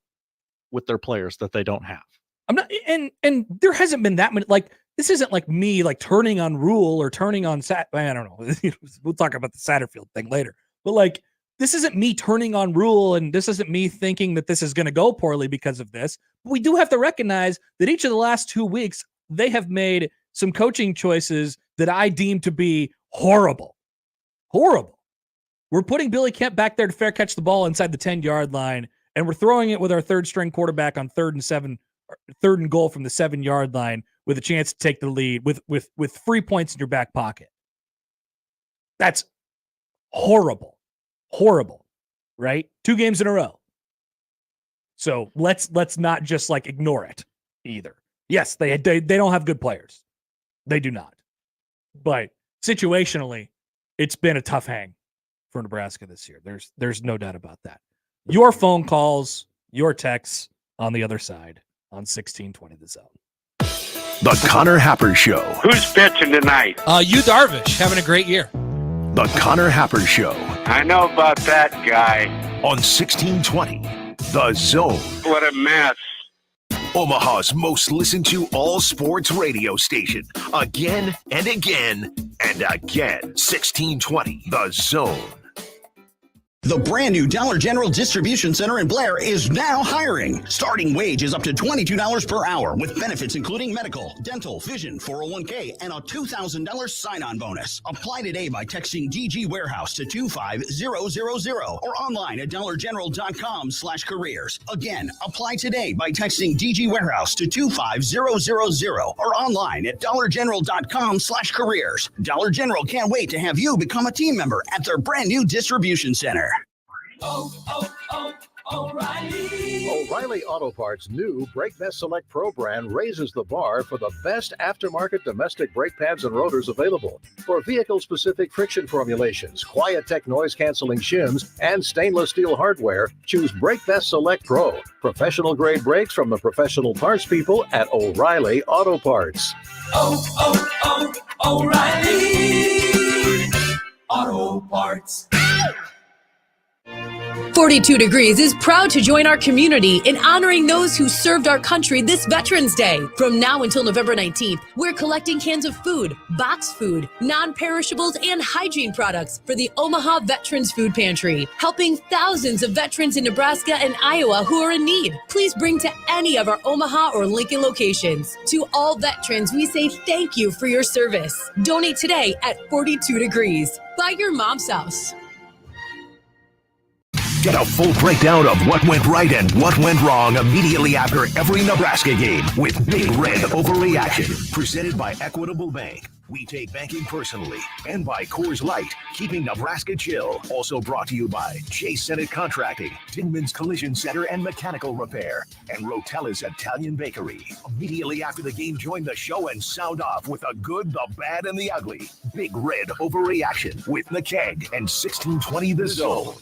with their players that they don't have? I'm not, and there hasn't been that many. Like this isn't like me like turning on Rhule or turning on I don't know. We'll talk about the Satterfield thing later. But like this isn't me turning on Rhule, and this isn't me thinking that this is going to go poorly because of this. But we do have to recognize that each of the last 2 weeks they have made some coaching choices that I deem to be horrible. Horrible. We're putting Billy Kemp back there to fair catch the ball inside the 10-yard line, and we're throwing it with our third-string quarterback on 3rd and goal from the 7-yard line with a chance to take the lead with free points in your back pocket. That's horrible. Horrible, right? 2 games in a row. So let's not just like ignore it either. Yes, they don't have good players. They do not. But situationally, it's been a tough hang for Nebraska this year. There's no doubt about that. Your phone calls, your texts on the other side on 1620 The Zone. The Connor Happer Show. Who's pitching tonight? Yu Darvish having a great year. The Connor Happer Show. I know about that guy. On 1620 The Zone. What a mess. Omaha's most listened to all sports radio station. Again and again and again. 1620 The Zone. The brand new Dollar General Distribution Center in Blair is now hiring. Starting wage is up to $22 per hour with benefits including medical, dental, vision, 401k, and a $2,000 sign-on bonus. Apply today by texting DG Warehouse to 25000 or online at dollargeneral.com/careers. Again, apply today by texting DG Warehouse to 25000 or online at dollargeneral.com/careers. Dollar General can't wait to have you become a team member at their brand new distribution center. O'Reilly Auto Parts' new Brake Best Select Pro brand raises the bar for the best aftermarket domestic brake pads and rotors available. For vehicle-specific friction formulations, Quiet Tech noise-canceling shims, and stainless steel hardware, choose Brake Best Select Pro. Professional-grade brakes from the professional parts people at O'Reilly Auto Parts. O'Reilly Auto Parts. 42 Degrees is proud to join our community in honoring those who served our country this Veterans Day. From now until November 19th, we're collecting cans of food, boxed food, non-perishables, and hygiene products for the Omaha Veterans Food Pantry, helping thousands of veterans in Nebraska and Iowa who are in need. Please bring to any of our Omaha or Lincoln locations. To all veterans, we say thank you for your service. Donate today at 42 Degrees. By your mom's house. Get a full breakdown of what went right and what went wrong immediately after every Nebraska game with Big Red Overreaction. Presented by Equitable Bank. We take banking personally. And by Coors Light, keeping Nebraska chill. Also brought to you by Chase Senate Contracting, Tinman's Collision Center and Mechanical Repair, and Rotella's Italian Bakery. Immediately after the game, join the show and sound off with the good, the bad, and the ugly. Big Red Overreaction with the Keg and 1620 The Zone.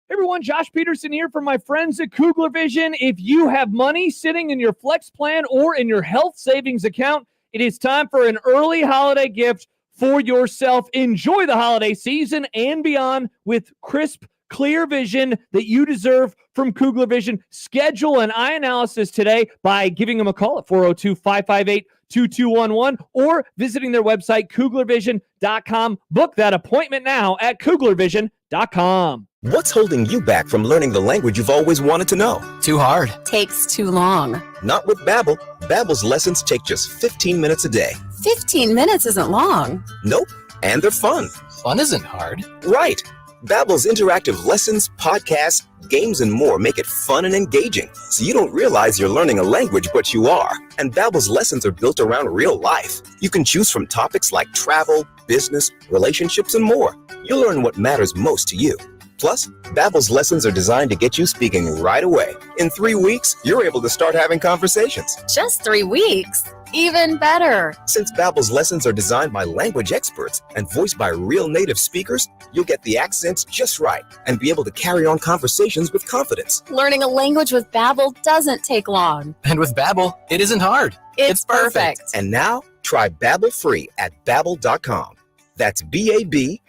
Hey everyone, Josh Peterson here from my friends at Kugler Vision. If you have money sitting in your flex plan or in your health savings account, it is time for an early holiday gift for yourself. Enjoy the holiday season and beyond with crisp, clear vision that you deserve from Kugler Vision. Schedule an eye analysis today by giving them a call at 402-558-2211 or visiting their website, kuglervision.com. Book that appointment now at kuglervision.com. What's holding you back from learning the language you've always wanted to know? Too hard. Takes too long. Not with Babbel. Babbel's lessons take just 15 minutes a day. 15 minutes isn't long. Nope. And they're fun. Fun isn't hard. Right. Babbel's interactive lessons, podcasts, games, and more make it fun and engaging, so you don't realize you're learning a language, but you are. And Babbel's lessons are built around real life. You can choose from topics like travel, business, relationships, and more. You'll learn what matters most to you. Plus, Babbel's lessons are designed to get you speaking right away. In 3 weeks, you're able to start having conversations. Just 3 weeks. Even better. Since Babbel's lessons are designed by language experts and voiced by real native speakers, you'll get the accents just right and be able to carry on conversations with confidence. Learning a language with Babbel doesn't take long. And with Babbel, it isn't hard. It's perfect. And now, try Babbel free at Babbel.com. That's Babbel.com.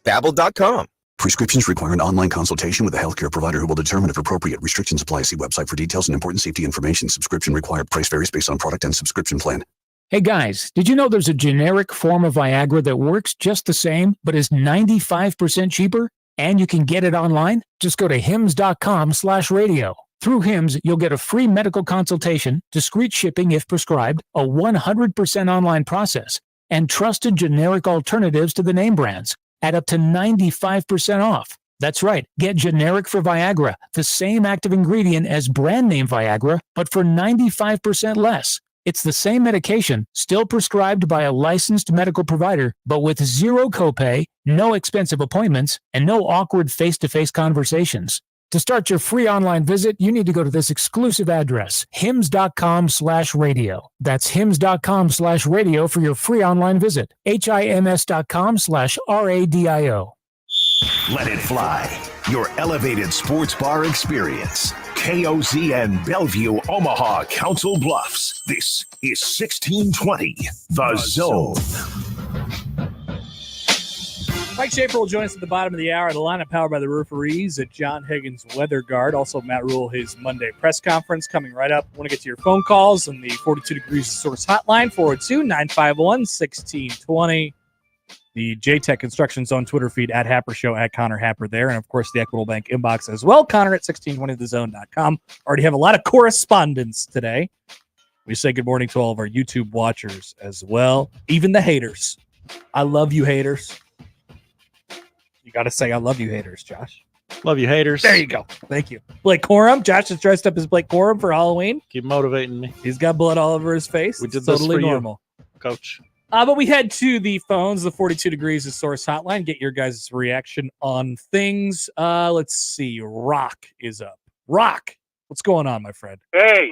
Babbel.com. Prescriptions require an online consultation with a healthcare provider who will determine if appropriate. Restrictions apply. See website for details and important safety information. Subscription required. Price varies based on product and subscription plan. Hey guys, did you know there's a generic form of Viagra that works just the same, but is 95% cheaper? And you can get it online? Just go to hims.com/radio. Through Hims, you'll get a free medical consultation, discreet shipping if prescribed, a 100% online process, and trusted generic alternatives to the name brands at up to 95% off. That's right. Get generic for Viagra, the same active ingredient as brand name Viagra, but for 95% less. It's the same medication, still prescribed by a licensed medical provider, but with zero copay, no expensive appointments, and no awkward face-to-face conversations. To start your free online visit, you need to go to this exclusive address, hims.com/radio. That's hims.com/radio for your free online visit. HIMS.com/RADIO. Let it fly. Your elevated sports bar experience. KOZN Bellevue, Omaha, Council Bluffs. This is 1620, The Zone. Mike Schaefer will join us at the bottom of the hour. The lineup powered by the referees at John Higgins Weather Guard. Also, Matt Rhule, his Monday press conference coming right up. I want to get to your phone calls on the 42 Degrees Source hotline, 402-951-1620. The JTech Construction Zone Twitter feed at Happer Show, at Connor Happer there. And, of course, the Equitable Bank inbox as well. Connor at 1620thezone.com. Already have a lot of correspondence today. We say good morning to all of our YouTube watchers as well. Even the haters. I love you, haters. You got to say I love you, haters, Josh. Love you, haters. There you go. Thank you. Blake Corum. Josh is dressed up as Blake Corum for Halloween. Keep motivating me. He's got blood all over his face. We did It's this totally for normal. you, Coach. But we head to the phones, the 42 Degrees of Source hotline. Get your guys' reaction on things. Let's see. Rock is up. Rock, what's going on, my friend? Hey,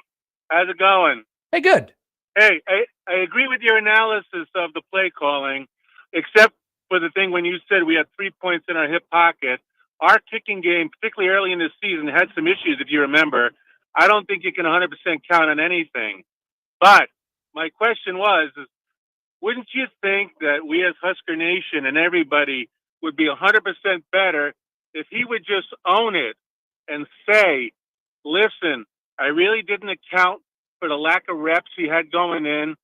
how's it going? Hey, good. Hey, I agree with your analysis of the play calling, except for the thing when you said we had 3 points in our hip pocket. Our kicking game, particularly early in the season, had some issues, if you remember. I don't think you can 100% count on anything. But my question was, wouldn't you think that we as Husker Nation and everybody would be 100% better if he would just own it and say, listen, I really didn't account for the lack of reps he had going in.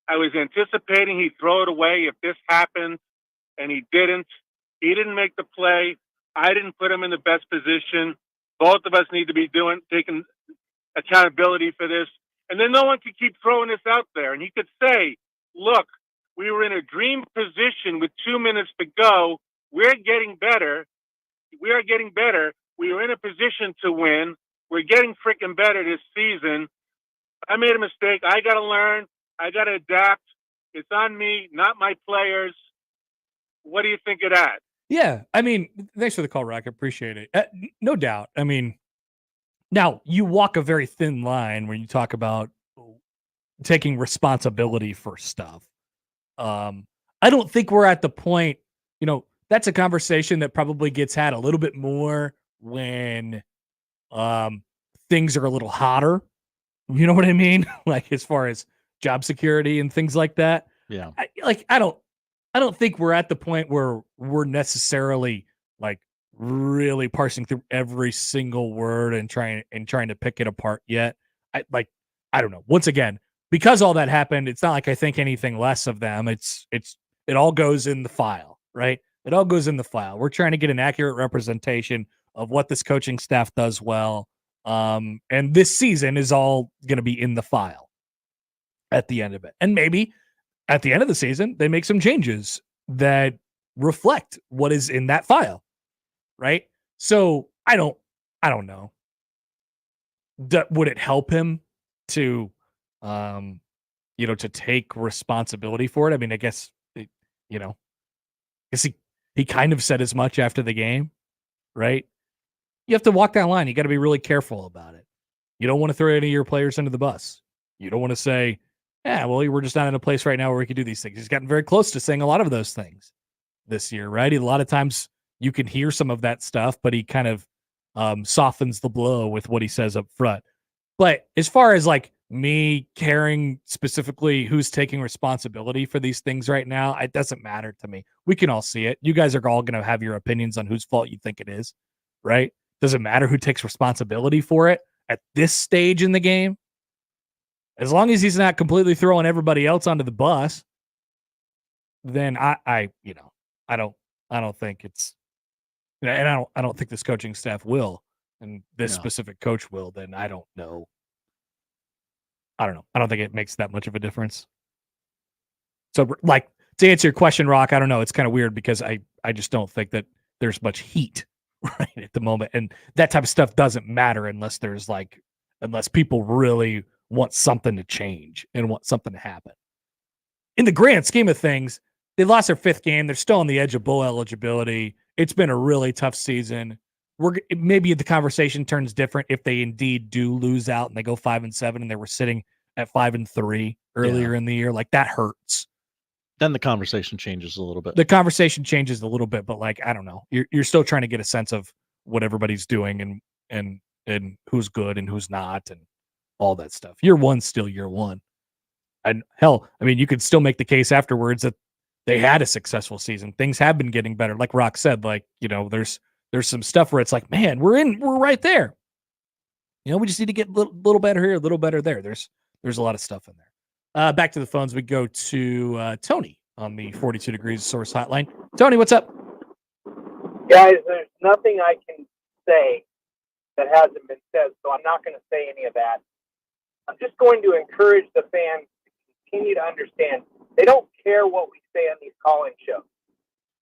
I was anticipating he'd throw it away if this happened, and he didn't. He didn't make the play. I didn't put him in the best position. Both of us need to be taking accountability for this. And then no one could keep throwing this out there. And he could say, look, we were in a dream position with 2 minutes to go. We're getting better. We are getting better. We were in a position to win. We're getting freaking better this season. I made a mistake. I got to learn. I got to adapt. It's on me, not my players. What do you think of that? Yeah, I mean, thanks for the call, Rock. I appreciate it. No doubt. I mean, now you walk a very thin line when you talk about taking responsibility for stuff. I don't think we're at the point, that's a conversation that probably gets had a little bit more when things are a little hotter. You know what I mean? Like as far as job security and things like that. Yeah. I don't think we're at the point where we're necessarily like really parsing through every single word and trying to pick it apart yet. I don't know. Once again, because all that happened, it's not like I think anything less of them. It all goes in the file, right? It all goes in the file. We're trying to get an accurate representation of what this coaching staff does well. And this season is all going to be in the file at the end of it. And maybe at the end of the season, they make some changes that reflect what is in that file, right? So I don't know. Would it help him to, to take responsibility for it? I mean, I guess, he kind of said as much after the game, right? You have to walk that line. You got to be really careful about it. You don't want to throw any of your players under the bus. You don't want to say, yeah, well, we're just not in a place right now where we can do these things. He's gotten very close to saying a lot of those things this year, right? A lot of times you can hear some of that stuff, but he kind of softens the blow with what he says up front. But as far as like me caring specifically who's taking responsibility for these things right now, it doesn't matter to me. We can all see it. You guys are all going to have your opinions on whose fault you think it is, right? Doesn't matter who takes responsibility for it at this stage in the game. As long as he's not completely throwing everybody else onto the bus, then I don't think it's, and I don't think this coaching staff will, and this specific coach will. Then I don't know. I don't know. I don't think it makes that much of a difference. So, like, to answer your question, Rock, I don't know. It's kind of weird because I just don't think that there's much heat right at the moment, and that type of stuff doesn't matter unless people really want something to change and want something to happen. In the grand scheme of things, they lost their 5th game. They're still on the edge of bowl eligibility. It's been a really tough season. Maybe the conversation turns different if they indeed do lose out and they go 5-7 and they were sitting at 5-3 earlier in the year. Like, that hurts. Then the conversation changes a little bit. The conversation changes a little bit, but like, I don't know. You're still trying to get a sense of what everybody's doing and who's good and who's not and all that stuff. Year one's still year one. And hell, I mean, you could still make the case afterwards that they had a successful season. Things have been getting better. Like Rock said, like, there's some stuff where it's like, man, we're right there. We just need to get a little better here, a little better there. There's a lot of stuff in there. Back to the phones. We go to Tony on the 42 Degrees Source Hotline. Tony, what's up? Guys, there's nothing I can say that hasn't been said, so I'm not going to say any of that. I'm just going to encourage the fans to continue to understand they don't care what we say on these call-in shows.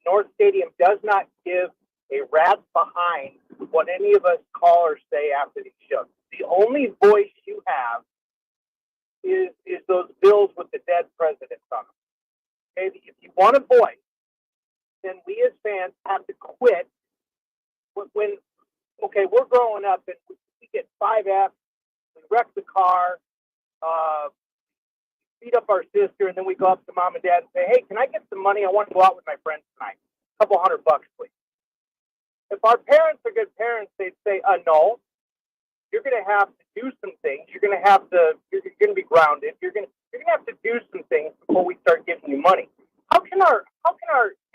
North Stadium does not give a rat's behind what any of us callers say after these shows. The only voice you have is those bills with the dead presidents on them. Okay? If you want a voice, then we as fans have to quit. When we're growing up and we get 5F, we wreck the car, beat up our sister, and then we go up to mom and dad and say, hey, can I get some money? I want to go out with my friends tonight. A couple $100, please. If our parents are good parents, they'd say, no, you're going to have to do some things. You're going to be grounded. You're going to have to do some things before we start giving you money. How can our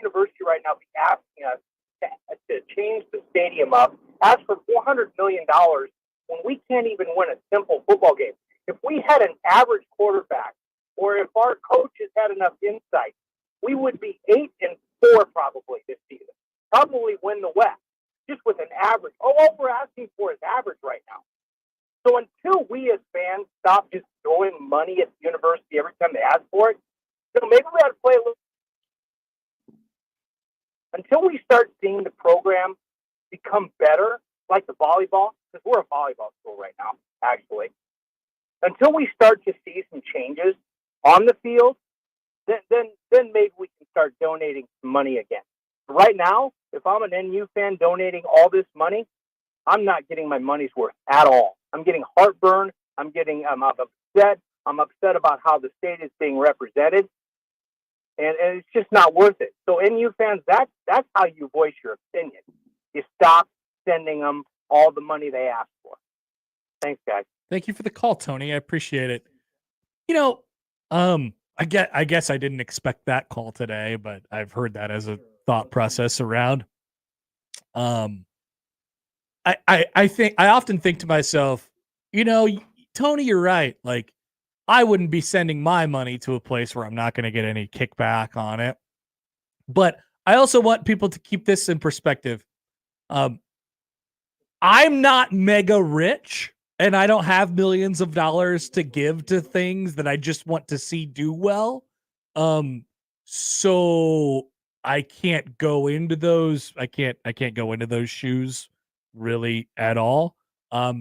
university right now be asking us to change the stadium up, ask for $400 million when we can't even win a simple football game? If we had an average quarterback, or if our coaches had enough insight, we would be 8-4 probably this season. Probably win the West, just with an average. All we're asking for is average right now. So until we as fans stop just throwing money at the university every time they ask for it, maybe we ought to play a little. Until we start seeing the program become better, like the volleyball, because we're a volleyball school right now, actually. Until we start to see some changes on the field, then maybe we can start donating some money again. Right now, if I'm an NU fan donating all this money, I'm not getting my money's worth at all. I'm getting heartburn. I'm upset. I'm upset about how the state is being represented. and it's just not worth it. So NU fans, that's how you voice your opinion. You stop sending them all the money they ask for. Thanks, guys. Thank you for the call, Tony. I appreciate it. You know, I guess I didn't expect that call today, but I've heard that as a thought process around. I often think to myself, Tony, you're right. Like, I wouldn't be sending my money to a place where I'm not going to get any kickback on it. But I also want people to keep this in perspective. I'm not mega rich, and I don't have millions of dollars to give to things that I just want to see do well. So I can't go into those. I can't go into those shoes really at all.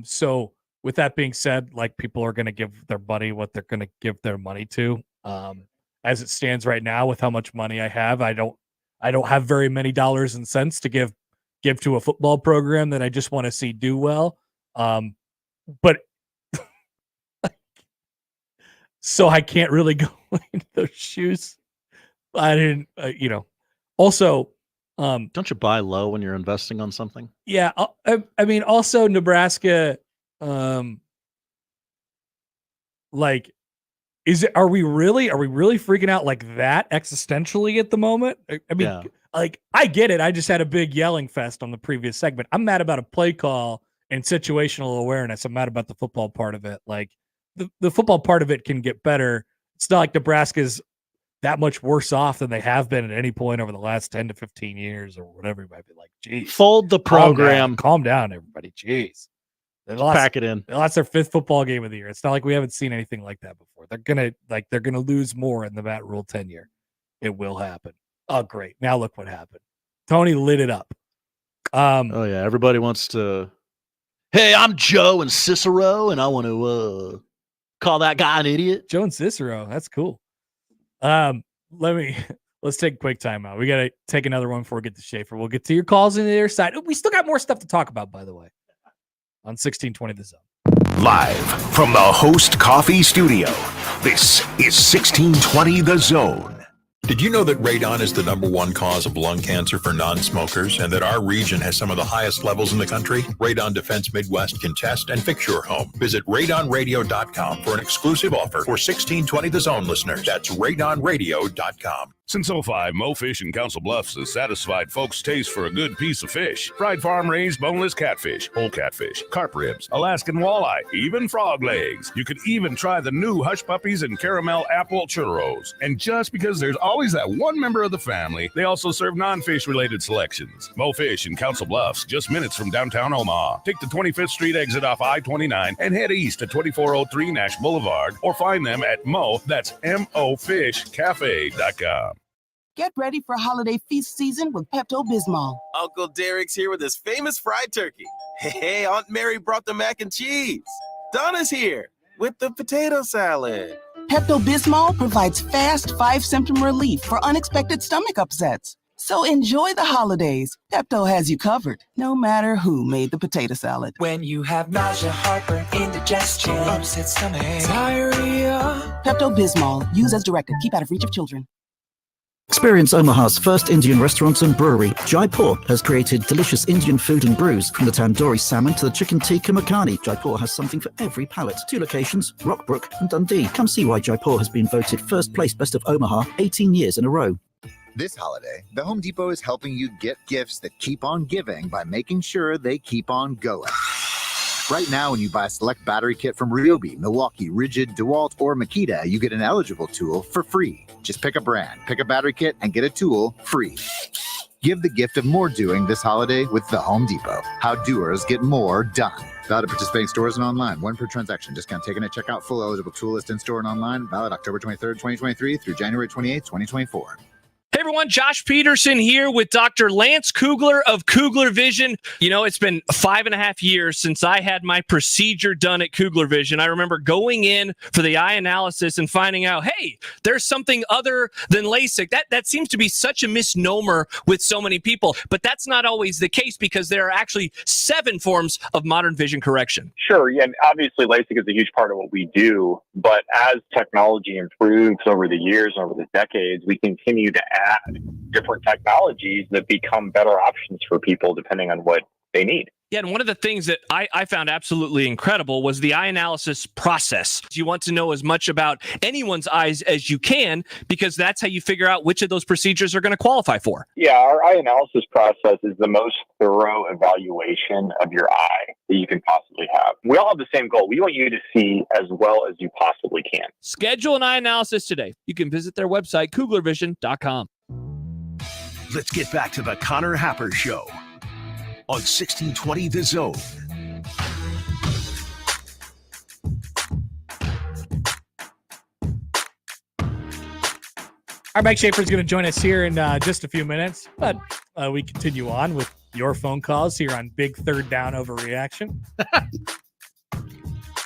So with that being said, like, people are going to give their money what they're going to give their money to. As it stands right now, with how much money I have, I don't have very many dollars and cents to give to a football program that I just want to see do well. But so I can't really go into those shoes. I didn't, also, don't you buy low when you're investing on something? Yeah. I mean, also Nebraska, are we really freaking out like that existentially at the moment? I mean, like, I get it. I just had a big yelling fest on the previous segment. I'm mad about a play call and situational awareness. I'm mad about the football part of it. Like, the football part of it can get better. It's not like Nebraska's that much worse off than they have been at any point over the last 10 to 15 years or whatever. You might be like, geez, fold the program. Calm down, everybody. Jeez. Pack it in. They lost their 5th football game of the year. It's not like we haven't seen anything like that before. They're gonna lose more in the Matt Rhule tenure. It will happen. Oh, great. Now look what happened. Tony lit it up. Oh yeah, everybody wants to. Hey, I'm Joe and Cicero, and I want to call that guy an idiot. Joe and Cicero, that's cool. Let's take a quick time out. We got to take another one before we get to Schaefer. We'll get to your calls on the other side. We still got more stuff to talk about, by the way, on 1620 The Zone. Live from the Host Coffee Studio, this is 1620 The Zone. Did you know that radon is the #1 cause of lung cancer for non-smokers and that our region has some of the highest levels in the country? Radon Defense Midwest can test and fix your home. Visit radonradio.com for an exclusive offer for 1620 The Zone listeners. That's radonradio.com. Since 05, Mo Fish in Council Bluffs has satisfied folks' taste for a good piece of fish. Fried farm-raised boneless catfish, whole catfish, carp ribs, Alaskan walleye, even frog legs. You can even try the new Hush Puppies and Caramel Apple Churros. And just because there's always that one member of the family, they also serve non-fish related selections. Mo Fish in Council Bluffs, just minutes from downtown Omaha. Take the 25th Street exit off I-29 and head east to 2403 Nash Boulevard, or find them at MoFishCafe.com. Get ready for holiday feast season with Pepto-Bismol. Uncle Derek's here with his famous fried turkey. Hey, Aunt Mary brought the mac and cheese. Donna's here with the potato salad. Pepto-Bismol provides fast 5-symptom relief for unexpected stomach upsets. So enjoy the holidays. Pepto has you covered, no matter who made the potato salad. When you have nausea, heartburn, indigestion, upset stomach, diarrhea. Pepto-Bismol. Use as directed. Keep out of reach of children. Experience Omaha's first Indian restaurant and brewery. Jaipur has created delicious Indian food and brews, from the tandoori salmon to the chicken tikka makhani. Jaipur has something for every palate. 2 locations, Rockbrook and Dundee. Come see why Jaipur has been voted first place best of Omaha 18 years in a row. This holiday, the Home Depot is helping you get gifts that keep on giving by making sure they keep on going. Right now, when you buy a select battery kit from Ryobi, Milwaukee, Rigid, DeWalt, or Makita, you get an eligible tool for free. Just pick a brand, pick a battery kit, and get a tool free. Give the gift of more doing this holiday with the Home Depot. How doers get more done. Valid at participating stores and online. 1 per transaction. Discount taken at checkout. Full eligible tool list in store and online. Valid October 23rd, 2023 through January 28th, 2024. Hey everyone, Josh Peterson here with Dr. Lance Kugler of Kugler Vision. You know, it's been 5.5 years since I had my procedure done at Kugler Vision. I remember going in for the eye analysis and finding out, hey, there's something other than LASIK. That seems to be such a misnomer with so many people, but that's not always the case because there are actually 7 forms of modern vision correction. Sure, yeah, and obviously LASIK is a huge part of what we do, but as technology improves over the years, over the decades, we continue to add different technologies that become better options for people depending on what they need. Yeah, and one of the things that I found absolutely incredible was the eye analysis process. You want to know as much about anyone's eyes as you can because that's how you figure out which of those procedures are going to qualify for. Yeah, our eye analysis process is the most thorough evaluation of your eye that you can possibly have. We all have the same goal. We want you to see as well as you possibly can. Schedule an eye analysis today. You can visit their website, kuglervision.com. Let's get back to the Connor Happer Show on 1620 The Zone. Our Mike Schaefer is going to join us here in just a few minutes, but we continue on with your phone calls here on Big Third Down Overreaction.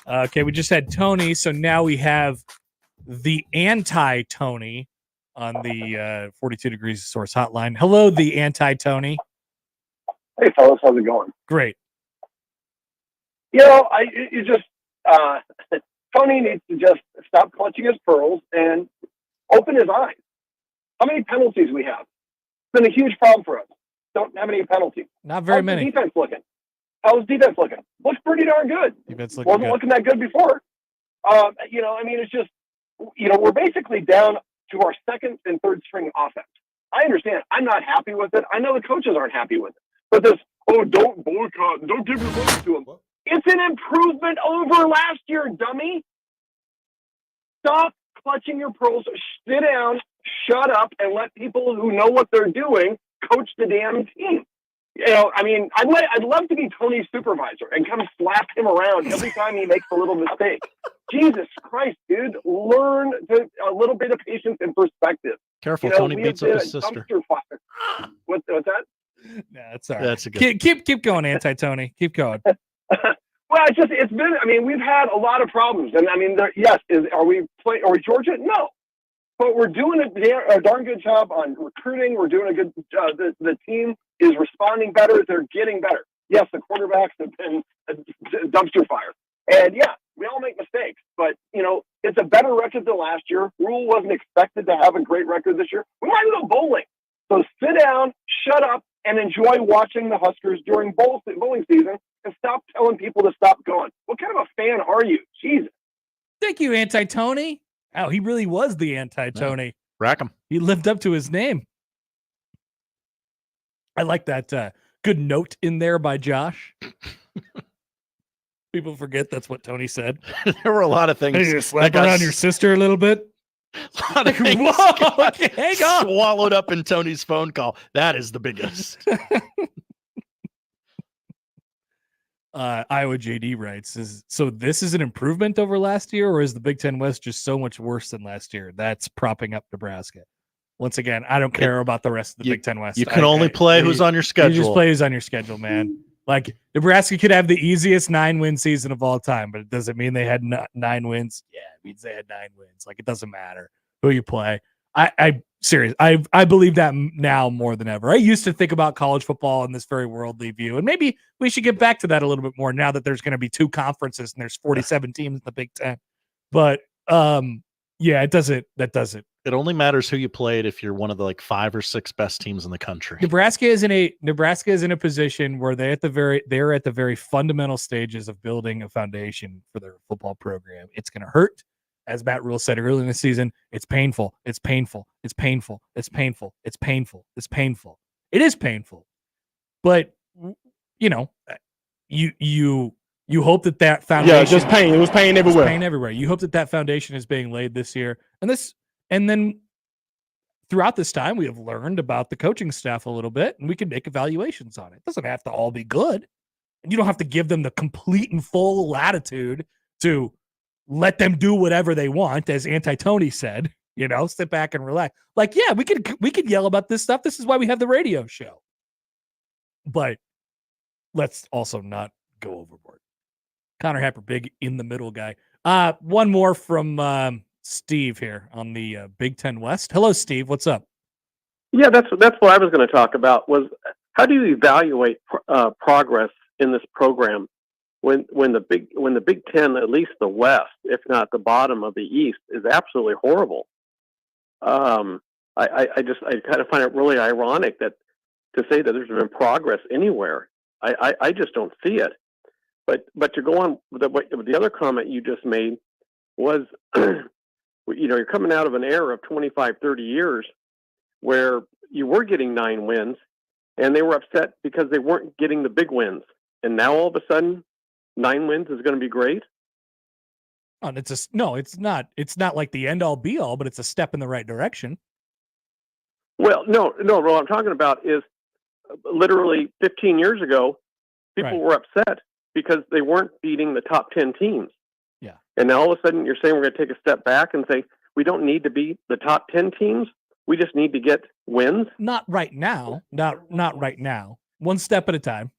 Okay, we just had Tony, so now we have the anti-Tony on the 42 Degrees Source hotline. Hello, the anti-Tony. Hey, fellas, how's it going? Great. You know, Tony needs to just stop clutching his pearls and open his eyes. How many penalties we have? It's been a huge problem for us. Don't have any penalties. Not very How's many. The defense looking? How's defense looking? Looks pretty darn good. Defense looking Wasn't good. looking that good before. You know, I mean, it's just, you know, we're basically down to our second and third string offense. I understand. I'm not happy with it. I know the coaches aren't happy with it. But this, don't boycott, don't give your money to them. It's an improvement over last year, dummy. Stop clutching your pearls. Sit down, shut up, and let people who know what they're doing coach the damn team. You know, I mean, I'd love to be Tony's supervisor and come slap him around every time he makes a little mistake. Jesus Christ, dude, learn a little bit of patience and perspective. Careful, You know, Tony we beats have up been his a sister. dumpster fire. What's that? Yeah, that's all right. That's a good. Keep going, anti-Tony. Keep going. Well, it's been. I mean, we've had a lot of problems, and I mean, are we Georgia? No, but we're doing a darn good job on recruiting. We're doing a good. The team is responding better. They're getting better. Yes, the quarterbacks have been a dumpster fire, and yeah, we all make mistakes. But you know, it's a better record than last year. Rhule wasn't expected to have a great record this year. We might go bowling. So sit down, shut up, and enjoy watching the Huskers during bowling season, and stop telling people to stop going. What kind of a fan are you? Jesus. Thank you, anti-Tony. Oh, he really was the anti-Tony. Yeah. Rack him. He lived up to his name. I like that good note in there by Josh. People forget that's what Tony said. There were a lot of things. Hey, you slap around your sister a little bit. A lot of things Whoa, okay, hang on. swallowed up in Tony's phone call. That is the biggest. Iowa JD writes, so this is an improvement over last year, or is the Big Ten West just so much worse than last year? That's propping up Nebraska. Once again, I don't care about the rest of the Big Ten West. You can only play who's on your schedule. You just play who's on your schedule, man. Like, Nebraska could have the easiest 9-win season of all time, but it doesn't mean they had 9 wins. Yeah, it means they had 9 wins. Like, it doesn't matter who you play. I serious. I believe that now more than ever. I used to think about college football in this very worldly view, and maybe we should get back to that a little bit more now that there's going to be 2 conferences and there's 47 teams in the Big Ten. But yeah, it doesn't. It only matters who you played if you're one of the like 5 or 6 best teams in the country. Nebraska is in a position where they're at the very fundamental stages of building a foundation for their football program. It's going to hurt. As Matt Rhule said earlier in the season, it's painful. It's painful. It's painful. It's painful. It's painful. It's painful. It is painful. But you know, you hope that foundation. Yeah, just pain. It was pain everywhere. Pain everywhere. You hope that foundation is being laid this year, and then throughout this time, we have learned about the coaching staff a little bit, and we can make evaluations on it. It doesn't have to all be good, and you don't have to give them the complete and full latitude to let them do whatever they want, as anti-Tony said. sit back and relax. Like, yeah, we could yell about this stuff. This is why we have the radio show. But let's also not go overboard. Connor Happer, big in the middle guy. One more from Steve here on the Big Ten West. Hello, Steve. What's up? Yeah, that's what I was going to talk about. Was how do you evaluate progress in this program when the Big Ten, at least the West, if not the bottom of the East, is absolutely horrible. I kind of find it really ironic that to say that there's been progress anywhere. I just don't see it. But to go on with the other comment you just made was, you're coming out of an era of 25, 30 years where you were getting 9 wins and they were upset because they weren't getting the big wins. And now all of a sudden 9 wins is going to be great. Oh, it's not. It's not like the end all be all, but it's a step in the right direction. Well, no. What I'm talking about is literally 15 years ago, people were upset because they weren't beating the top 10 teams. Yeah. And now all of a sudden you're saying we're going to take a step back and say we don't need to beat the top 10 teams. We just need to get wins. Not right now. Not right now. One step at a time.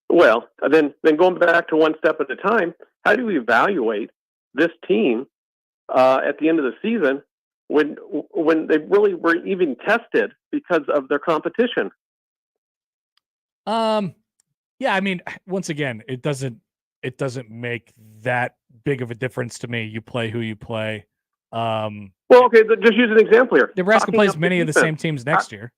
Well, then going back to one step at a time, how do we evaluate this team at the end of the season when they really were even tested because of their competition? Yeah, I mean, once again, it doesn't make that big of a difference to me. You play who you play. Well, okay, just use an example here. Nebraska plays many of the same teams next year.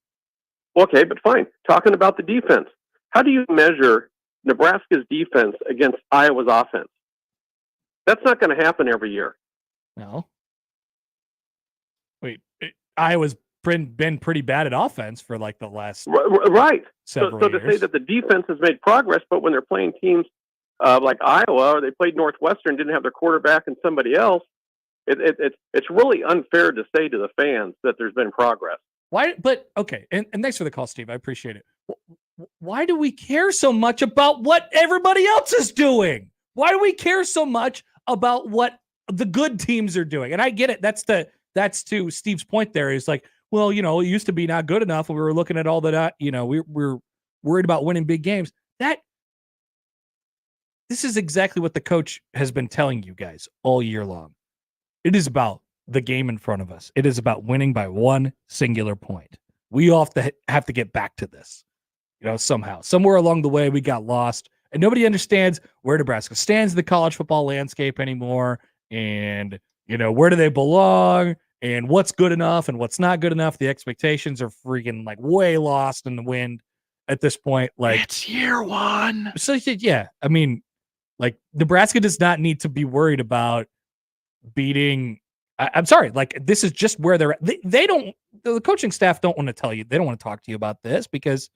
Okay, but fine. Talking about the defense, how do you measure Nebraska's defense against Iowa's offense? That's not going to happen every year. No. Wait, Iowa's been pretty bad at offense for like the last right. several so to years. say that the defense has made progress, but when they're playing teams like Iowa, or they played Northwestern, didn't have their quarterback and somebody else, it's really unfair to say to the fans that there's been progress. Why? But okay, and thanks for the call, Steve. I appreciate it. Why do we care so much about what everybody else is doing? Why do we care so much about what the good teams are doing? And I get it. That's to Steve's point there. Is like, well, it used to be not good enough. We were looking at all that, we're worried about winning big games. This is exactly what the coach has been telling you guys all year long. It is about the game in front of us. It is about winning by one singular point. We all have to get back to this, somehow. Somewhere along the way, we got lost, and nobody understands where Nebraska stands in the college football landscape anymore, and, where do they belong, and what's good enough and what's not good enough. The expectations are freaking like way lost in the wind at this point. Like, it's year one. So yeah, I mean, like, Nebraska does not need to be worried about beating. I'm sorry, like, this is just where they're at. The coaching staff don't want to tell you. They don't want to talk to you about this because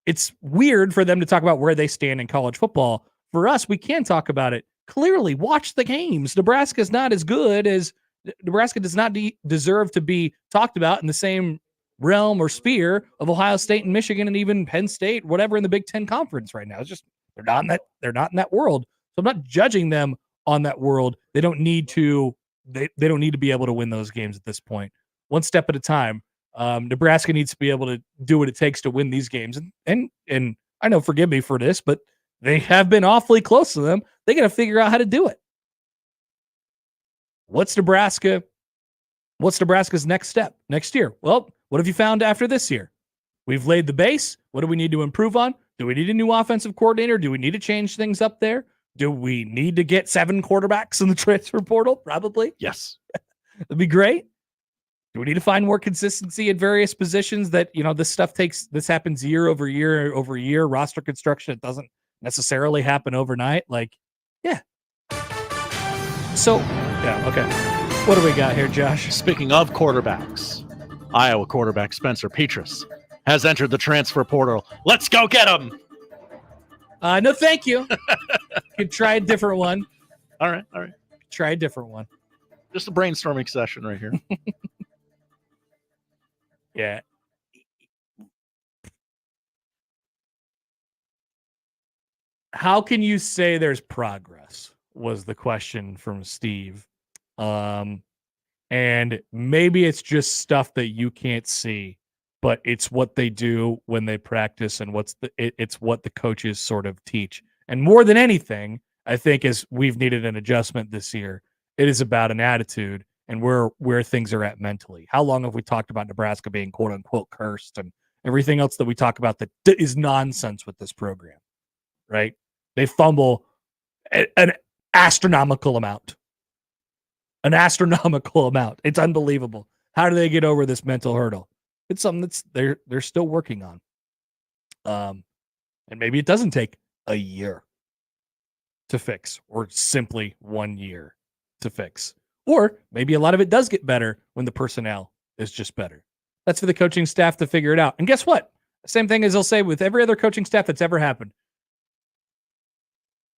it's weird for them to talk about where they stand in college football. For us, we can talk about it. Clearly, watch the games. Nebraska is not as good as Nebraska does not deserve to be talked about in the same realm or sphere of Ohio State and Michigan and even Penn State, whatever in the Big Ten Conference right now. It's just they're not in that world. So I'm not judging them on that world. They don't need to. They don't need to be able to win those games at this point. One step at a time. Nebraska needs to be able to do what it takes to win these games. And I know, forgive me for this, but they have been awfully close to them. They got to figure out how to do it. What's Nebraska's next step next year? Well, what have you found after this year? We've laid the base. What do we need to improve on? Do we need a new offensive coordinator? Do we need to change things up there? Do we need to get 7 quarterbacks in the transfer portal? Probably. Yes. That'd be great. Do we need to find more consistency at various positions that, this happens year over year over year, roster construction. It doesn't necessarily happen overnight. Like, yeah. So, yeah, okay. What do we got here, Josh? Speaking of quarterbacks, Iowa quarterback Spencer Petras has entered the transfer portal. Let's go get him. No, thank you. Could try a different one. All right. Try a different one. Just a brainstorming session right here. Yeah. How can you say there's progress? Was the question from Steve. And And maybe it's just stuff that you can't see, but it's what they do when they practice, and it's what the coaches sort of teach. And more than anything, I think is we've needed an adjustment this year. It is about an attitude and where things are at mentally. How long have we talked about Nebraska being quote unquote cursed and everything else that we talk about that is nonsense with this program, right? They fumble an astronomical amount. An astronomical amount. It's unbelievable. How do they get over this mental hurdle? It's something that's they're still working on. And maybe it doesn't take a year to fix, or simply 1 year to fix. Or maybe a lot of it does get better when the personnel is just better. That's for the coaching staff to figure it out. And guess what? Same thing as they'll say with every other coaching staff that's ever happened.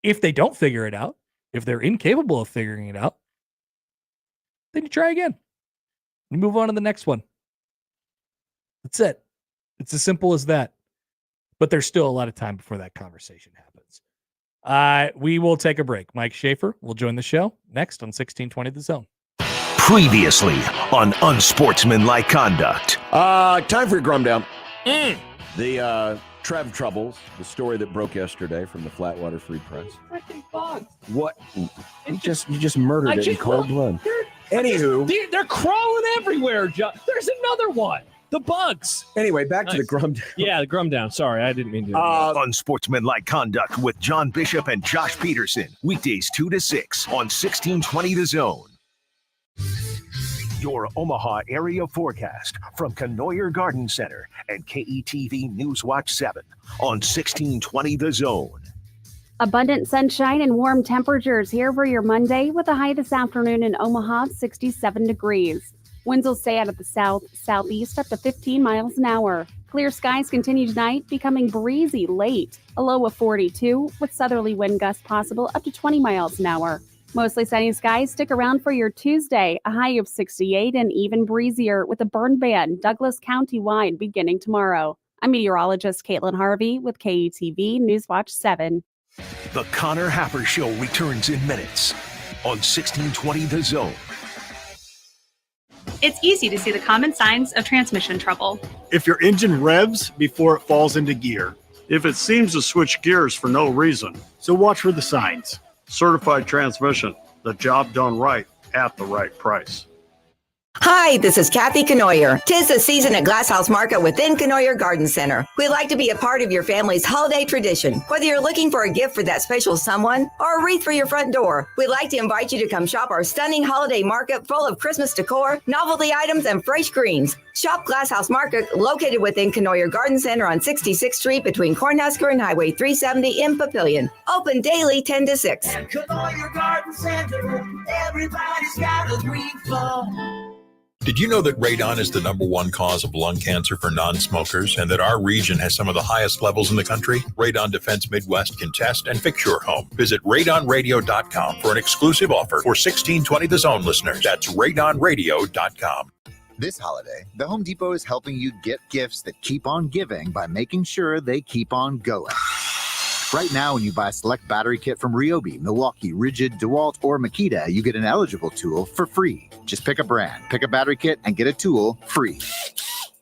If they don't figure it out, if they're incapable of figuring it out, then you try again. You move on to the next one. That's it. It's as simple as that. But there's still a lot of time before that conversation happens. We will take a break. Mike Schaefer will join the show next on 1620 The Zone. Previously on Unsportsmanlike Conduct. Time for your Grum Down. The Trev Troubles, the story that broke yesterday from the Flatwater Free Press. Freaking bugs. What? You just murdered it in cold blood. Anywho. They're crawling everywhere, John. There's another one. The bugs. Anyway, back to the Grum Down. Yeah, the Grum Down. Sorry, I didn't mean to. Unsportsmanlike Conduct with John Bishop and Josh Peterson. Weekdays 2 to 6 on 1620 The Zone. Your Omaha area forecast from Knoyer Garden Center and KETV Newswatch 7 on 1620 The Zone. Abundant sunshine and warm temperatures here for your Monday, with a high this afternoon in Omaha of 67 degrees. Winds will stay out of the south-southeast up to 15 miles an hour. Clear skies continue tonight, becoming breezy late. A low of 42, with southerly wind gusts possible up to 20 miles an hour. Mostly sunny skies stick around for your Tuesday, a high of 68 and even breezier, with a burn ban Douglas County-wide beginning tomorrow. I'm meteorologist Caitlin Harvey with KETV Newswatch 7. The Connor Happer Show returns in minutes on 1620 The Zone. It's easy to see the common signs of transmission trouble. If your engine revs before it falls into gear. If it seems to switch gears for no reason. So watch for the signs. Certified transmission, the job done right at the right price. Hi, this is Kathy Knoyer. 'Tis the season at Glasshouse Market within Knoyer Garden Center. We'd like to be a part of your family's holiday tradition. Whether you're looking for a gift for that special someone or a wreath for your front door, we'd like to invite you to come shop our stunning holiday market full of Christmas decor, novelty items, and fresh greens. Shop Glasshouse Market, located within Knoyer Garden Center on 66th Street between Cornhusker and Highway 370 in Papillion. Open daily 10 to 6. Knoyer Garden Center, everybody's got a green thumb. Did you know that radon is the #1 cause of lung cancer for non-smokers, and that our region has some of the highest levels in the country? Radon Defense Midwest can test and fix your home. Visit radonradio.com for an exclusive offer for 1620 The Zone listeners. That's radonradio.com. This holiday, the Home Depot is helping you get gifts that keep on giving by making sure they keep on going. Right now, when you buy a select battery kit from Ryobi, Milwaukee, Rigid, DeWalt, or Makita, you get an eligible tool for free. Just pick a brand, pick a battery kit, and get a tool free.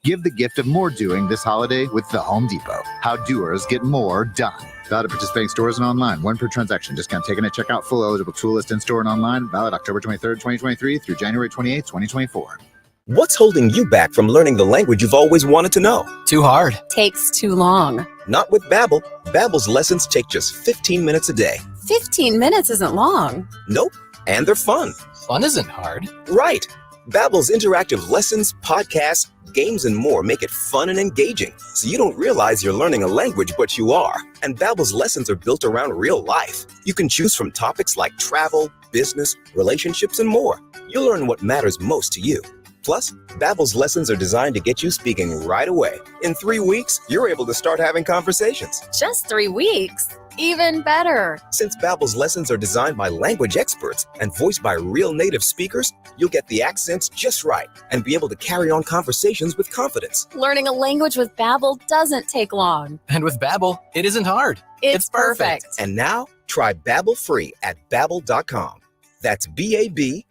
Give the gift of more doing this holiday with the Home Depot. How doers get more done. Valid at participating stores and online. 1 per transaction. Discount taken at checkout. Full eligible tool list in store and online. Valid October 23rd, 2023 through January 28th, 2024. What's holding you back from learning the language you've always wanted to know? Too hard. Takes too long. Not with Babbel. Babbel's lessons take just 15 minutes a day. 15 minutes isn't long. Nope. And they're fun. Fun isn't hard. Right. Babbel's interactive lessons, podcasts, games, and more make it fun and engaging, so you don't realize you're learning a language, but you are. And Babbel's lessons are built around real life. You can choose from topics like travel, business, relationships, and more. You'll learn what matters most to you. Plus, Babbel's lessons are designed to get you speaking right away. In 3 weeks, you're able to start having conversations. Just 3 weeks? Even better. Since Babbel's lessons are designed by language experts and voiced by real native speakers, you'll get the accents just right and be able to carry on conversations with confidence. Learning a language with Babbel doesn't take long. And with Babbel, it isn't hard. It's perfect. And now, try Babbel free at Babbel.com. That's BABBEL.com.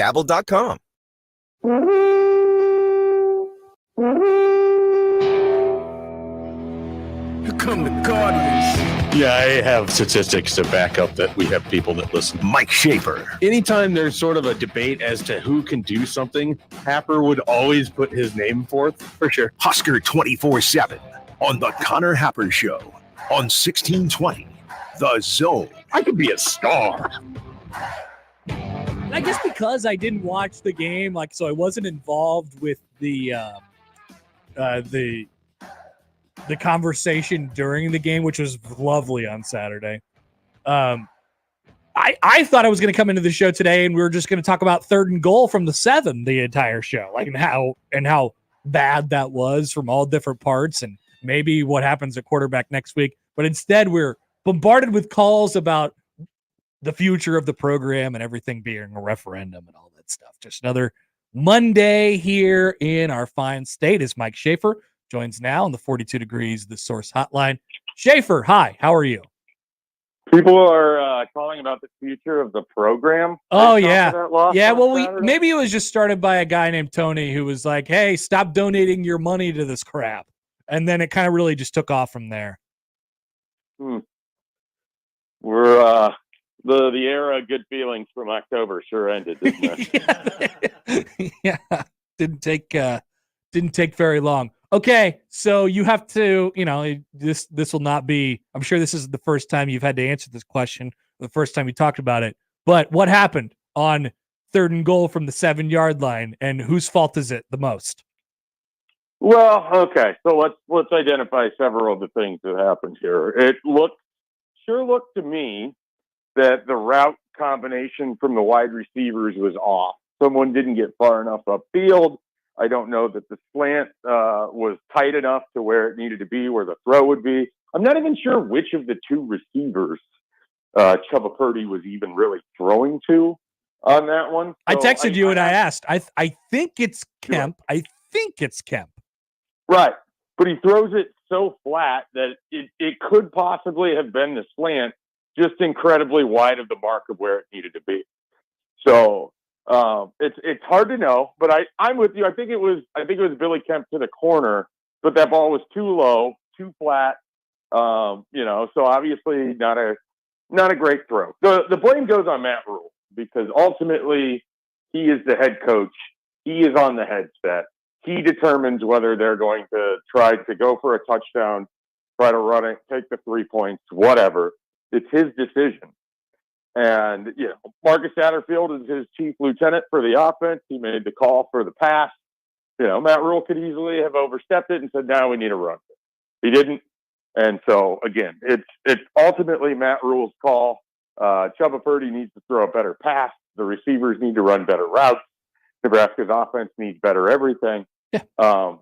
Babbel.com. Here come the Guardians. Yeah, I have statistics to back up that we have people that listen. Mike Schaefer. Anytime there's sort of a debate as to who can do something, Happer would always put his name forth, for sure. Husker 24/7 on the Connor Happer Show on 1620 The Zone. I could be a star. I guess because I didn't watch the game, so I wasn't involved with the conversation during the game, which was lovely on Saturday. I thought I was going to come into the show today and we were just going to talk about 3rd and goal from the 7 the entire show, and how bad that was from all different parts, and maybe what happens at quarterback next week. But instead, we're bombarded with calls about the future of the program and everything being a referendum and all that stuff. Just another Monday here in our fine state. As Mike Schaefer joins now on the 42 Degrees The Source hotline. Schaefer, hi, how are you? People are calling about the future of the program. Oh, yeah. Yeah, well, maybe it was just started by a guy named Tony who was like, hey, stop donating your money to this crap. And then it kind of really just took off from there. We're the era of good feelings from October sure ended, didn't it? Yeah, didn't take very long. Okay, so you have to, this will not be, I'm sure this is the first time you've had to answer this question, the first time you talked about it, but what happened on 3rd and goal from the 7-yard line, and whose fault is it the most? Well, okay, so let's identify several of the things that happened here. It sure looked to me that the route combination from the wide receivers was off. Someone didn't get far enough upfield. I don't know that the slant was tight enough to where it needed to be, where the throw would be. I'm not even sure which of the 2 receivers Chubba Purdy was even really throwing to on that one. So I texted you and I asked. I think it's Kemp. I think it's Kemp. Right. But he throws it so flat that it could possibly have been the slant, just incredibly wide of the mark of where it needed to be. So it's hard to know, but I'm with you. I think it was Billy Kemp to the corner, but that ball was too low, too flat. So obviously not a great throw. The blame goes on Matt Rhule because ultimately he is the head coach. He is on the headset. He determines whether they're going to try to go for a touchdown, try to run it, take the 3 points, whatever. It's his decision. And, Marcus Satterfield is his chief lieutenant for the offense. He made the call for the pass. Matt Rhule could easily have overstepped it and said, now we need a run. He didn't. And so, again, it's ultimately Matt Rhule's call. Chubba Purdy needs to throw a better pass. The receivers need to run better routes. Nebraska's offense needs better everything. Yeah.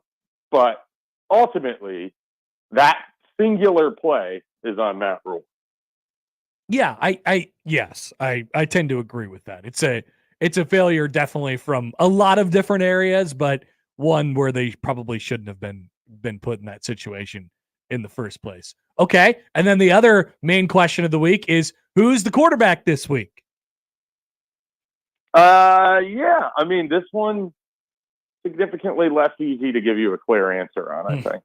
But ultimately, that singular play is on Matt Rhule. Yeah, I tend to agree with that. It's a failure definitely from a lot of different areas, but one where they probably shouldn't have been put in that situation in the first place. Okay, and then the other main question of the week is who's the quarterback this week? Yeah, I mean this one significantly less easy to give you a clear answer on, I think.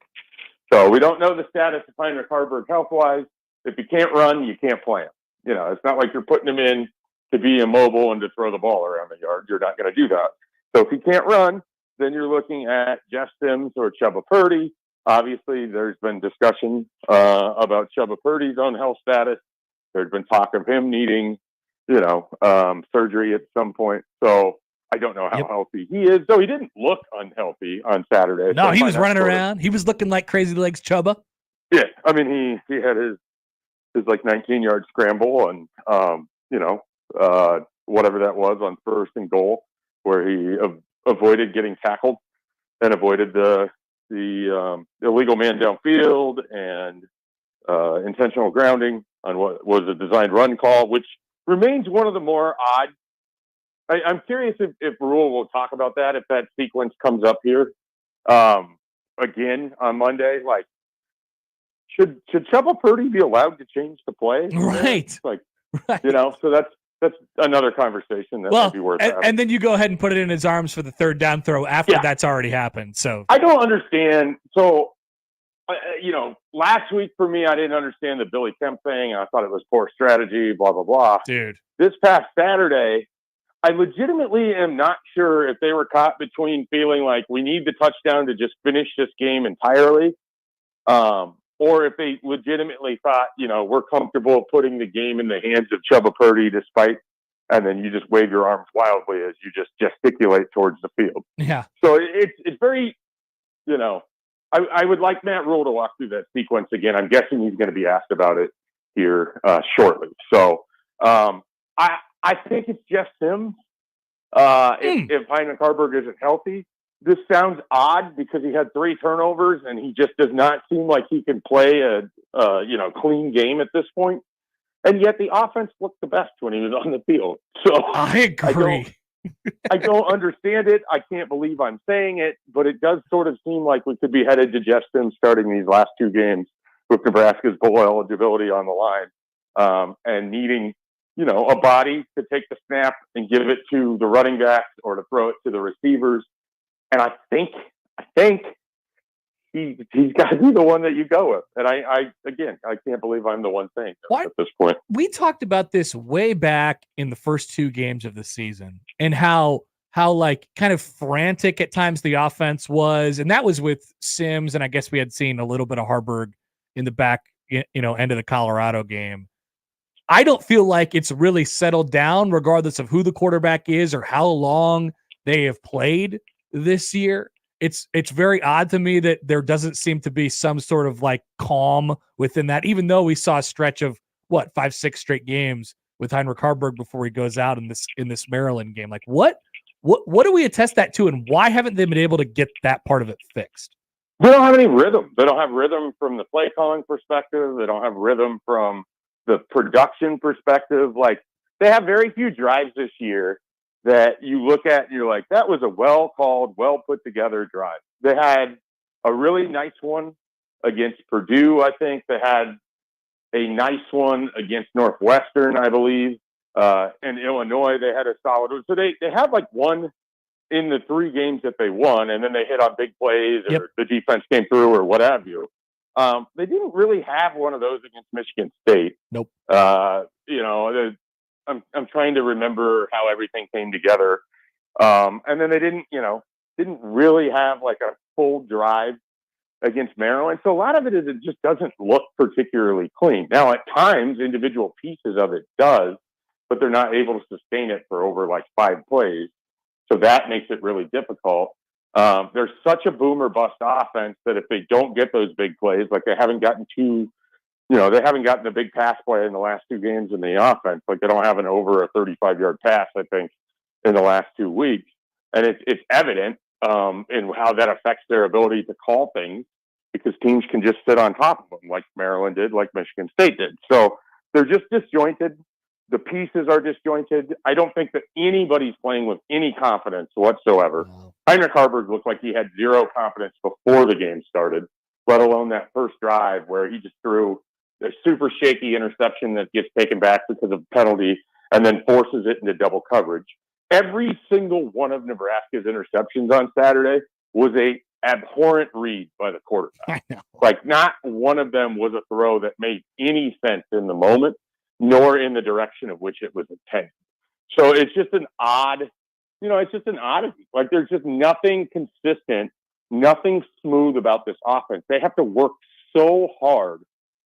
So we don't know the status of Heinrich Haarberg health-wise. If you can't run, you can't play him. It's not like you're putting him in to be immobile and to throw the ball around the yard. You're not going to do that. So if he can't run, then you're looking at Jeff Sims or Chubba Purdy. Obviously, there's been discussion about Chubba Purdy's own health status. There's been talk of him needing, surgery at some point. So I don't know how healthy he is. So he didn't look unhealthy on Saturday. No, he was running around. He was looking like Crazy Legs Chubba. Yeah, I mean, he had his 19-yard scramble and, whatever that was on 1st and goal, where he avoided getting tackled and avoided the illegal man downfield and intentional grounding on what was a designed run call, which remains one of the more odd. I'm curious if Rhule will talk about that, if that sequence comes up here again on Monday. Like, should Chubba Purdy be allowed to change the play? Right. Right. So that's that's another conversation that might be worth having. And then you go ahead and put it in his arms for the third down throw after that's already happened. So I don't understand. So, last week for me, I didn't understand the Billy Kemp thing. I thought it was poor strategy, blah, blah, blah. Dude. This past Saturday, I legitimately am not sure if they were caught between feeling like we need the touchdown to just finish this game entirely, or if they legitimately thought, we're comfortable putting the game in the hands of Chubba Purdy and then you just wave your arms wildly as you just gesticulate towards the field. Yeah. So it's very, I would like Matt Rhule to walk through that sequence again. I'm guessing he's going to be asked about it here shortly. So I think it's just him. If Heinrich Harburg isn't healthy, this sounds odd because he had 3 turnovers and he just does not seem like he can play a clean game at this point. And yet the offense looked the best when he was on the field. So I agree. I don't understand it. I can't believe I'm saying it, but it does sort of seem like we could be headed to just him starting these last 2 games with Nebraska's bowl eligibility on the line, and needing, a body to take the snap and give it to the running backs or to throw it to the receivers. And I think he's got to be the one that you go with. And I can't believe I'm the one saying that at this point. We talked about this way back in the first 2 games of the season and how like kind of frantic at times the offense was. And that was with Sims. And I guess we had seen a little bit of Harburg in the back, end of the Colorado game. I don't feel like it's really settled down regardless of who the quarterback is or how long they have played this year. It's very odd to me that there doesn't seem to be some sort of like calm within that, even though we saw a stretch of 5-6 straight games with Heinrich Harburg before he goes out in this Maryland game. Like what do we attest that to, and why haven't they been able to get that part of it fixed? They don't have any rhythm. They don't have rhythm from the play calling perspective. They don't have rhythm from the production perspective. Like, they have very few drives this year that you look at and you're like, that was a well-called, well-put-together drive. They had a really nice one against Purdue, I think. They had a nice one against Northwestern, I believe. And Illinois, they had a solid one. So they had like one in the 3 games that they won, and then they hit on big plays or the defense came through or what have you. They didn't really have one of those against Michigan State. Nope. I'm trying to remember how everything came together. And then they didn't really have like a full drive against Maryland. So a lot of it is, it just doesn't look particularly clean. Now, at times, individual pieces of it does, but they're not able to sustain it for over like 5 plays. So that makes it really difficult. There's such a boom or bust offense that if they don't get those big plays, like they haven't gotten the big pass play in the last 2 games in the offense. Like, they don't have an over a 35-yard pass, I think, in the last 2 weeks. And it's evident in how that affects their ability to call things, because teams can just sit on top of them like Maryland did, like Michigan State did. So they're just disjointed. The pieces are disjointed. I don't think that anybody's playing with any confidence whatsoever. Heinrich Harburg looked like he had 0 confidence before the game started, let alone that first drive where he just threw a super shaky interception that gets taken back because of penalty and then forces it into double coverage. Every single one of Nebraska's interceptions on Saturday was a abhorrent read by the quarterback. Like, not one of them was a throw that made any sense in the moment, nor in the direction of which it was intended. So it's just an odd, it's just an oddity. Like, there's just nothing consistent, nothing smooth about this offense. They have to work so hard,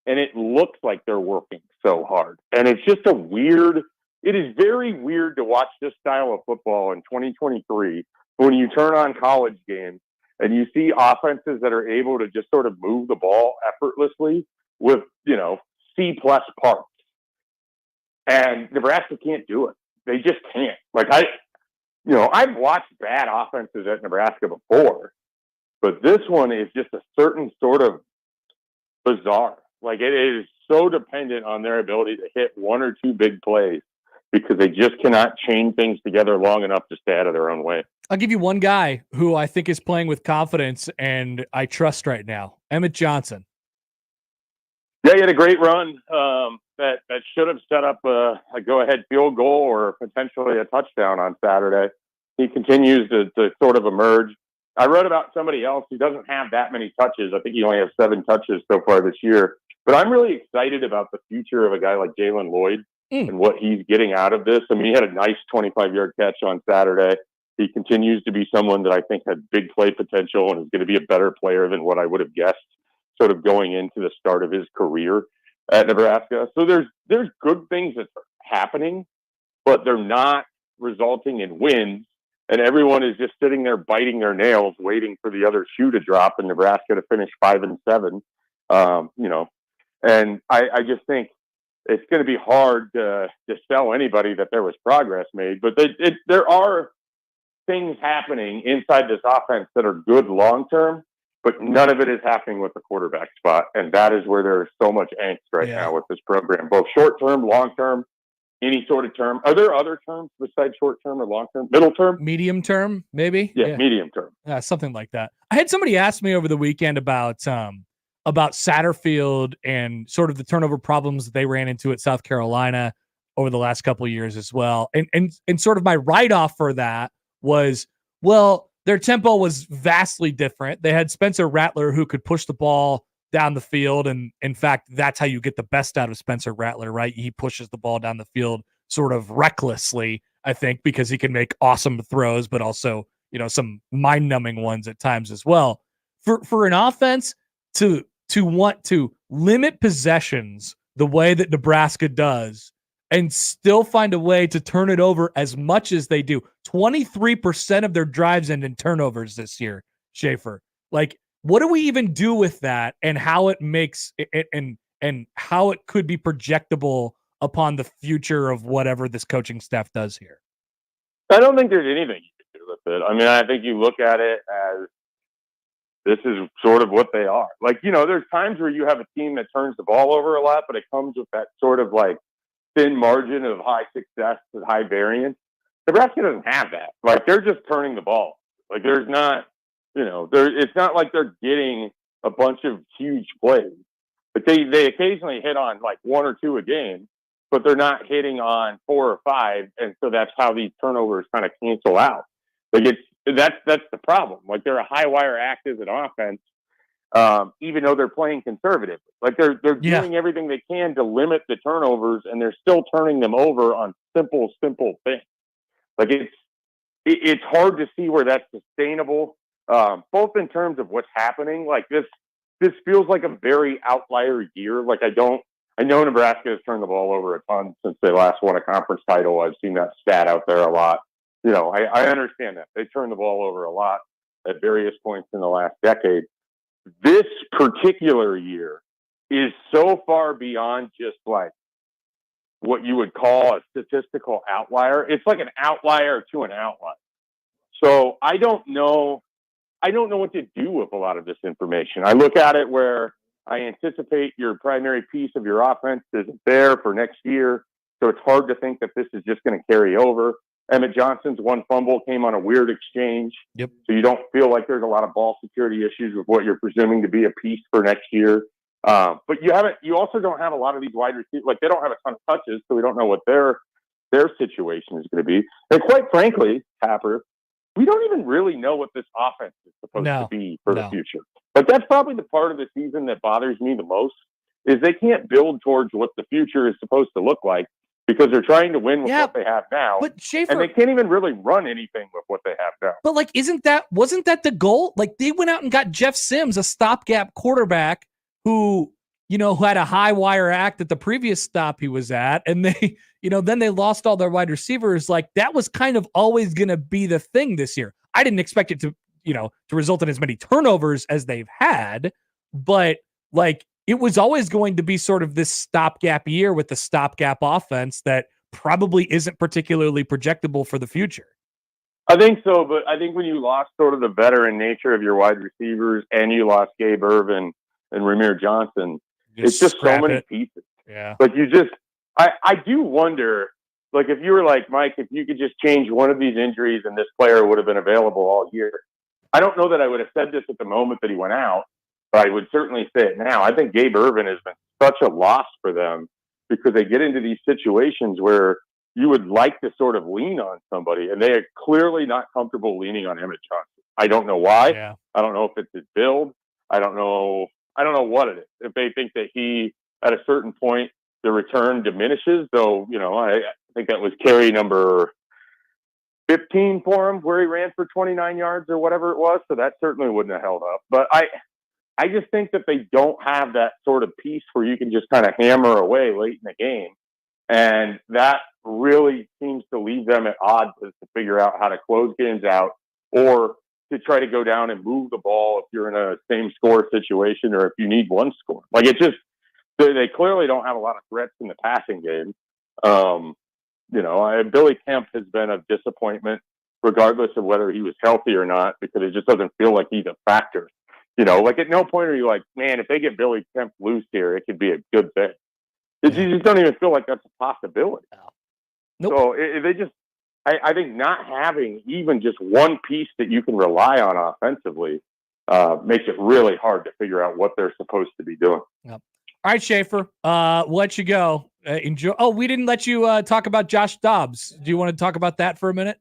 and it looks like they're working so hard. And it's just it is very weird to watch this style of football in 2023 when you turn on college games and you see offenses that are able to just sort of move the ball effortlessly with, C-plus parts. And Nebraska can't do it. They just can't. Like, I've watched bad offenses at Nebraska before, but this one is just a certain sort of bizarre. Like, it is so dependent on their ability to hit 1 or 2 big plays, because they just cannot chain things together long enough to stay out of their own way. I'll give you one guy who I think is playing with confidence and I trust right now, Emmett Johnson. Yeah, he had a great run. that should have set up a go-ahead field goal or potentially a touchdown on Saturday. He continues to sort of emerge. I wrote about somebody else who doesn't have that many touches. I think he only has 7 touches so far this year. But I'm really excited about the future of a guy like Jalen Lloyd and what he's getting out of this. I mean, he had a nice 25-yard catch on Saturday. He continues to be someone that I think had big play potential and is going to be a better player than what I would have guessed sort of going into the start of his career at Nebraska. So there's good things that are happening, but they're not resulting in wins. And everyone is just sitting there biting their nails, waiting for the other shoe to drop and Nebraska to finish 5-7. And I just think it's going to be hard to sell anybody that there was progress made. But there are things happening inside this offense that are good long term, but none of it is happening with the quarterback spot. And that is where there's so much angst right now with this program, both short term, long term, any sort of term. Are there other terms besides short term or long term? Middle term? Medium term, maybe? Yeah, medium term. Something like that. I had somebody ask me over the weekend about Satterfield and sort of the turnover problems that they ran into at South Carolina over the last couple of years as well. And sort of my write-off for that was, well, their tempo was vastly different. They had Spencer Rattler who could push the ball down the field. And in fact, that's how you get the best out of Spencer Rattler, right? He pushes the ball down the field sort of recklessly, I think, because he can make awesome throws, but also, some mind-numbing ones at times as well. For an offense to want to limit possessions the way that Nebraska does and still find a way to turn it over as much as they do. 23% of their drives end in turnovers this year, Schaefer. Like, what do we even do with that and how it makes it and how it could be projectable upon the future of whatever this coaching staff does here? I don't think there's anything you can do with it. I mean, I think you look at it as this is sort of what they are. Like, there's times where you have a team that turns the ball over a lot, but it comes with that sort of like thin margin of high success and high variance. Nebraska doesn't have that. Like, they're just turning the ball. Like, there's not, it's not like they're getting a bunch of huge plays. But they occasionally hit on like 1 or 2 a game, but they're not hitting on 4 or 5. And so that's how these turnovers kind of cancel out. Like, that's the problem. Like, they're a high wire act as an offense, even though they're playing conservatively. Like, they're doing everything they can to limit the turnovers, and they're still turning them over on simple things. Like, it's hard to see where that's sustainable, both in terms of what's happening. Like, this feels like a very outlier year. Like, I know Nebraska has turned the ball over a ton since they last won a conference title. I've seen that stat out there a lot. I understand that. They turned the ball over a lot at various points in the last decade. This particular year is so far beyond just like what you would call a statistical outlier. It's like an outlier to an outlier. So I don't know what to do with a lot of this information. I look at it where I anticipate your primary piece of your offense isn't there for next year. So it's hard to think that this is just going to carry over. Emmett Johnson's one fumble came on a weird exchange. Yep. So you don't feel like there's a lot of ball security issues with what you're presuming to be a piece for next year. But you also don't have a lot of these wide receivers. Like, they don't have a ton of touches, so we don't know what their situation is going to be. And quite frankly, Happer, we don't even really know what this offense is supposed to be for the future. But that's probably the part of the season that bothers me the most, is they can't build towards what the future is supposed to look like because they're trying to win with what they have now. But Schaefer, and they can't even really run anything with what they have now. But like, wasn't that the goal? Like, they went out and got Jeff Sims, a stopgap quarterback who had a high wire act at the previous stop he was at. And they, then they lost all their wide receivers. Like, that was kind of always going to be the thing this year. I didn't expect it to result in as many turnovers as they've had, but like, it was always going to be sort of this stopgap year with the stopgap offense that probably isn't particularly projectable for the future. I think so, but I think when you lost sort of the veteran nature of your wide receivers and you lost Gabe Ervin and Ramir Johnson, it's just so many pieces. Yeah. Like, I do wonder, like, if you were like, Mike, if you could just change one of these injuries and this player would have been available all year. I don't know that I would have said this at the moment that he went out, but I would certainly say it now. I think Gabe Ervin has been such a loss for them because they get into these situations where you would like to sort of lean on somebody, and they are clearly not comfortable leaning on Emmett Johnson. I don't know why. Yeah. I don't know if it's his build. I don't know what it is. If they think that he, at a certain point, the return diminishes, though, I think that was carry number 15 for him, where he ran for 29 yards or whatever it was. So that certainly wouldn't have held up. But I just think that they don't have that sort of piece where you can just kind of hammer away late in the game. And that really seems to leave them at odds to figure out how to close games out, or to try to go down and move the ball if you're in a same score situation, or if you need one score. Like, it's just, they clearly don't have a lot of threats in the passing game. Billy Kemp has been a disappointment, regardless of whether he was healthy or not, because it just doesn't feel like he's a factor. Like, at no point are you like, man, if they get Billy Kemp loose here, it could be a good thing. You just don't even feel like that's a possibility. Nope. So I think not having even just one piece that you can rely on offensively makes it really hard to figure out what they're supposed to be doing. Yep. All right, Schaefer, we'll let you go. Enjoy. Oh, we didn't let you talk about Josh Dobbs. Do you want to talk about that for a minute?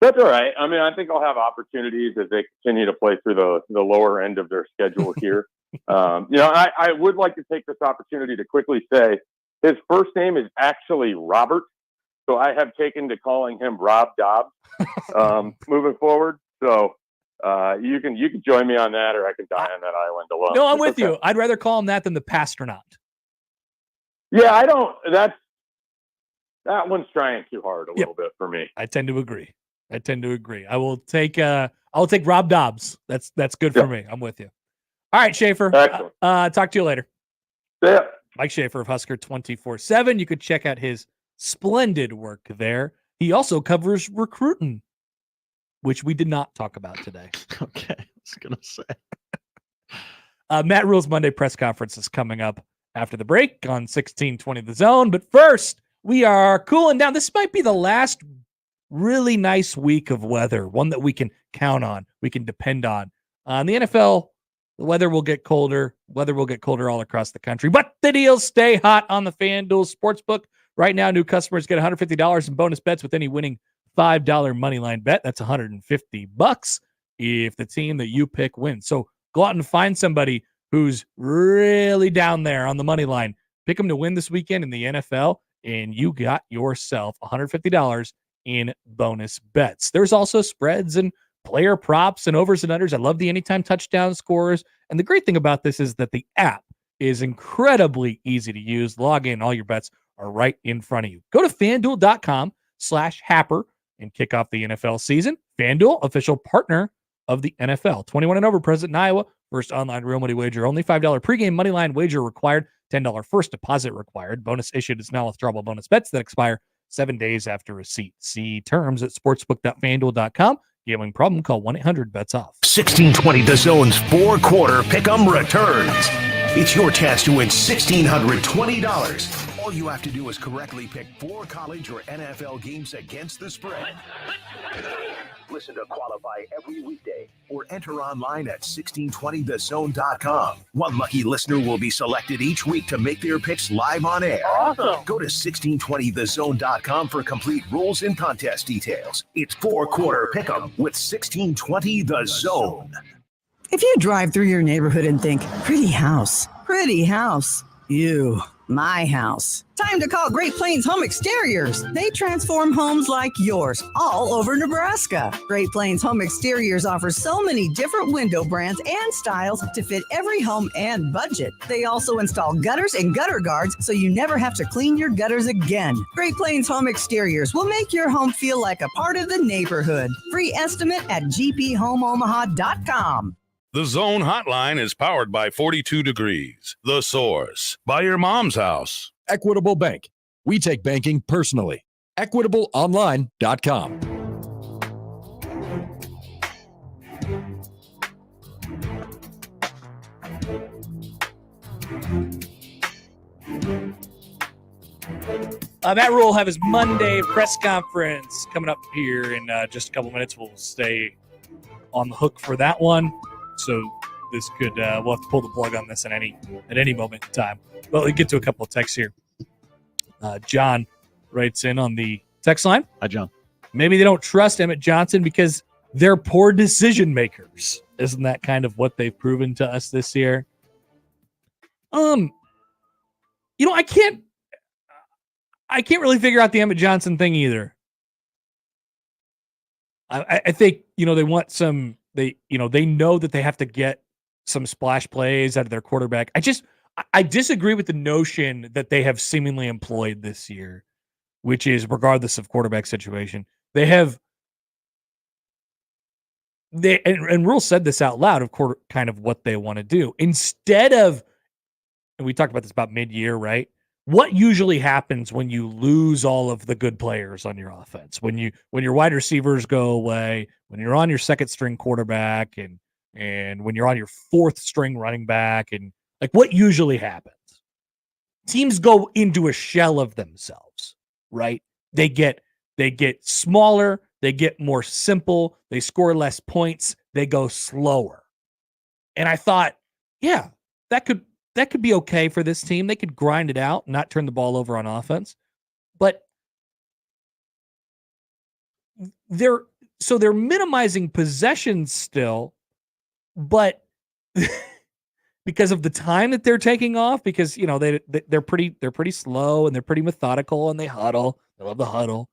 That's all right. I mean, I think I'll have opportunities as they continue to play through the lower end of their schedule here. I would like to take this opportunity to quickly say his first name is actually Robert. So I have taken to calling him Rob Dobbs moving forward. So you can join me on that, or I can die on that island alone. No, I'm with you. I'd rather call him that than the Pastronaut. Yeah, I don't. That one's trying too hard a little bit for me. I tend to agree. I will take. I'll take Rob Dobbs. That's good for me. I'm with you. All right, Schaefer. Excellent. Talk to you later. Yeah. Mike Schaefer of Husker 24/7. You could check out his splendid work there. He also covers recruiting, which we did not talk about today. Okay, I was gonna say. Matt Rhule's Monday press conference is coming up after the break on 1620 The Zone. But first, we are cooling down. This might be the last really nice week of weather, one that we can count on, we can depend on. The NFL, the weather will get colder. Weather will get colder all across the country, but the deals stay hot on the FanDuel Sportsbook. Right now, new customers get $150 in bonus bets with any winning $5 moneyline bet. That's $150 if the team that you pick wins. So go out and find somebody who's really down there on the money line. Pick them to win this weekend in the NFL, and you got yourself $150 in bonus bets. There's also spreads and player props and overs and unders. I love the anytime touchdown scores. And the great thing about this is that the app is incredibly easy to use. Log in. All your bets are right in front of you. Go to FanDuel.com/Happer and kick off the NFL season. FanDuel, official partner of the NFL. 21 and over, present in Iowa. First online real money wager only. $5 pregame moneyline wager required. $10 first deposit required. Bonus issued is now withdrawable bonus bets that expire 7 days after receipt. See terms at sportsbook.fanduel.com. Gambling problem? Call 1-800-BETS-OFF. 1620 The Zone's four-quarter pick'em returns. It's your chance to win $1,620. All you have to do is correctly pick 4 college or NFL games against the spread. Listen to qualify every weekday or enter online at 1620thezone.com. One lucky listener will be selected each week to make their picks live on air. Awesome. Go to 1620thezone.com for complete rules and contest details. It's four-quarter pick'em with 1620 The Zone. If you drive through your neighborhood and think, pretty house, ew, my house. Time to call Great Plains Home Exteriors. They transform homes like yours all over Nebraska. Great Plains Home Exteriors offers so many different window brands and styles to fit every home and budget. They also install gutters and gutter guards so you never have to clean your gutters again. Great Plains Home Exteriors will make your home feel like a part of the neighborhood. Free estimate at gphomeomaha.com. The Zone Hotline is powered by 42 Degrees, The Source, by your mom's house. Equitable Bank. We take banking personally. EquitableOnline.com. Matt Rhule will have his Monday press conference coming up here in just a couple minutes. We'll stay on the hook for that one. So this could we'll have to pull the plug on this at any moment in time. Well, we get to a couple of texts here. John writes in on the text line. Hi, John. Maybe they don't trust Emmett Johnson because they're poor decision makers. Isn't that kind of what they've proven to us this year? I can't really figure out the Emmett Johnson thing either. I think, they want they know that they have to get some splash plays out of their quarterback. I disagree with the notion that they have seemingly employed this year, which is regardless of quarterback situation. And Rhule said this out loud, of course, kind of what they want to do. Instead of, and we talked about this about mid-year, right? What usually happens when you lose all of the good players on your offense, when your wide receivers go away, when you're on your second string quarterback and when you're on your fourth string running back, and like what usually happens? Teams go into a shell of themselves, right? They get smaller, they get more simple, they score less points, they go slower. And I thought, yeah, that could be okay for this team. They could grind it out, not turn the ball over on offense. But they're minimizing possessions still, but because of the time that they're taking off, because they're pretty slow and they're pretty methodical and they huddle. They love the huddle.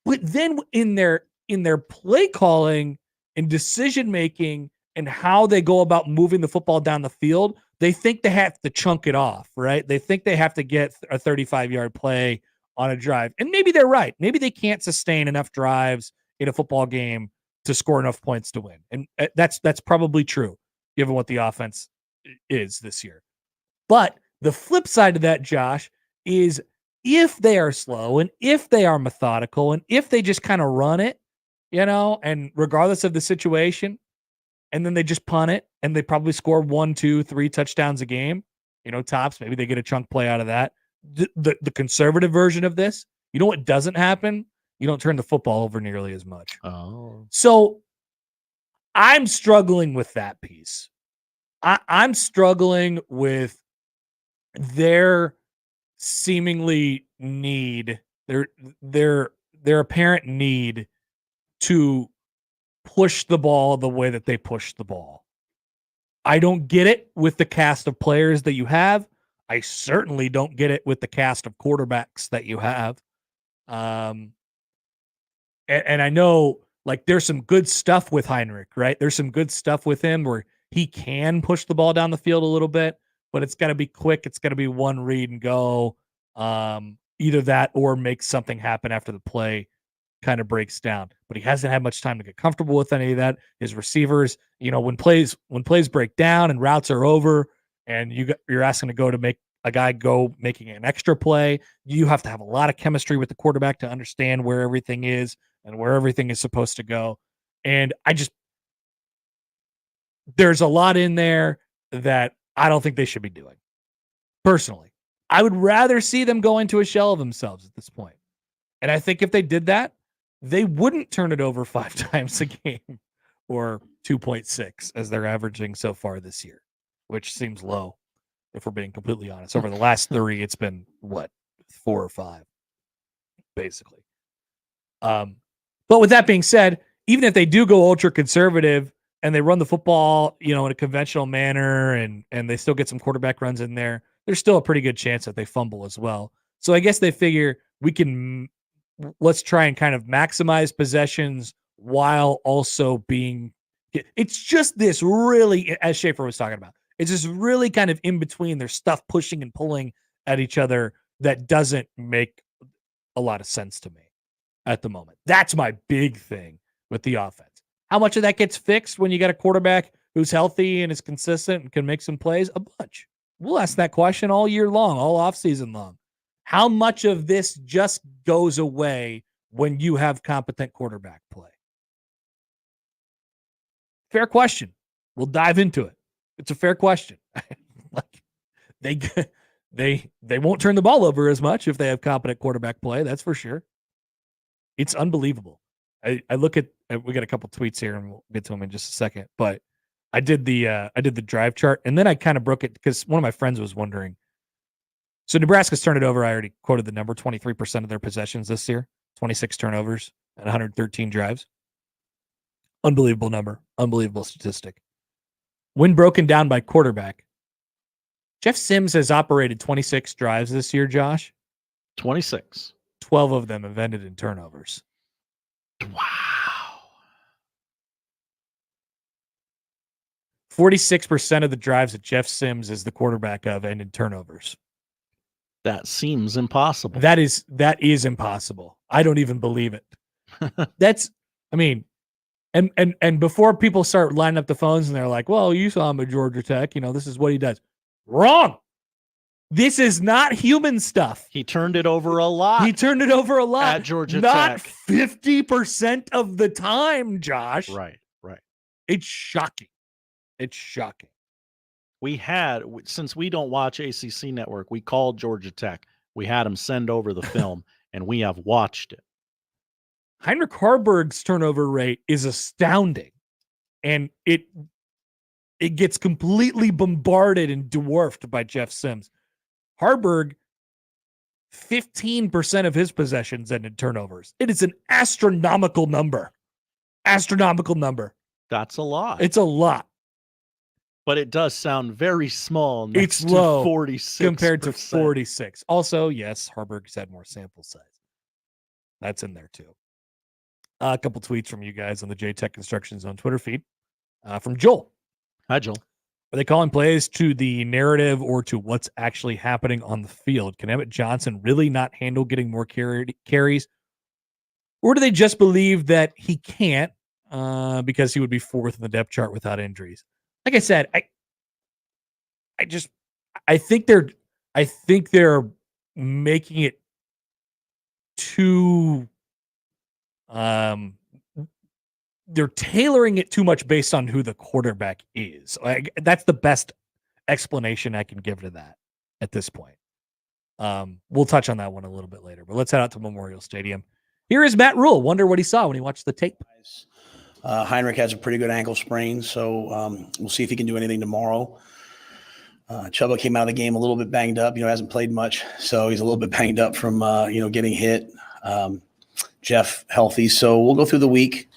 But then in their play calling and decision making and how they go about moving the football down the field, they think they have to chunk it off, right? They think they have to get a 35-yard play on a drive. And maybe they're right. Maybe they can't sustain enough drives in a football game to score enough points to win. And that's probably true, given what the offense is this year. But the flip side of that, Josh, is if they are slow and if they are methodical and if they just kind of run it, and regardless of the situation, and then they just punt it and they probably score 1, 2, 3 touchdowns a game, tops. Maybe they get a chunk play out of that. The conservative version of this, you know what doesn't happen? You don't turn the football over nearly as much. Oh. So I'm struggling with that piece. I'm struggling with their seemingly need, their apparent need to push the ball the way that they push the ball. I don't get it with the cast of players that you have. I certainly don't get it with the cast of quarterbacks that you have. And I know, like, there's some good stuff with Heinrich, right? There's some good stuff with him where he can push the ball down the field a little bit, but it's got to be quick. It's got to be one read and go. Either that or make something happen after the play kind of breaks down. But he hasn't had much time to get comfortable with any of that. His receivers, when plays break down and routes are over, and you're asking to go to make a guy go making an extra play, you have to have a lot of chemistry with the quarterback to understand where everything is and where everything is supposed to go. And there's a lot in there that I don't think they should be doing. Personally, I would rather see them go into a shell of themselves at this point. And I think if they did that, they wouldn't turn it over 5 times a game or 2.6 as they're averaging so far this year, which seems low if we're being completely honest. Over the last 3, it's been 4 or 5, basically. But with that being said, even if they do go ultra conservative and they run the football, in a conventional manner and they still get some quarterback runs in there, there's still a pretty good chance that they fumble as well. So I guess they figure let's try and kind of maximize possessions while also being, it's just this really, as Schaefer was talking about, it's just really kind of in between. There's stuff pushing and pulling at each other that doesn't make a lot of sense to me at the moment. That's my big thing with the offense. How much of that gets fixed when you got a quarterback who's healthy and is consistent and can make some plays? A bunch. We'll ask that question all year long, all offseason long. How much of this just goes away when you have competent quarterback play? Fair question. We'll dive into it. It's a fair question. They won't turn the ball over as much if they have competent quarterback play. That's for sure. It's unbelievable. I look at, we got a couple tweets here and we'll get to them in just a second, but I did the drive chart and then I kind of broke it because one of my friends was wondering. So Nebraska's turned it over. I already quoted the number, 23% of their possessions this year, 26 turnovers and 113 drives. Unbelievable number. Unbelievable statistic. When broken down by quarterback, Jeff Sims has operated 26 drives this year, Josh. 26. 12 of them have ended in turnovers. Wow. 46% of the drives that Jeff Sims is the quarterback of end in turnovers. That seems impossible. That is impossible. I don't even believe it. And before people start lining up the phones and they're like, well, you saw him at Georgia Tech, this is what he does. Wrong. This is not human stuff. He turned it over a lot. At Georgia not Tech. 50% of the time, Josh. Right. It's shocking. We had, since we don't watch ACC Network, we called Georgia Tech. We had them send over the film, and we have watched it. Heinrich Harburg's turnover rate is astounding, and it gets completely bombarded and dwarfed by Jeff Sims. Harburg, 15% of his possessions ended turnovers. It is an astronomical number. That's a lot. It's a lot. But it does sound very small next It's low to 46 compared to 46. Also, yes, Harburg's had more sample size. That's in there too. A couple tweets from you guys on the J-Tech Construction Zone Twitter feed. From Joel. Hi, Joel. Are they calling plays to the narrative or to what's actually happening on the field? Can Emmett Johnson really not handle getting more carries? Or do they just believe that he can't because he would be fourth in the depth chart without injuries? Like I said, I think they're making it too they're tailoring it too much based on who the quarterback is. That's the best explanation I can give to that at this point. We'll touch on that one a little bit later, but let's head out to Memorial Stadium. Here is Matt Rhule. Wonder what he saw when he watched the tape. Heinrich has a pretty good ankle sprain, so we'll see if he can do anything tomorrow. Chubba came out of the game a little bit banged up. Hasn't played much, so he's a little bit banged up from getting hit. Jeff healthy, so we'll go through the week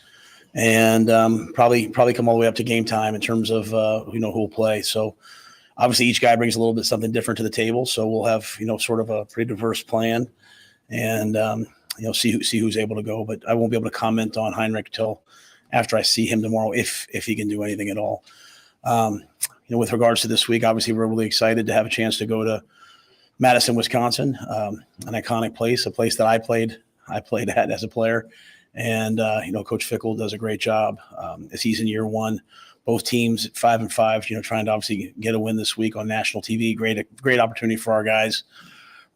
and probably come all the way up to game time in terms of who will play. So obviously each guy brings a little bit something different to the table, so we'll have sort of a pretty diverse plan and see who's able to go. But I won't be able to comment on Heinrich till after I see him tomorrow if he can do anything at all. With regards to this week, obviously we're really excited to have a chance to go to Madison, Wisconsin, an iconic place, a place that I played at as a player. And, Coach Fickle does a great job as he's in year one. Both teams at 5-5, trying to obviously get a win this week on national TV. Great opportunity for our guys.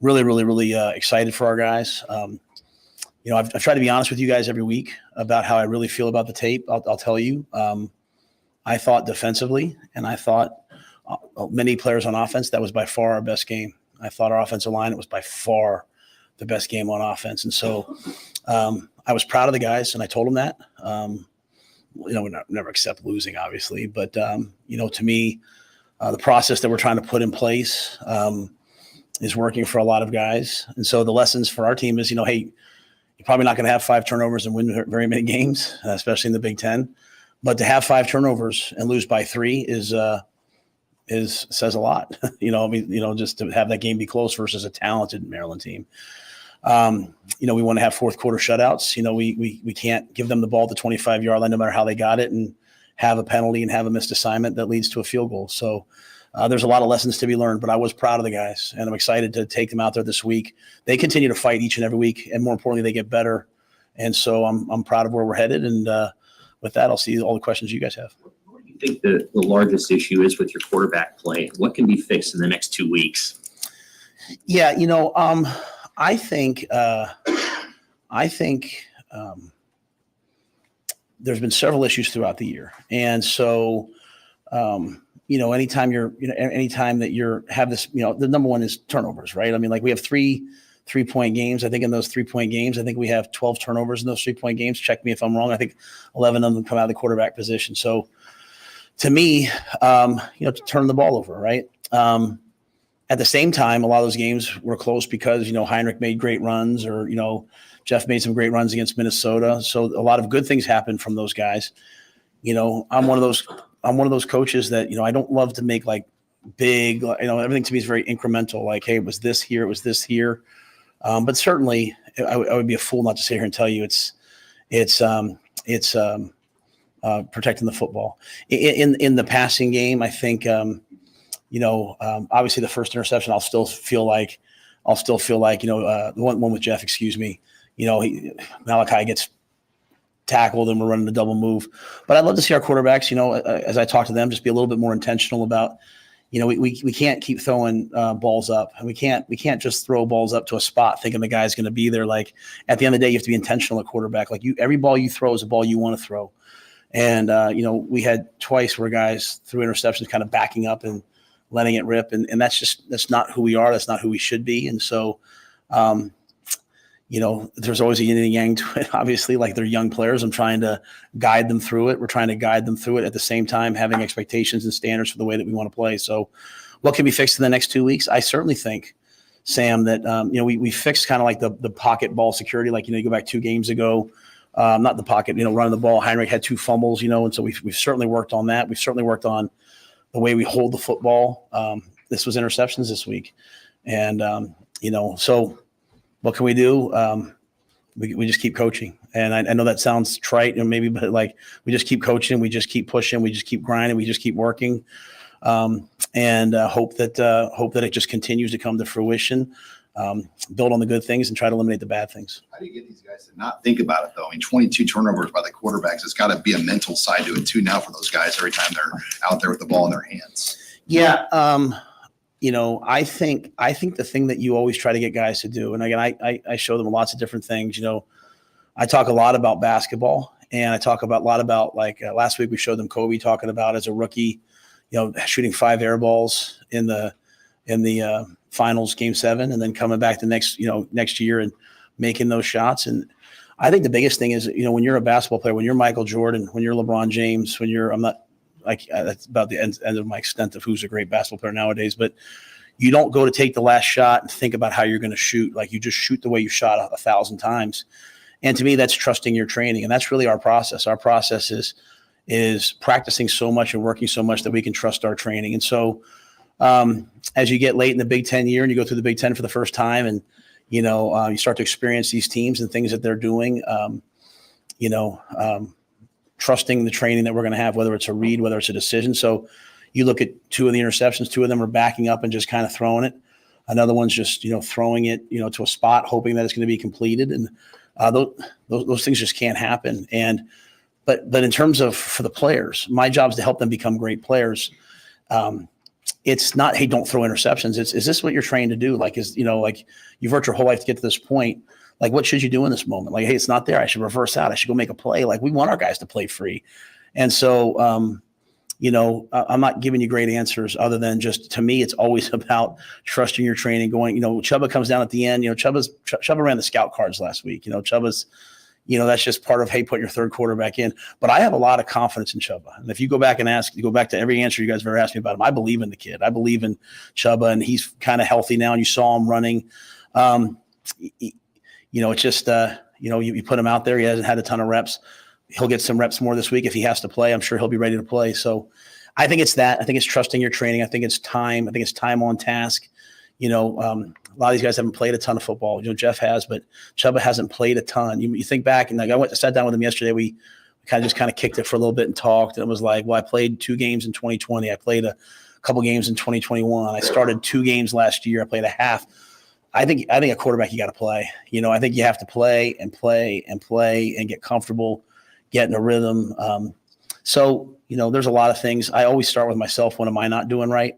Really, really, really excited for our guys. I've tried to be honest with you guys every week about how I really feel about the tape. I'll tell you. I thought defensively, and I thought many players on offense, that was by far our best game. I thought our offensive line, it was by far the best game on offense. And so I was proud of the guys, and I told them that. We never accept losing, obviously. But, to me, the process that we're trying to put in place is working for a lot of guys. And so the lessons for our team is, hey, you're probably not going to have 5 turnovers and win very many games, especially in the Big Ten. But to have 5 turnovers and lose by 3 says a lot. Just to have that game be close versus a talented Maryland team. We want to have fourth quarter shutouts. We can't give them the ball at the 25-yard line no matter how they got it and have a penalty and have a missed assignment that leads to a field goal. So there's a lot of lessons to be learned, but I was proud of the guys, and I'm excited to take them out there this week. They continue to fight each and every week, and more importantly, they get better. And so I'm proud of where we're headed. And with that, I'll see all the questions you guys have. What do you think the largest issue is with your quarterback play? What can be fixed in the next 2 weeks? Yeah, I think there's been several issues throughout the year. And so, anytime that you have this, the number one is turnovers, right? I mean, like we have 3-point games. I think in those 3-point games, I think we have 12 turnovers in those 3-point games. Check me if I'm wrong. I think 11 of them come out of the quarterback position. So to me, to turn the ball over, right? At the same time, a lot of those games were close because, Heinrich made great runs or, Jeff made some great runs against Minnesota. So a lot of good things happened from those guys. I'm one of those coaches that, I don't love to make like big, everything to me is very incremental. Like, hey, it was this here, it was this here. But certainly I would be a fool not to sit here and tell you it's protecting the football. In the passing game, I think, obviously the first interception, I'll still feel like, the one with Jeff, Malachi gets tackled and we're running a double move. But I'd love to see our quarterbacks, as I talk to them, just be a little bit more intentional about, we can't keep throwing balls up, and we can't just throw balls up to a spot thinking the guy's going to be there. Like at the end of the day, you have to be intentional at quarterback. Like every ball you throw is a ball you want to throw. And, we had twice where guys threw interceptions kind of backing up and letting it rip. And that's not who we are. That's not who we should be. And so, there's always a yin and yang to it. Obviously, like they're young players. I'm trying to guide them through it. We're trying to guide them through it at the same time, having expectations and standards for the way that we want to play. So what can be fixed in the next 2 weeks? I certainly think, Sam, that, we fixed kind of like the pocket ball security. Like, you go back 2 games ago, not the pocket, running the ball. Heinrich had 2 fumbles, and so we've certainly worked on that. We've certainly worked on the way we hold the football. This was interceptions this week. And, so what can we do? We just keep coaching. And I know that sounds trite maybe, but like we just keep coaching, we just keep pushing, we just keep grinding, we just keep working, and hope that it just continues to come to fruition. Build on the good things and try to eliminate the bad things. How do you get these guys to not think about it, though? I mean, 22 turnovers by the quarterbacks. It's got to be a mental side to it, too, now for those guys every time they're out there with the ball in their hands. Yeah. I think the thing that you always try to get guys to do, and again, I show them lots of different things. I talk a lot about basketball, and I talk a lot about like last week we showed them Kobe talking about as a rookie, shooting 5 air balls in the finals game 7, and then coming back the next year and making those shots. And I think the biggest thing is, when you're a basketball player, when you're Michael Jordan, when you're LeBron James, that's about the end of my extent of who's a great basketball player nowadays, but you don't go to take the last shot and think about how you're going to shoot. Like you just shoot the way you shot 1,000 times. And to me, that's trusting your training. And that's really our process. Our process is practicing so much and working so much that we can trust our training. And so, as you get late in the Big Ten year and you go through the Big Ten for the first time and, you start to experience these teams and things that they're doing, trusting the training that we're going to have, whether it's a read, whether it's a decision. So you look at 2 of the interceptions, 2 of them are backing up and just kind of throwing it. Another one's just, throwing it, to a spot, hoping that it's going to be completed. And those things just can't happen. But in terms of for the players, my job is to help them become great players. It's not, hey, don't throw interceptions. Is this what you're trained to do? Like, like you've worked your whole life to get to this point. Like, what should you do in this moment? Like, hey, it's not there. I should reverse out. I should go make a play. Like, we want our guys to play free. And so, I'm not giving you great answers other than just, to me, it's always about trusting your training, going, Chubba comes down at the end. Chubba ran the scout cards last week. Chubba's, that's just part of, hey, put your third quarterback in. But I have a lot of confidence in Chubba. And if you go back to every answer you guys have ever asked me about him, I believe in the kid. I believe in Chubba, and he's kind of healthy now, and you saw him running. It's just, you put him out there. He hasn't had a ton of reps. He'll get some reps more this week if he has to play. I'm sure he'll be ready to play. So I think it's that. I think it's trusting your training. I think it's time. I think it's time on task. A lot of these guys haven't played a ton of football. Jeff has, but Chubba hasn't played a ton. You think back, and like I sat down with him yesterday. We kind of kicked it for a little bit and talked. And it was like, well, I played 2 games in 2020. I played a couple games in 2021. I started 2 games last year. I played a half. I think a quarterback, you got to play. I think you have to play and play and play and get comfortable, get in a rhythm. So there's a lot of things. I always start with myself. What am I not doing right?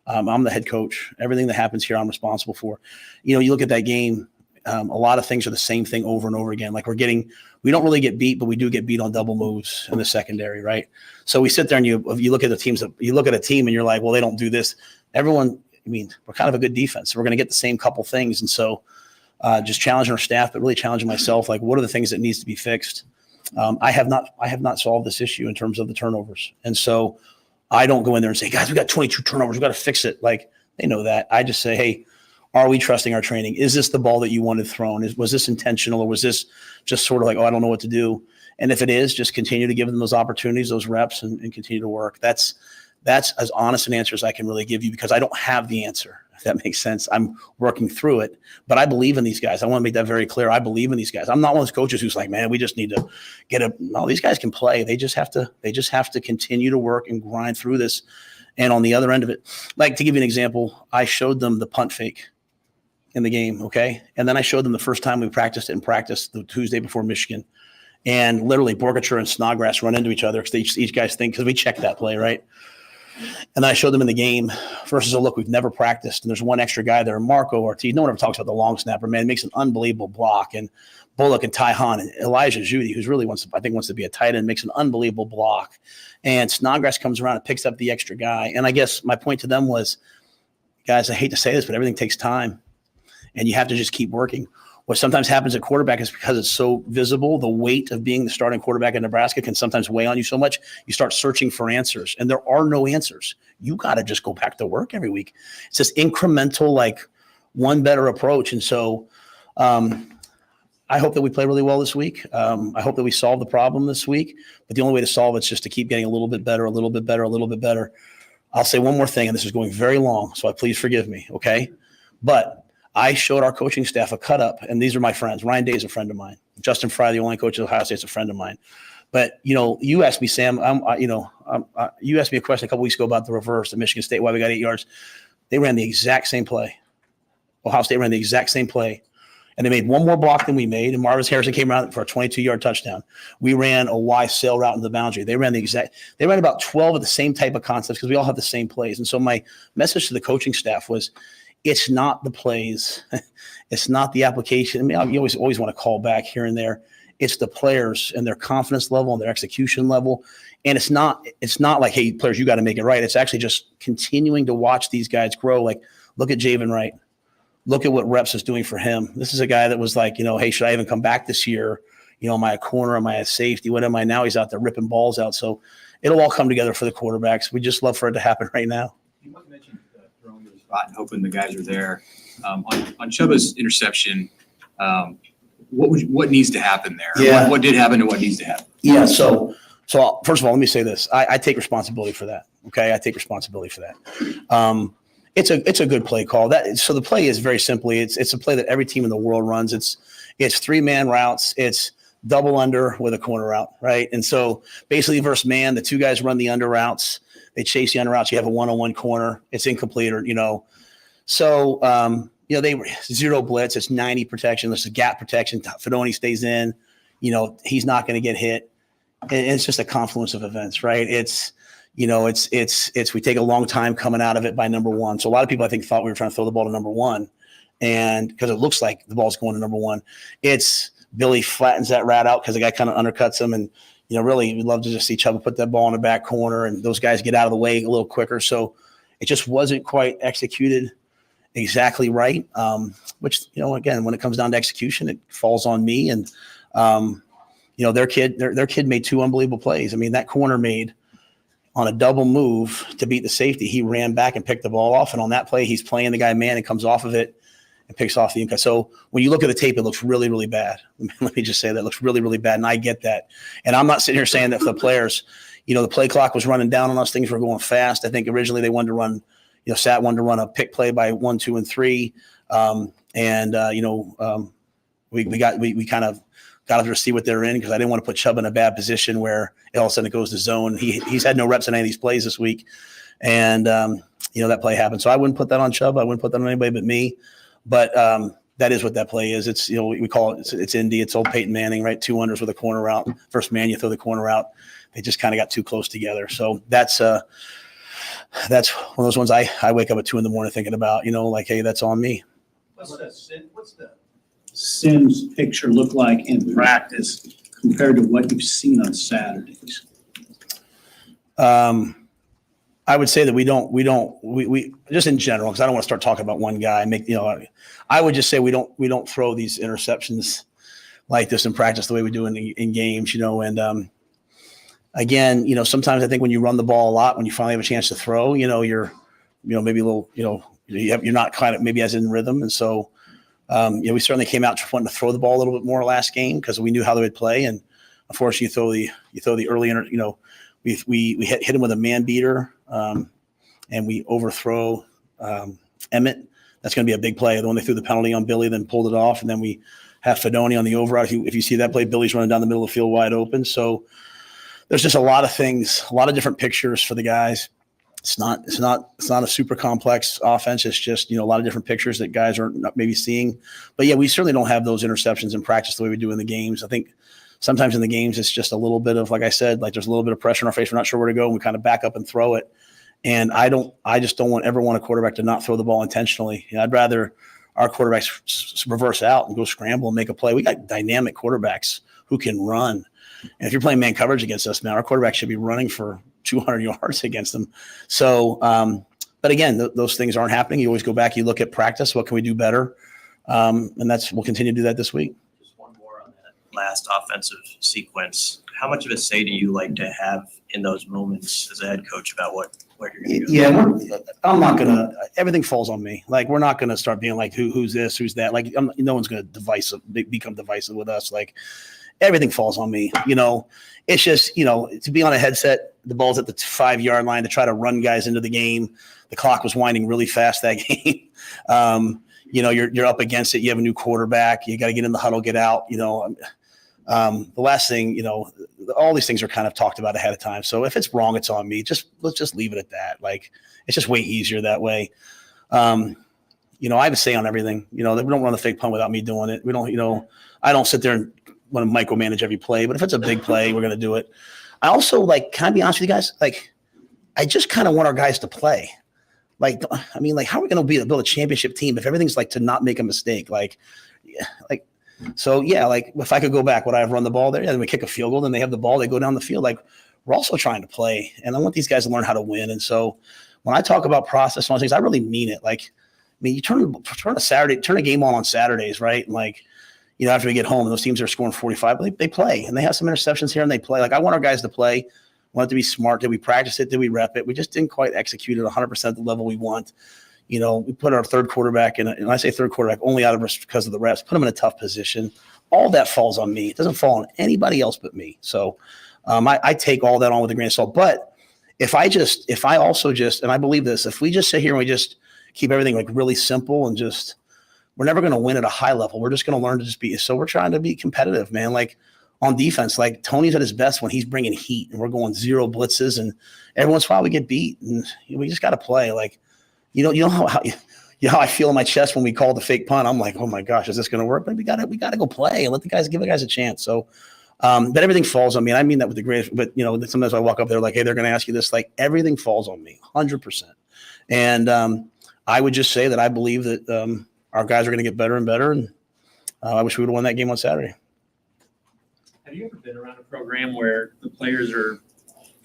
I'm the head coach. Everything that happens here, I'm responsible for. You look at that game. A lot of things are the same thing over and over again. Like we don't really get beat, but we do get beat on double moves in the secondary, right? So we sit there and you look at the teams. You look at a team and you're like, well, they don't do this. Everyone. We're kind of a good defense. So we're going to get the same couple things. And so just challenging our staff, but really challenging myself. Like, what are the things that needs to be fixed? I have not solved this issue in terms of the turnovers. And so I don't go in there and say, guys, we got 22 turnovers. We got to fix it. Like, They know that. I just say, hey, are we trusting our training? Is this the ball that you wanted thrown? Was this intentional, or was this just sort of like, oh, I don't know what to do? And if it is, just continue to give them those opportunities, those reps, and continue to work. That's as honest an answer as I can really give you, because I don't have the answer, if that makes sense. I'm working through it, but I believe in these guys. I want to make that very clear. I believe in these guys. I'm not one of those coaches who's like, man, we just need to no, these guys can play. They just have to continue to work and grind through this. And on the other end of it, like, to give you an example, I showed them the punt fake in the game, okay? And then I showed them the first time we practiced it in practice the Tuesday before Michigan. And literally Borgature and Snodgrass run into each other because each guy's think, because we checked that play, right? And then I showed them in the game versus a look we've never practiced. And there's one extra guy there, Marco Ortiz. No one ever talks about the long snapper, man. Makes an unbelievable block. And Bullock and Ty Hahn and Elijah Judy, who's really wants to be a tight end, makes an unbelievable block. And Snodgrass comes around and picks up the extra guy. And I guess my point to them was, guys, I hate to say this, but everything takes time. And you have to just keep working. What sometimes happens at quarterback is because it's so visible, the weight of being the starting quarterback in Nebraska can sometimes weigh on you so much, you start searching for answers. And there are no answers. You got to just go back to work every week. It's this incremental, like, one better approach. And so I hope that we play really well this week. I hope that we solve the problem this week. But the only way to solve it is just to keep getting a little bit better, a little bit better, a little bit better. I'll say one more thing, and this is going very long, so please forgive me, okay? But I showed our coaching staff a cut up, and these are my friends. Ryan Day is a friend of mine. Justin Fry, the only coach at Ohio State, is a friend of mine. But, you asked me, Sam, you asked me a question a couple weeks ago about the reverse at Michigan State, why we got 8 yards. They ran the exact same play. Ohio State ran the exact same play. And they made one more block than we made, and Marvis Harrison came around for a 22-yard touchdown. We ran a Y sail route into the boundary. They ran about 12 of the same type of concepts because we all have the same plays. And so my message to the coaching staff was, it's not the plays. It's not the application. I mean, you always want to call back here and there. It's the players and their confidence level and their execution level. And it's not like, hey, players, you got to make it right. It's actually just continuing to watch these guys grow. Like, look at Javen Wright. Look at what Reps is doing for him. This is a guy that was like, hey, should I even come back this year? Am I a corner? Am I a safety? What am I now? He's out there ripping balls out. So it'll all come together for the quarterbacks. We just love for it to happen right now. You mentioned throwing to the spot and hoping the guys are there. On Chubba's interception, what needs to happen there? Yeah. What did happen and what needs to happen? Yeah. So first of all, let me say this. I take responsibility for that. Okay. I take responsibility for that. It's a good play call. So the play is very simply, it's a play that every team in the world runs. It's 3-man routes. It's double under with a corner route, right? And so basically versus man, the two guys run the under routes. They chase the under routes. You have a one-on-one corner. It's incomplete, So they were zero blitz. It's 90 protection. There's a gap protection. Fedoni stays in. He's not going to get hit. And it's just a confluence of events, right? It's we take a long time coming out of it by number one. So a lot of people, I think, thought we were trying to throw the ball to number one, and because it looks like the ball's going to number one. It's Billy flattens that rat out because the guy kind of undercuts him, and really we'd love to just see Chubba put that ball in the back corner, and those guys get out of the way a little quicker. So it just wasn't quite executed exactly right. Which again, when it comes down to execution, it falls on me. And their kid made 2 unbelievable plays. I mean, that corner made on a double move to beat the safety. He ran back and picked the ball off. And on that play, he's playing the guy man and comes off of it and picks off the incut. So when you look at the tape, it looks really, really bad. Let me just say that it looks really, really bad. And I get that. And I'm not sitting here saying that for the players, the play clock was running down on us. Things were going fast. I think originally they wanted to run, Sat wanted to run a pick play by 1, 2, and 3. We kind of got up there to see what they're in because I didn't want to put Chubba in a bad position where all of a sudden it goes to zone. He's had no reps in any of these plays this week. And, that play happened. So I wouldn't put that on Chubba. I wouldn't put that on anybody but me. But that is what that play is. It's, we call it, it's Indy. It's old Peyton Manning, right? 2 unders with a corner route. First man, you throw the corner out. They just kind of got too close together. So that's one of those ones I wake up at 2 a.m. thinking about, like, hey, that's on me. What's the Sims picture look like in practice compared to what you've seen on Saturdays? I would say that we just in general, because I don't want to start talking about one guy. I would just say we don't throw these interceptions like this in practice the way we do in games, and again, sometimes I think when you run the ball a lot, when you finally have a chance to throw, you're maybe a little, you're not kind of maybe as in rhythm. And so, we certainly came out wanting to throw the ball a little bit more last game because we knew how they would play. And unfortunately, you throw the early, we hit him with a man beater, and we overthrow Emmett. That's going to be a big play. The one they threw the penalty on Billy, then pulled it off, and then we have Fedoni on the over route. If you see that play, Billy's running down the middle of the field wide open. So there's just a lot of things, a lot of different pictures for the guys. It's not a super complex offense. It's just, a lot of different pictures that guys are not maybe seeing. But yeah, we certainly don't have those interceptions in practice the way we do in the games. I think sometimes in the games, it's just a little bit of, like I said, like there's a little bit of pressure in our face. We're not sure where to go, and we kind of back up and throw it. And I just don't ever want a quarterback to not throw the ball intentionally. I'd rather our quarterbacks reverse out and go scramble and make a play. We got dynamic quarterbacks who can run. And if you're playing man coverage against us, man, our quarterback should be running for 200 yards against them. So, but again, those things aren't happening. You always go back, you look at practice. What can we do better? And we'll continue to do that this week. Just one more on that last offensive sequence. How much of a say do you like to have in those moments as a head coach about what you're going to do? Yeah, I'm not going to – everything falls on me. Like, we're not going to start being like, who's this, who's that. Like, no one's going to become divisive with us. Like, everything falls on me. It's just, to be on a headset, the ball's at the 5-yard line to try to run guys into the game. The clock was winding really fast that game. You're up against it. You have a new quarterback. You got to get in the huddle, get out. The last thing, all these things are kind of talked about ahead of time. So if it's wrong, it's on me. Let's just leave it at that. Like, it's just way easier that way. I have a say on everything. We don't run the fake punt without me doing it. We don't, I don't sit there and want to micromanage every play, but if it's a big play, we're going to do it. I also can I be honest with you guys? I just kind of want our guys to play. How are we going to build a championship team if everything's to not make a mistake? So yeah, if I could go back, would I have run the ball there? Yeah, then we kick a field goal, then they have the ball, they go down the field. We're also trying to play, and I want these guys to learn how to win. And so when I talk about process and all those things, I really mean it. You turn a game on Saturdays, right? And after we get home, and those teams are scoring 45, they play, and they have some interceptions here, and they play. I want our guys to play. I want it to be smart. Did we practice it? Did we rep it? We just didn't quite execute it 100% at the level we want. We put our third quarterback in, and I say third quarterback only out of risk because of the reps, put him in a tough position. All that falls on me. It doesn't fall on anybody else but me. So I take all that on with a grain of salt. But if I also just, and I believe this, if we just sit here and we just keep everything really simple and just, we're never going to win at a high level. We're just going to learn to just be. So we're trying to be competitive, man. On defense, Tony's at his best when he's bringing heat and we're going zero blitzes, and every once in a while we get beat, and we just got to play. You know how I feel in my chest when we call the fake punt. I'm like, oh my gosh, is this going to work? But we got to go play and give the guys a chance. So, but everything falls on me. And I mean that with the greatest. But sometimes I walk up there hey, they're going to ask you this. Everything falls on me, 100%. And I would just say that I believe that our guys are going to get better and better. And I wish we would have won that game on Saturday. Have you ever been around a program where the players are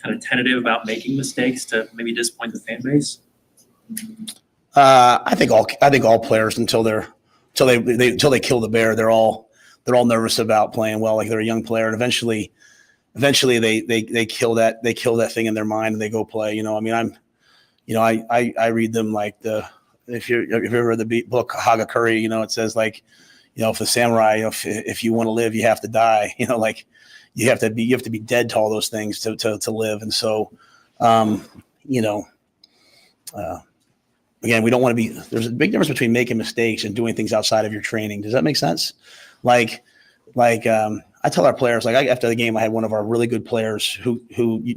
kind of tentative about making mistakes to maybe disappoint the fan base? I think all players until they kill the bear, they're all nervous about playing well. They're a young player, and eventually they kill that thing in their mind and they go play. I read them if you ever read the book Hagakure, it says if the samurai, if you want to live, you have to die. You have to be dead to all those things to live. And so, again, we don't want to be. There's a big difference between making mistakes and doing things outside of your training. Does that make sense? I tell our players, after the game, I had one of our really good players who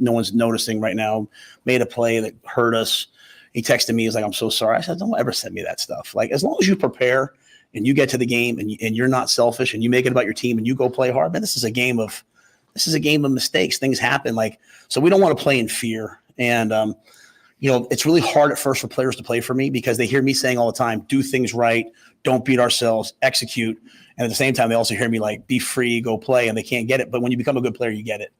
no one's noticing right now made a play that hurt us. He texted me. He's like, "I'm so sorry." I said, "Don't ever send me that stuff. As long as you prepare and you get to the game and you're not selfish and you make it about your team and you go play hard, man, this is a game of mistakes. Things happen. So we don't want to play in fear. And it's really hard at first for players to play for me because they hear me saying all the time, do things right, don't beat ourselves, execute. And at the same time, they also hear me be free, go play, and they can't get it. But when you become a good player, you get it,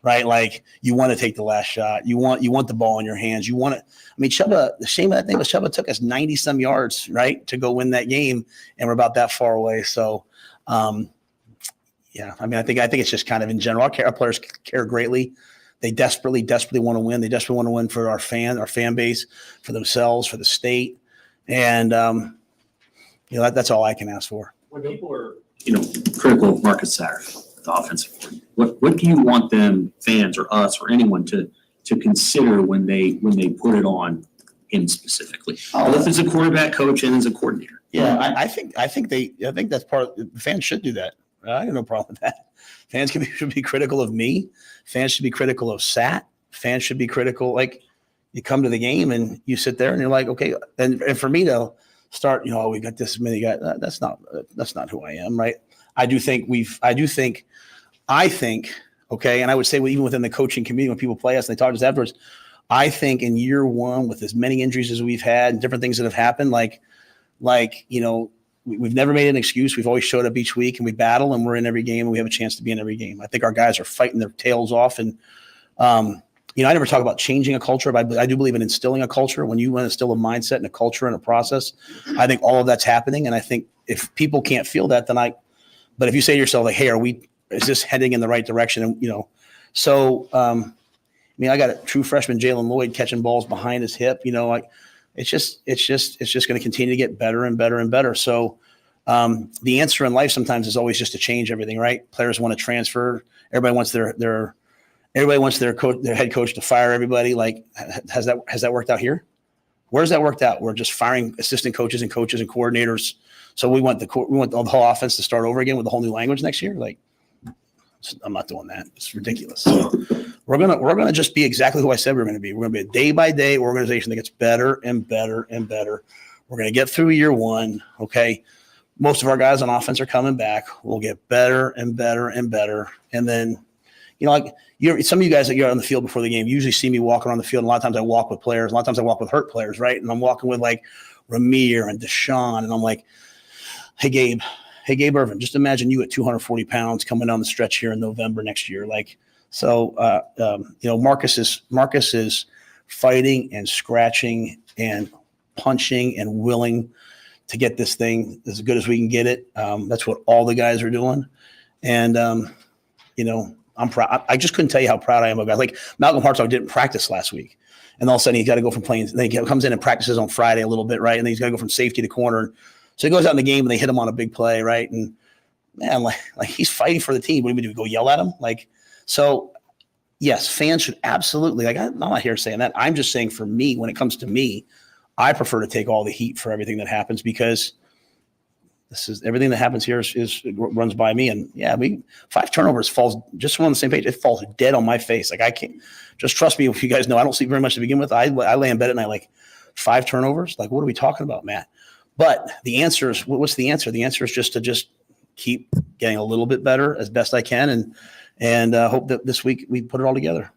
right? You want to take the last shot. You want the ball in your hands. You want it. Chubba, the shame of that thing was Chubba took us 90 some yards, right, to go win that game. And we're about that far away. So, yeah, I think it's just kind of in general, our players care greatly. They desperately want to win. They desperately want to win for our fan base, for themselves, for the state. And, that's all I can ask for. When people are, critical of Marcus Saturday, the offensive coordinator, what do you want them, fans or us or anyone, to consider when they put it on him specifically? Both as a quarterback coach and as a coordinator. Yeah, I think that's part of the fans should do that. I have no problem with that. Fans should be critical of me. Fans should be critical of Sat. Fans should be critical. Like, you come to the game and you sit there and you're like, okay. And for me to start, we got this many guys. That's not who I am, right? I think, okay. And I would say even within the coaching community, when people play us and they talk to us afterwards, I think in year one, with as many injuries as we've had and different things that have happened, we've never made an excuse. We've always showed up each week and we battle and we're in every game and we have a chance to be in every game. I think our guys are fighting their tails off. And, I never talk about changing a culture, but I do believe in instilling a culture. When you want to instill a mindset and a culture and a process, I think all of that's happening. And I think if people can't feel that, but if you say to yourself, like, hey, is this heading in the right direction? And, I got a true freshman, Jalen Lloyd, catching balls behind his hip, it's just going to continue to get better and better and better. So the answer in life sometimes is always just to change everything, right? Players want to transfer. Everybody wants their head coach to fire everybody. Like, has that worked out here? Where's that worked out? We're just firing assistant coaches and coordinators. So we want the whole offense to start over again with a whole new language next year. Like, I'm not doing that. It's ridiculous. So we're gonna just be exactly who I said we're gonna be. We're gonna be a day by day organization that gets better and better and better. We're gonna get through year one. Okay. Most of our guys on offense are coming back. We'll get better and better and better. And then, some of you guys that get on the field before the game usually see me walking around the field. And a lot of times I walk with players. A lot of times I walk with hurt players, right? And I'm walking with like Ramir and Deshaun. And I'm like, hey, Gabe Irvin, just imagine you at 240 pounds coming down the stretch here in November next year. Marcus is fighting and scratching and punching and willing to get this thing as good as we can get it. That's what all the guys are doing. And, I'm proud. I just couldn't tell you how proud I am of guys. Like Malcolm Hartzog didn't practice last week. And all of a sudden he's got to go from playing. Then he comes in and practices on Friday a little bit, right? And then he's got to go from safety to corner. So he goes out in the game and they hit him on a big play, right? And man, like he's fighting for the team. What do we do? Go yell at him? So yes, fans should absolutely, I'm not here saying that. I'm just saying for me, when it comes to me, I prefer to take all the heat for everything that happens because everything that happens here runs by me. And 5 turnovers falls just on the same page. It falls dead on my face. Like I can't, just trust me. If you guys know, I don't sleep very much to begin with. I lay in bed at night, like 5 turnovers. Like, what are we talking about, Matt? But the answer is, what's the answer? The answer is just to keep getting a little bit better as best I can. And hope that this week we put it all together.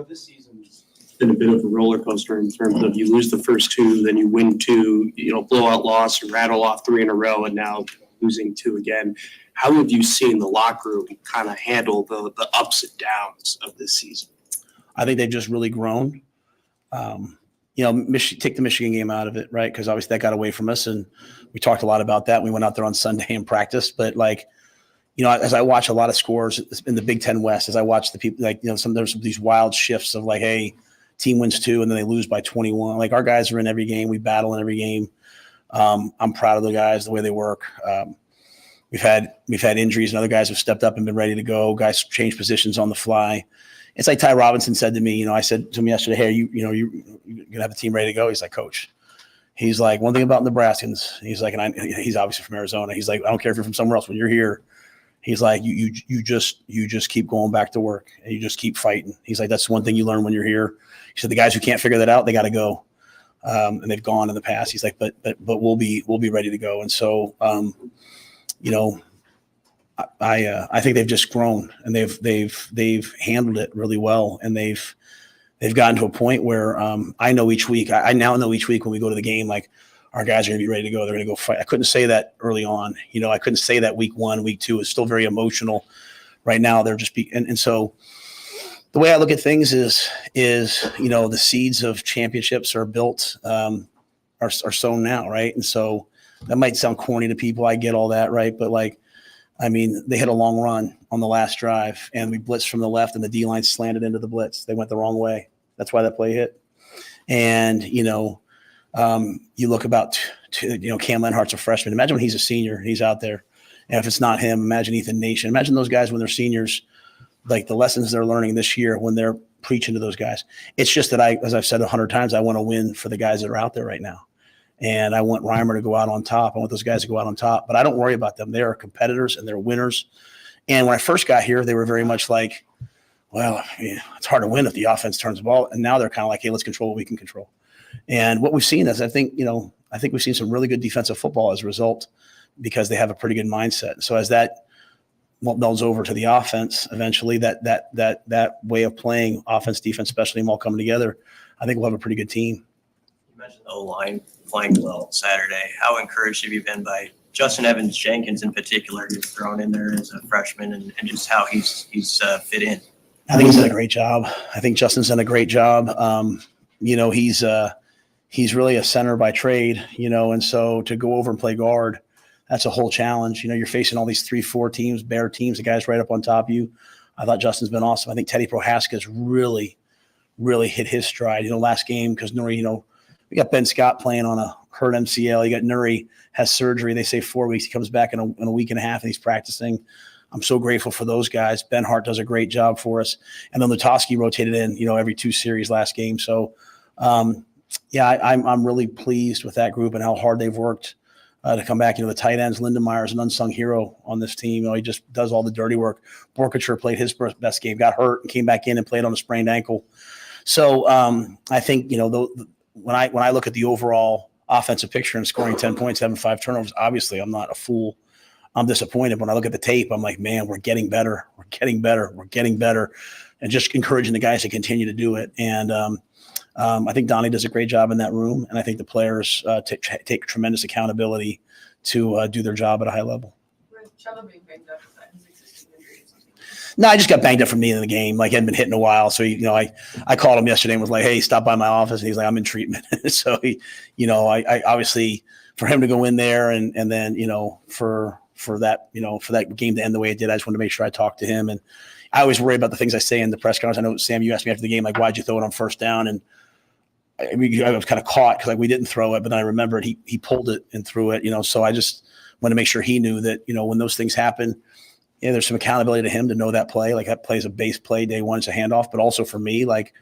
This season's been a bit of a roller coaster in terms of you lose the first 2, then you win 2, blowout loss, you rattle off 3 in a row, and now losing 2 again. How have you seen the locker room kind of handle the ups and downs of this season? I think they've just really grown. Take the Michigan game out of it, right? Because obviously that got away from us, and we talked a lot about that. We went out there on Sunday and practiced, but as I watch a lot of scores in the Big Ten West, as I watch the people, there's these wild shifts of hey, team wins 2 and then they lose by 21. Like our guys are in every game. We battle in every game. I'm proud of the guys, the way they work. We've had injuries and other guys have stepped up and been ready to go. Guys change positions on the fly. It's like Ty Robinson said to me, I said to him yesterday, hey, you gonna have the team ready to go? He's like, Coach, he's like, one thing about Nebraskans, he's like, and he's obviously from Arizona. He's like, I don't care if you're from somewhere else. When you're here, he's like, you just keep going back to work and you just keep fighting. He's like, that's one thing you learn when you're here. He said, the guys who can't figure that out, they got to go. And they've gone in the past. He's like, but we'll be ready to go. And so, I think they've just grown and they've handled it really well. And they've gotten to a point where, I know each week, I now know each week when we go to the game, like our guys are gonna be ready to go. They're gonna go fight. I couldn't say that early on. I couldn't say that week 1, week 2 is still very emotional right now. They're just and so the way I look at things is the seeds of championships are built, are sown now. Right. And so that might sound corny to people. I get all that. Right. But they hit a long run on the last drive and we blitzed from the left and the D-line slanted into the blitz. They went the wrong way. That's why that play hit. And, You look about, Cam Lenhart's a freshman. Imagine when he's a senior, he's out there. And if it's not him, imagine Ethan Nation. Imagine those guys when they're seniors, like the lessons they're learning this year when they're preaching to those guys. It's just that as I've said 100 times, I want to win for the guys that are out there right now. And I want Reimer to go out on top. I want those guys to go out on top. But I don't worry about them. They are competitors and they're winners. And when I first got here, they were very much like, well, it's hard to win if the offense turns the ball. And now they're kind of like, hey, let's control what we can control. And what we've seen is I think we've seen some really good defensive football as a result because they have a pretty good mindset. So as that melds over to the offense, eventually that way of playing offense, defense, special team all coming together, I think we'll have a pretty good team. You mentioned the O-line playing well Saturday. How encouraged have you been by Justin Evans Jenkins in particular, who's thrown in there as a freshman, and just how he's fit in? I think he's done a great job. I think Justin's done a great job. He's really a center by trade, and so to go over and play guard, that's a whole challenge. You're facing all these 3-4 teams, bear teams, the guys right up on top of you. I thought Justin's been awesome. I think Teddy Prohaska's really, really hit his stride. Last game, because Nuri, we got Ben Scott playing on a hurt MCL. You got Nuri has surgery. They say 4 weeks. He comes back in a week and a half, and he's practicing. I'm so grateful for those guys. Ben Hart does a great job for us. And then Lutoski rotated in, every 2 series last game. So, I'm really pleased with that group and how hard they've worked to come back. The tight ends, Lindenmeyer is an unsung hero on this team. He just does all the dirty work. Borkacher played his best game, got hurt, and came back in and played on a sprained ankle. So I think, when I look at the overall offensive picture and scoring 10 points, having 5 turnovers, obviously I'm not a fool. I'm disappointed. When I look at the tape, I'm like, man, we're getting better. We're getting better. We're getting better. And just encouraging the guys to continue to do it. And I think Donnie does a great job in that room. And I think the players take tremendous accountability to do their job at a high level. Chubba being banged up with that, his existing injury or something? No, I just got banged up from being in the game. Like, hadn't been hit in a while. So, I called him yesterday and was like, hey, stop by my office. And he's like, I'm in treatment. So, I obviously for him to go in there and then, for that game to end the way it did, I just wanted to make sure I talked to him. And I always worry about the things I say in the press conference. I know, Sam, you asked me after the game, like, why'd you throw it on first down? And I was kind of caught because we didn't throw it, but then I remembered he pulled it and threw it, so I just wanted to make sure he knew that, when those things happen, there's some accountability to him to know that play. Like, that play is a base play. Day one, it's a handoff, but also for me, like,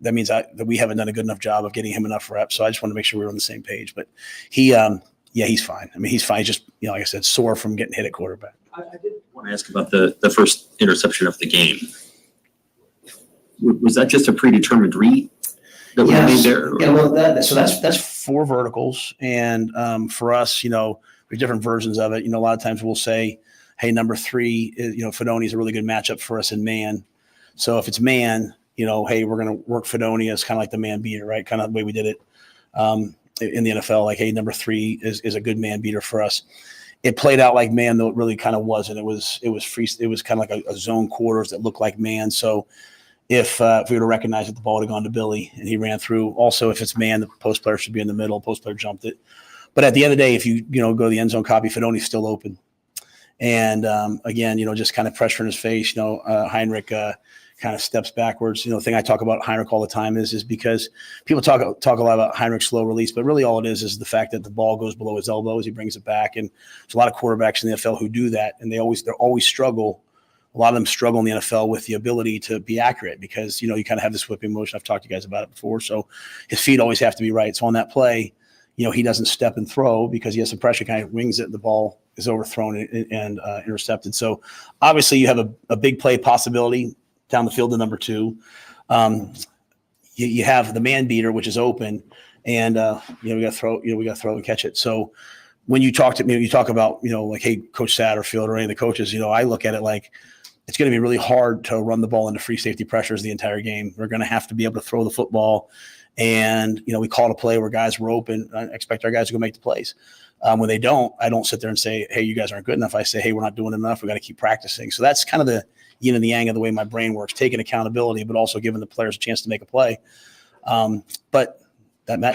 that means that we haven't done a good enough job of getting him enough reps. So I just wanted to make sure we were on the same page, but he's fine. I mean, he's fine. He's just, like I said, sore from getting hit at quarterback. I did want to ask about the first interception of the game. Was that just a predetermined read that was made there? Yeah, well, that's 4 verticals. And for us, there's different versions of it. A lot of times we'll say, hey, number 3, Fedoni is a really good matchup for us in man. So if it's man, hey, we're going to work Fedoni as kind of like the man beater, right? Kind of the way we did it in the NFL. Like, hey, number 3 is a good man beater for us. It played out like man, though it really kind of wasn't. It was free. It was kind of like a zone quarters that looked like man. So if we would have recognized that the ball would have gone to Billy and he ran through. Also, if it's man, the post player should be in the middle. Post player jumped it. But at the end of the day, if you go to the end zone copy, Fedoni's still open. And again, just kind of pressure in his face. Heinrich kind of steps backwards. The thing I talk about Heinrich all the time is because people talk a lot about Heinrich's slow release, but really all it is the fact that the ball goes below his elbow as he brings it back. And there's a lot of quarterbacks in the NFL who do that, and they always struggle. A lot of them struggle in the NFL with the ability to be accurate because, you kind of have this whipping motion. I've talked to you guys about it before. So his feet always have to be right. So on that play, he doesn't step and throw because he has some pressure, kind of wings it, and the ball is overthrown and intercepted. So obviously you have a big play possibility down the field to number 2. You have the man beater, which is open, and we got to throw and catch it. So when you talk about, like, hey, Coach Satterfield or any of the coaches, I look at it like it's going to be really hard to run the ball into free safety pressures the entire game. We're going to have to be able to throw the football. And, we called a play where guys were open. I expect our guys to go make the plays. When they don't, I don't sit there and say, hey, you guys aren't good enough. I say, hey, we're not doing enough. We got to keep practicing. So that's kind of the yin and the yang of the way my brain works, taking accountability, but also giving the players a chance to make a play. But that Matt,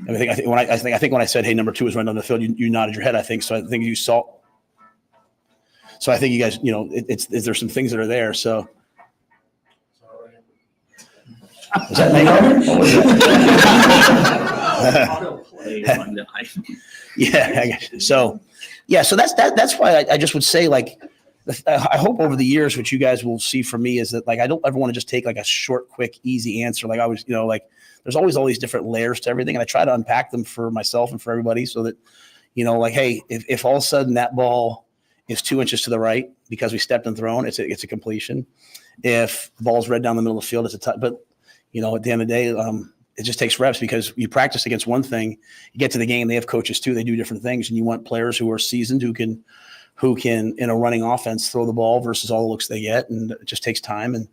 I think when I said, hey, number 2 is running down the field, you nodded your head. I think so. I think you saw. So I think you guys, there's some things that are there. So. Was that Nate Harmon? Autoplay on the iPhone. Yeah. I guess. So that's why I just would say, like, I hope over the years, what you guys will see from me is that, like, I don't ever want to just take like a short, quick, easy answer. Like I was, like there's always all these different layers to everything. And I try to unpack them for myself and for everybody so that, like, hey, if all of a sudden that ball is 2 inches to the right because we stepped and thrown, it's a completion. If the ball's red down the middle of the field, it's a touch. But, at the end of the day, it just takes reps because you practice against one thing, you get to the game, they have coaches too, they do different things. And you want players who are seasoned, who can in a running offense throw the ball versus all the looks they get. And it just takes time.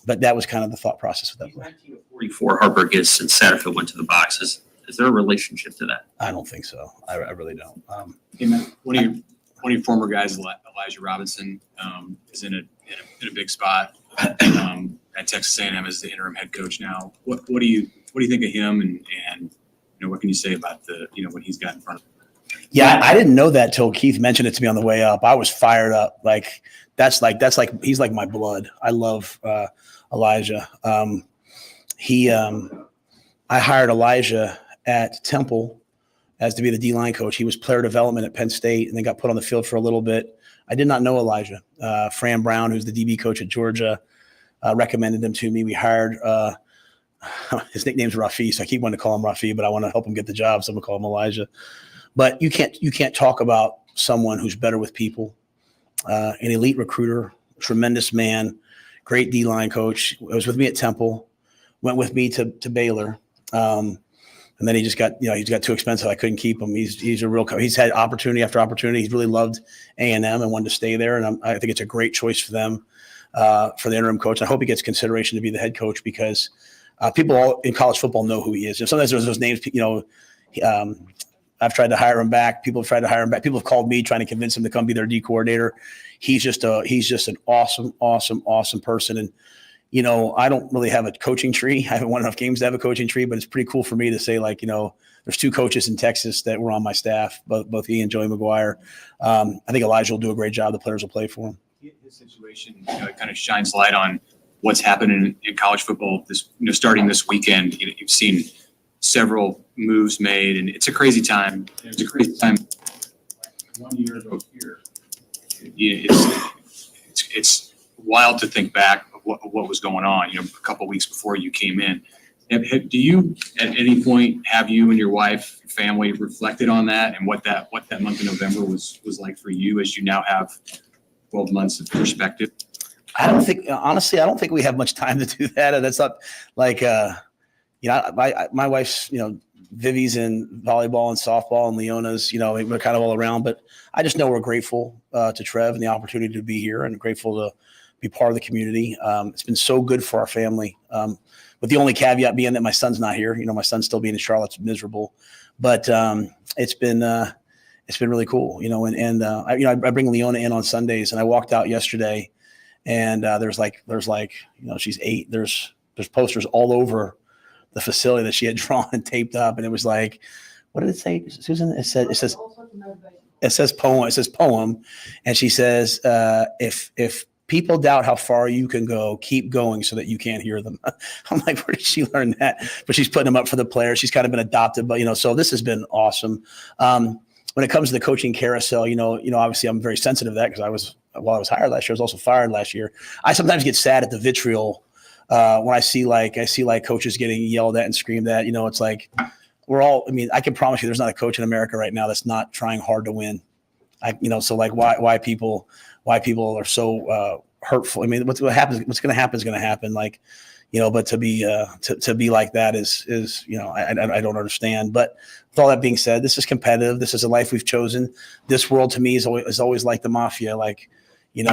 But that was kind of the thought process with that play. 44 Harper gets and Satterfield went to the boxes. Is there a relationship to that? I don't think so. I really don't. Hey, Matt, one of your former guys, Elijah Robinson, is in a big spot at Texas A&M as the interim head coach now. What do you think of him, and what can you say about what he's got in front of him? Yeah, I didn't know that till Keith mentioned it to me on the way up. I was fired up. Like that's like he's like my blood. I love Elijah. I hired Elijah at Temple as to be the D-line coach. He was player development at Penn State and then got put on the field for a little bit. I did not know Elijah. Fran Brown, who's the DB coach at Georgia, recommended him to me. We hired his nickname's Rafi, so I keep wanting to call him Rafi, but I want to help him get the job, so I'm gonna call him Elijah. But you can't talk about someone who's better with people, an elite recruiter, tremendous man, great D-line coach. Was with me at Temple, went with me to Baylor. And then he just got too expensive. I couldn't keep him. He's a real coach. He's had opportunity after opportunity. He's really loved A&M and wanted to stay there. And I think it's a great choice for them, for the interim coach. I hope he gets consideration to be the head coach because people all in college football know who he is. And sometimes there's those names, I've tried to hire him back. People have tried to hire him back. People have called me trying to convince him to come be their D coordinator. He's just an awesome person. And, I don't really have a coaching tree. I haven't won enough games to have a coaching tree, but it's pretty cool for me to say, like, there's two coaches in Texas that were on my staff, both he and Joey McGuire. I think Elijah will do a great job. The players will play for him. His situation it kind of shines light on what's happening in college football. This, starting this weekend, you've seen several moves made, and it's a crazy time. It's a crazy time. 1 year ago here, it's wild to think back of what was going on. A couple of weeks before you came in. Do you, at any point, have you and your wife, family, reflected on that and what that month of November was like for you, as you now have 12 months of perspective? Honestly, I don't think we have much time to do that. That's not like, my wife's, Vivi's in volleyball and softball, and Leona's, we're kind of all around, but I just know we're grateful to Trev and the opportunity to be here and grateful to be part of the community. It's been so good for our family. With the only caveat being that my son's not here. My son's still being in Charlotte's miserable, but it's been really cool, I bring Leona in on Sundays, and I walked out yesterday and there's she's 8. There's posters all over the facility that she had drawn and taped up. And it was like, what did it say, Susan? It says poem. And she says, if people doubt how far you can go, keep going so that you can't hear them. I'm like, where did she learn that? But she's putting them up for the players. She's kind of been adopted, but so this has been awesome. When it comes to the coaching carousel, obviously I'm very sensitive to that because while I was hired last year, I was also fired last year. I sometimes get sad at the vitriol when I see coaches getting yelled at and screamed at. It's like I can promise you there's not a coach in America right now that's not trying hard to win. So like why people are so hurtful. I mean, what's going to happen is going to happen. Like, but to be like that is I don't understand. But with all that being said, this is competitive. This is a life we've chosen. This world to me is always like the mafia. Like, you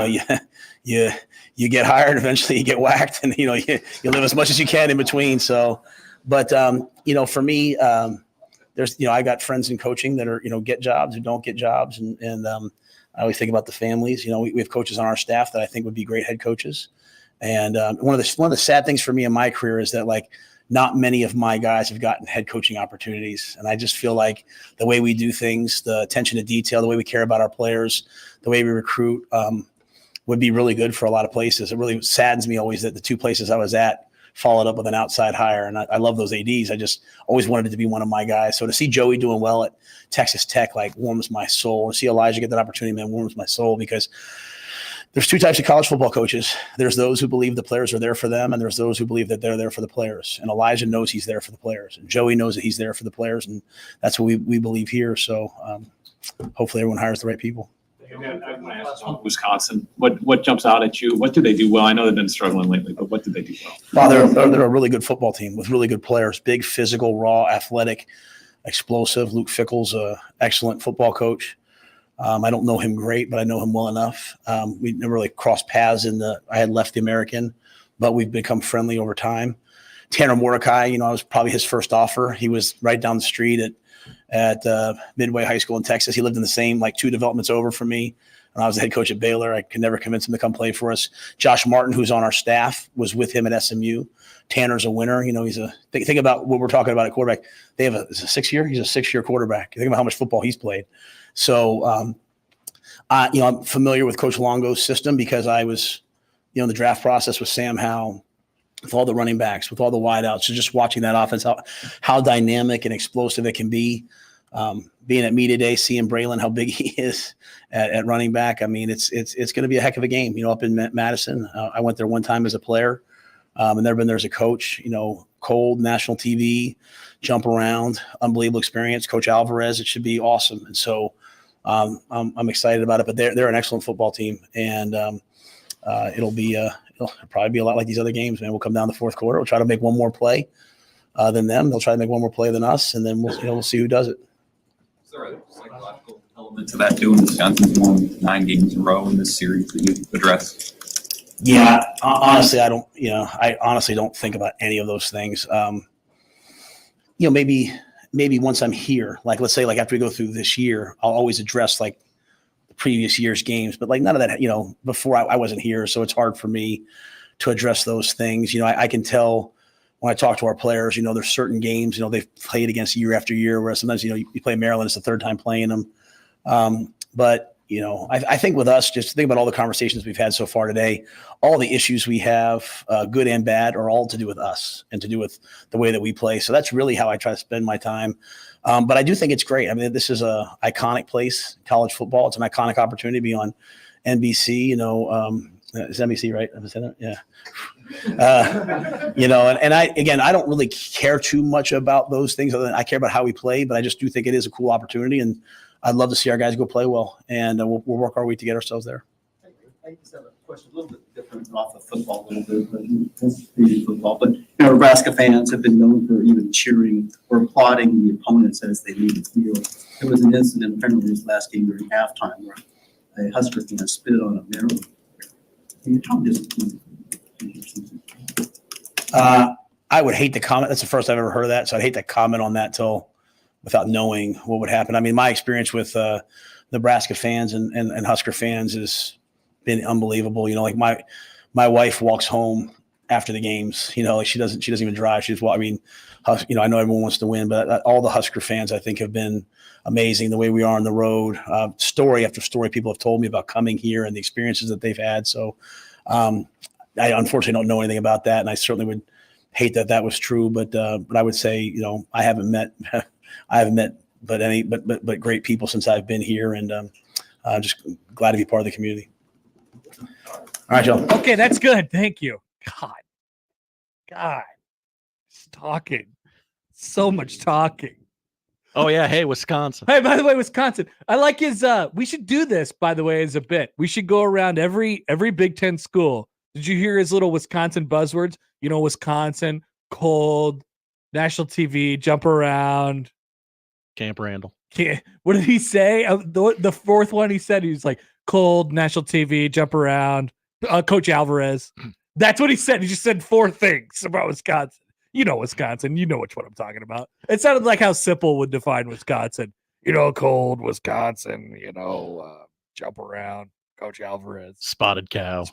get hired, eventually you get whacked, and you live as much as you can in between. So, but for me, there's I got friends in coaching that are get jobs or don't get jobs, and I always think about the families. We have coaches on our staff that I think would be great head coaches. And one of the sad things for me in my career is that not many of my guys have gotten head coaching opportunities. And I just feel like the way we do things, the attention to detail, the way we care about our players, the way we recruit would be really good for a lot of places. It really saddens me always that the two places I was at followed up with an outside hire. And I love those ADs. I just always wanted it to be one of my guys. So to see Joey doing well at Texas Tech, like, warms my soul. To see Elijah get that opportunity, man, warms my soul, because there's two types of college football coaches. There's those who believe the players are there for them, and there's those who believe that they're there for the players. And Elijah knows he's there for the players, and Joey knows that he's there for the players, and that's what we believe here. So hopefully everyone hires the right people. I want to ask about Wisconsin. What jumps out at you? What do they do well? I know they've been struggling lately, but what do they do well? They're a really good football team with really good players. Big, physical, raw, athletic, explosive. Luke Fickell's an excellent football coach. I don't know him great, but I know him well enough. We never really crossed paths I had left the American, but we've become friendly over time. Tanner Mordecai, I was probably his first offer. He was right down the street at Midway High School in Texas. He lived in the same, like, 2 developments over from me. And I was the head coach at Baylor. I could never convince him to come play for us. Josh Martin, who's on our staff, was with him at SMU. Tanner's a winner. He's think about what we're talking about at quarterback. They have it's a 6-year. He's a 6-year quarterback. Think about how much football he's played. So, I'm familiar with Coach Longo's system because I was, in the draft process with Sam Howell, with all the running backs, with all the wideouts. So just watching that offense, how dynamic and explosive it can be. Being at media day, seeing Braylon, how big he is at running back. I mean, it's going to be a heck of a game. Up in Madison, I went there one time as a player, and never been there as a coach. Cold, national TV, jump around, unbelievable experience. Coach Alvarez, it should be awesome. And so I'm excited about it. But they're an excellent football team, and it'll probably be a lot like these other games, man. We'll come down the fourth quarter. We'll try to make one more play than them. They'll try to make one more play than us, and then we'll see who does it. Is there a psychological element to that too? Wisconsin's won 9 games in a row in this series that you addressed. Yeah, honestly, I don't. I honestly don't think about any of those things. Maybe once I'm here, like, let's say, like, after we go through this year, I'll always address, like, the previous year's games. But, like, none of that. Before I wasn't here, so it's hard for me to address those things. I can tell when I talk to our players. There's certain games they've played against year after year, where sometimes you play Maryland, it's the third time playing them. But I think with us, just think about all the conversations we've had so far today. All the issues we have, good and bad, are all to do with us and to do with the way that we play. So that's really how I try to spend my time. But I do think it's great. I mean, this is an iconic place, college football. It's an iconic opportunity to be on NBC. It's NBC, right? Have I said that? Yeah. And I don't really care too much about those things. Other than I care about how we play, but I just do think it is a cool opportunity, and I'd love to see our guys go play well, and we'll work our way to get ourselves there. I just have a question a little bit different off of football a little bit, but it's really football. But Nebraska fans have been known for even cheering or applauding the opponents as they leave the field. There was an incident apparently this last game during halftime where a Husker fan spit on a Maryland player. How disappointing? I would hate to comment. That's the first I've ever heard of that, so I'd hate to comment on that without knowing what would happen. I mean, my experience with Nebraska fans and Husker fans has been unbelievable. Like my wife walks home after the games. Like she doesn't even drive. She's I mean, I know everyone wants to win, but all the Husker fans I think have been amazing. The way we are on the road, story after story, people have told me about coming here and the experiences that they've had. So I unfortunately don't know anything about that, and I certainly would hate that was true. But I would say I haven't met but great people since I've been here, and just glad to be part of the community. All right, Joe. Okay, that's good. Thank you. God, it's talking. So much talking. Oh yeah, hey, Wisconsin. Hey, by the way, Wisconsin. I like his. We should do this, by the way, as a bit. We should go around every Big Ten school. Did you hear his little Wisconsin buzzwords? Wisconsin, cold, national TV, jump around. Camp Randall. What did he say? The fourth one he said, he was like, cold, national TV, jump around. Coach Alvarez. That's what he said. He just said 4 things about Wisconsin. Wisconsin. You know which one I'm talking about. It sounded like how Sipple would define Wisconsin. Cold Wisconsin, jump around. Coach Alvarez. Spotted cow.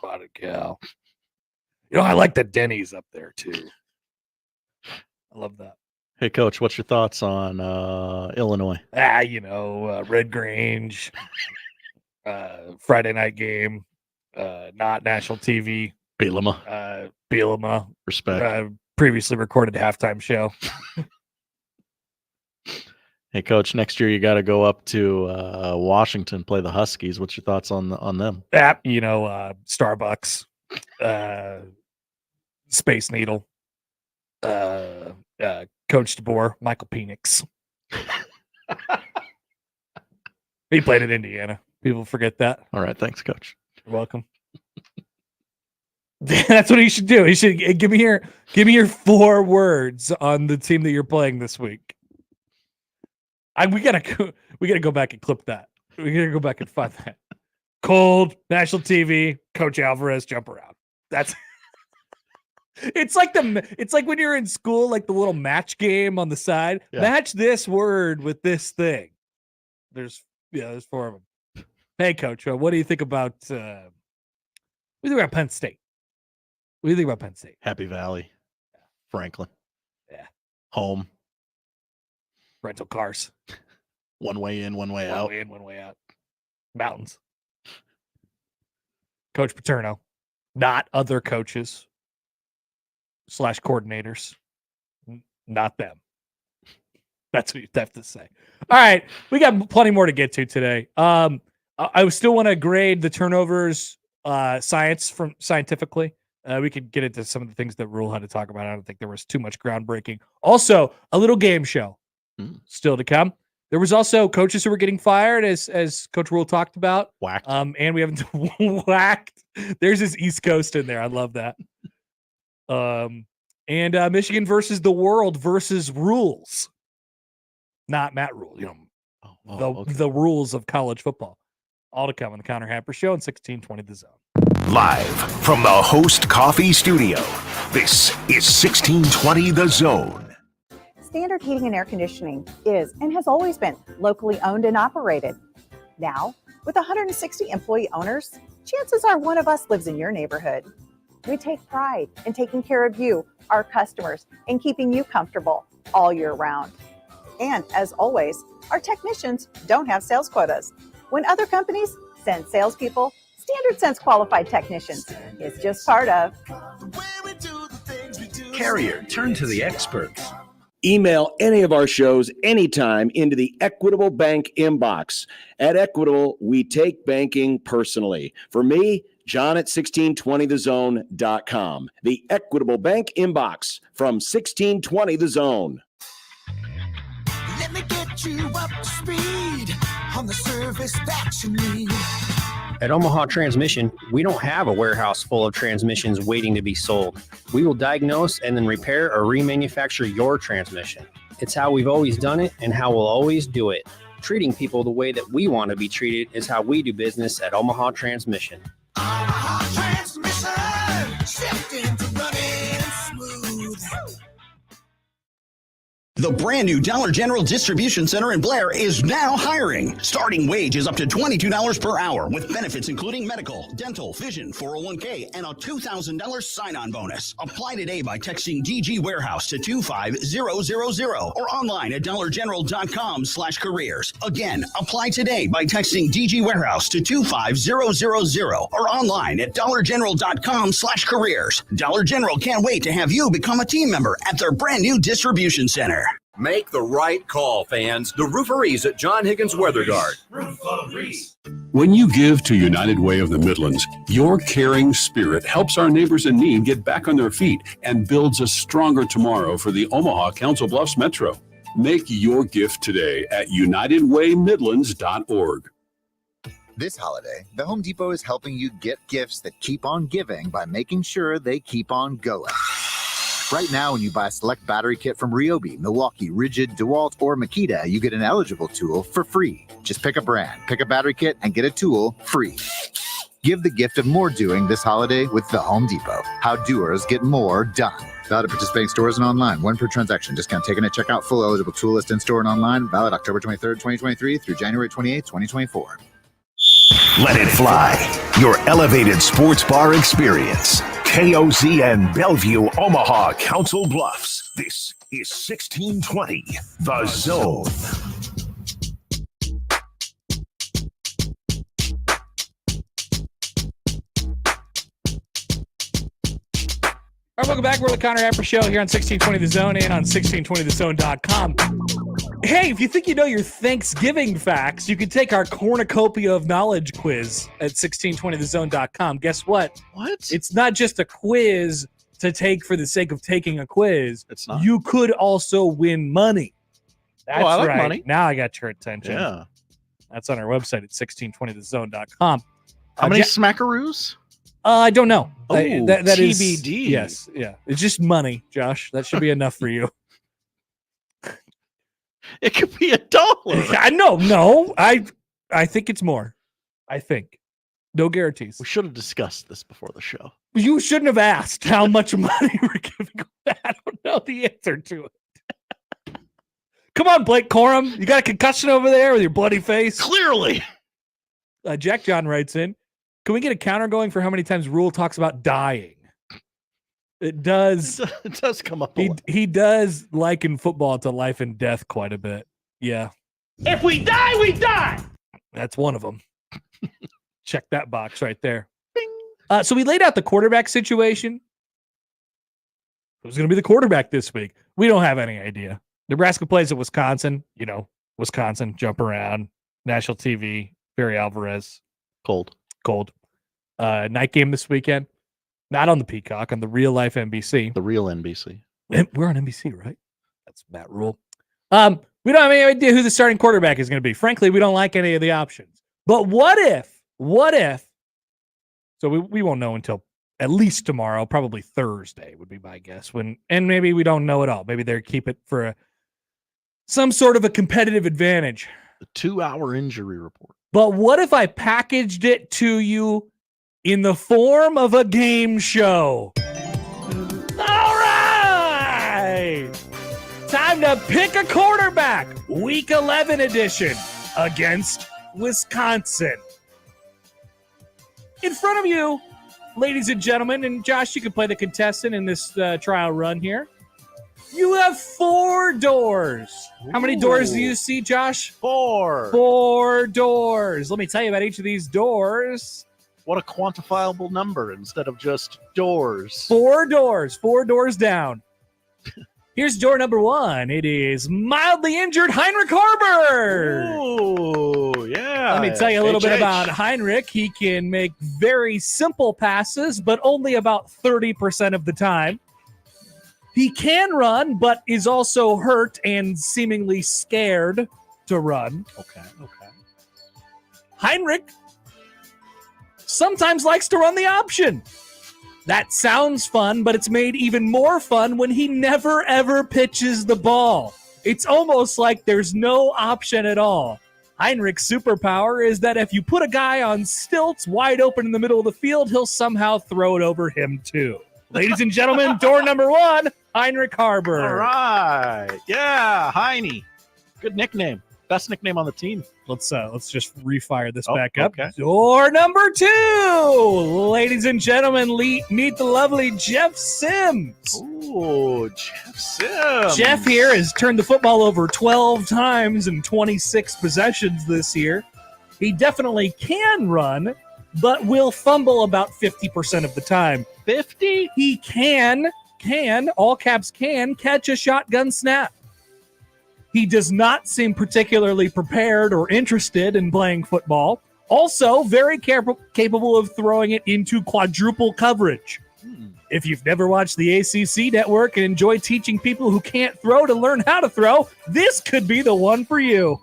I like the Denny's up there too. I love that. Hey, Coach, what's your thoughts on Illinois? Red Grange, Friday night game, not national TV. Bielema. Respect. Previously recorded halftime show. Hey, Coach, next year you got to go up to Washington, play the Huskies. What's your thoughts on them? Starbucks, Space Needle, Coach DeBoer, Michael Penix. He played at Indiana. People forget that. All right, thanks, Coach. You're welcome. That's what he should do. He should give me your 4 words on the team that you're playing this week. We gotta go back and clip that. We gotta go back and find that. Cold, national TV, Coach Alvarez, jump around. That's it's like when you're in school, like the little match game on the side. Yeah. Match this word with this thing. There's 4 of them. Hey, Coach, what do you think about what do you think about Penn State? What do you think about Penn State? Happy Valley, Franklin. Yeah. Home. Rental cars. One way in, one way out. One way in, one way out. Mountains. Coach Paterno. Not other coaches / coordinators. Not them. That's what you have to say. All right. We got plenty more to get to today. I still want to grade the turnovers scientifically. We could get into some of the things that Rhule had to talk about. I don't think there was too much groundbreaking. Also, a little game show still to come. There was also coaches who were getting fired, as Coach Rhule talked about. Whacked. And we haven't whacked. There's his East Coast in there. I love that. And Michigan versus the world versus rules. Not Matt Rhule. The rules of college football. All to come on the Connor Happer Show in 1620 The Zone. Live from the Host Coffee Studio, this is 1620 The Zone. Standard Heating and Air Conditioning is and has always been locally owned and operated. Now, with 160 employee owners, chances are one of us lives in your neighborhood. We take pride in taking care of you, our customers, and keeping you comfortable all year round. And as always, our technicians don't have sales quotas. When other companies send salespeople, Standard sends qualified technicians. It's just part of. Carrier, turn to the experts. Email any of our shows anytime into the Equitable Bank inbox. At Equitable, we take banking personally. For me, John at 1620thezone.com. The Equitable Bank inbox from 1620 The Zone. Let me get you up to speed on the service that you need. At Omaha Transmission, we don't have a warehouse full of transmissions waiting to be sold. We will diagnose and then repair or remanufacture your transmission. It's how we've always done it and how we'll always do it. Treating people the way that we want to be treated is how we do business at Omaha Transmission. Omaha Transmission, shifting to running smooth. The brand new Dollar General Distribution Center in Blair is now hiring. Starting wage is up to $22 per hour with benefits including medical, dental, vision, 401k, and a $2,000 sign-on bonus. Apply today by texting DG Warehouse to 25000 or online at dollargeneral.com/careers. Again, apply today by texting DG Warehouse to 25000 or online at dollargeneral.com/careers. Dollar General can't wait to have you become a team member at their brand new distribution center. Make the right call, fans. The Rooferees at John Higgins Weather Guard. When you give to United Way of the Midlands, your caring spirit helps our neighbors in need get back on their feet and builds a stronger tomorrow for the Omaha Council Bluffs Metro. Make your gift today at unitedwaymidlands.org. This holiday, the Home Depot is helping you get gifts that keep on giving by making sure they keep on going. Right now, when you buy a select battery kit from Ryobi, Milwaukee, Rigid, DeWalt, or Makita, you get an eligible tool for free. Just pick a brand, pick a battery kit, and get a tool free. Give the gift of more doing this holiday with the Home Depot. How doers get more done. Valid at participating stores and online. One per transaction. Discount taken at checkout. Full eligible tool list in store and online. Valid October 23rd, 2023 through January 28th, 2024. Let it fly. Your elevated sports bar experience. KOZN Bellevue, Omaha, Council Bluffs. This is 1620 The Zone. All right, welcome back. We're the Connor Happer Show here on 1620 The Zone and on 1620thezone.com. Hey, if you think you know your Thanksgiving facts, you can take our cornucopia of knowledge quiz at 1620thezone.com. Guess what? What? It's not just a quiz to take for the sake of taking a quiz. It's not. You could also win money. That's I like right. money. Now I got your attention. Yeah. That's on our website at 1620thezone.com. How many smackaroos? I don't know. Oh, that is TBD. Yes, yeah. It's just money, Josh. That should be enough for you. It could be $1. I know. No, I think it's more. I think. No guarantees. We should have discussed this before the show. You shouldn't have asked how much money we're giving away. I don't know the answer to it. Come on, Blake Corum. You got a concussion over there with your bloody face? Clearly. Jack John writes in, can we get a counter going for how many times Rhule talks about dying? It does. It does come up. He does liken football to life and death quite a bit. Yeah. If we die, we die. That's one of them. Check that box right there. So we laid out the quarterback situation. Who's going to be the quarterback this week? We don't have any idea. Nebraska plays at Wisconsin. You know, Wisconsin, jump around. National TV, Barry Alvarez. Cold. Night game this weekend. Not on the Peacock, on the real life NBC. The real NBC. We're on NBC, right? That's Matt Rhule. We don't have any idea who the starting quarterback is going to be. Frankly, we don't like any of the options. But what if? So we won't know until at least tomorrow, probably Thursday would be my guess. And maybe we don't know at all. Maybe they keep it for some sort of a competitive advantage. The 2-hour injury report. But what if I packaged it to you in the form of a game show? All right! Time to pick a quarterback. Week 11 edition against Wisconsin. In front of you, ladies and gentlemen, and Josh, you can play the contestant in this trial run here. You have 4 doors. How many doors do you see, Josh? 4. 4 doors. Let me tell you about each of these doors. What a quantifiable number instead of just doors. 4 doors. 4 doors down. Here's door number 1. It is mildly injured Heinrich Harbor. Oh, yeah. Let me tell you a little bit about Heinrich. He can make very simple passes, but only about 30% of the time. He can run, but is also hurt and seemingly scared to run. Okay. Heinrich sometimes likes to run the option. That sounds fun, but it's made even more fun when he never, ever pitches the ball. It's almost like there's no option at all. Heinrich's superpower is that if you put a guy on stilts wide open in the middle of the field, he'll somehow throw it over him too. Ladies and gentlemen, door number 1, Heinrich Harbor. All right. Yeah, Heine. Good nickname. Best nickname on the team. Let's just refire this back up. Okay. Door number 2, ladies and gentlemen, meet the lovely Jeff Sims. Oh, Jeff Sims. Jeff here has turned the football over 12 times in 26 possessions this year. He definitely can run, but will fumble about 50% of the time. 50? He can, all caps can, catch a shotgun snap. He does not seem particularly prepared or interested in playing football. Also, very capable of throwing it into quadruple coverage. If you've never watched the ACC network and enjoy teaching people who can't throw to learn how to throw, this could be the one for you.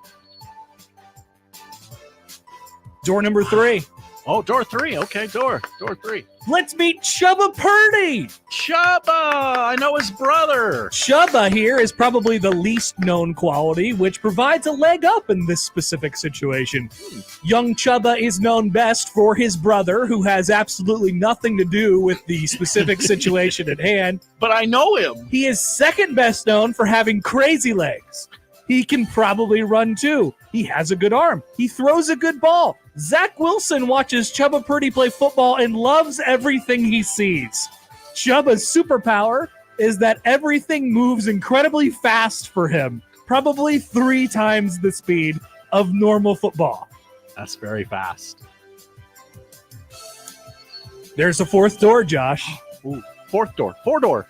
Door number 3. Oh, door 3. Okay, door 3. Let's meet Chubba Purdy. Chubba! I know his brother. Chubba here is probably the least known quality, which provides a leg up in this specific situation. Young Chubba is known best for his brother, who has absolutely nothing to do with the specific situation at hand. But I know him. He is second best known for having crazy legs. He can probably run too. He has a good arm. He throws a good ball. Zach Wilson watches Chubba Purdy play football and loves everything he sees. Chubba's superpower is that everything moves incredibly fast for him, probably 3 times the speed of normal football. That's very fast. There's a 4th door, Josh. Ooh. Fourth door. 4-door.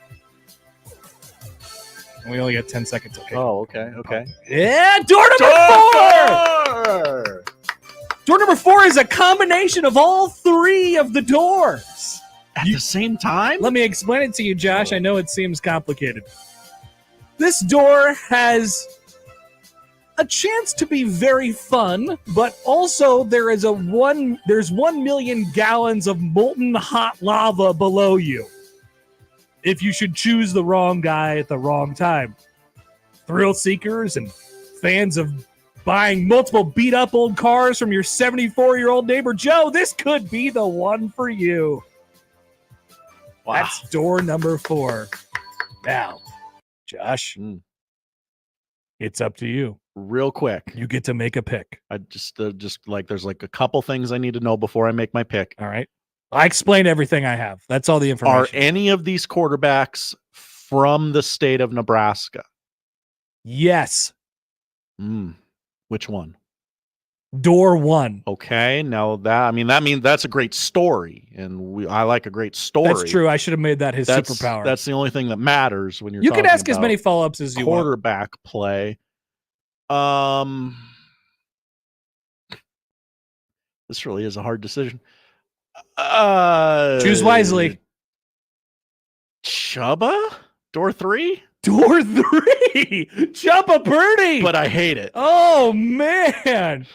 We only got 10 seconds. Okay. Oh, okay. Yeah, door number 4. Door number 4 is a combination of all 3 of the doors. At the same time? Let me explain it to you, Josh. I know it seems complicated. This door has a chance to be very fun, but also there's 1 million gallons of molten hot lava below you if you should choose the wrong guy at the wrong time. Thrill seekers and fans of buying multiple beat-up old cars from your 74-year-old neighbor Joe, this could be the one for you. Wow. That's door number 4. Now, Josh, it's up to you. Real quick. You get to make a pick. I just there's like a couple things I need to know before I make my pick. All right. I explained everything I have. That's all the information. Are any of these quarterbacks from the state of Nebraska? Yes. Which one? Door 1. Okay. Now that means that's a great story, and I like a great story. That's true. I should have made that his superpower. That's the only thing that matters when you're. You can talking ask as about many follow-ups as you want. Quarterback play. This really is a hard decision. Choose wisely. Chubba? Door 3? Door 3! Chubba Purdy! But I hate it. Oh, man.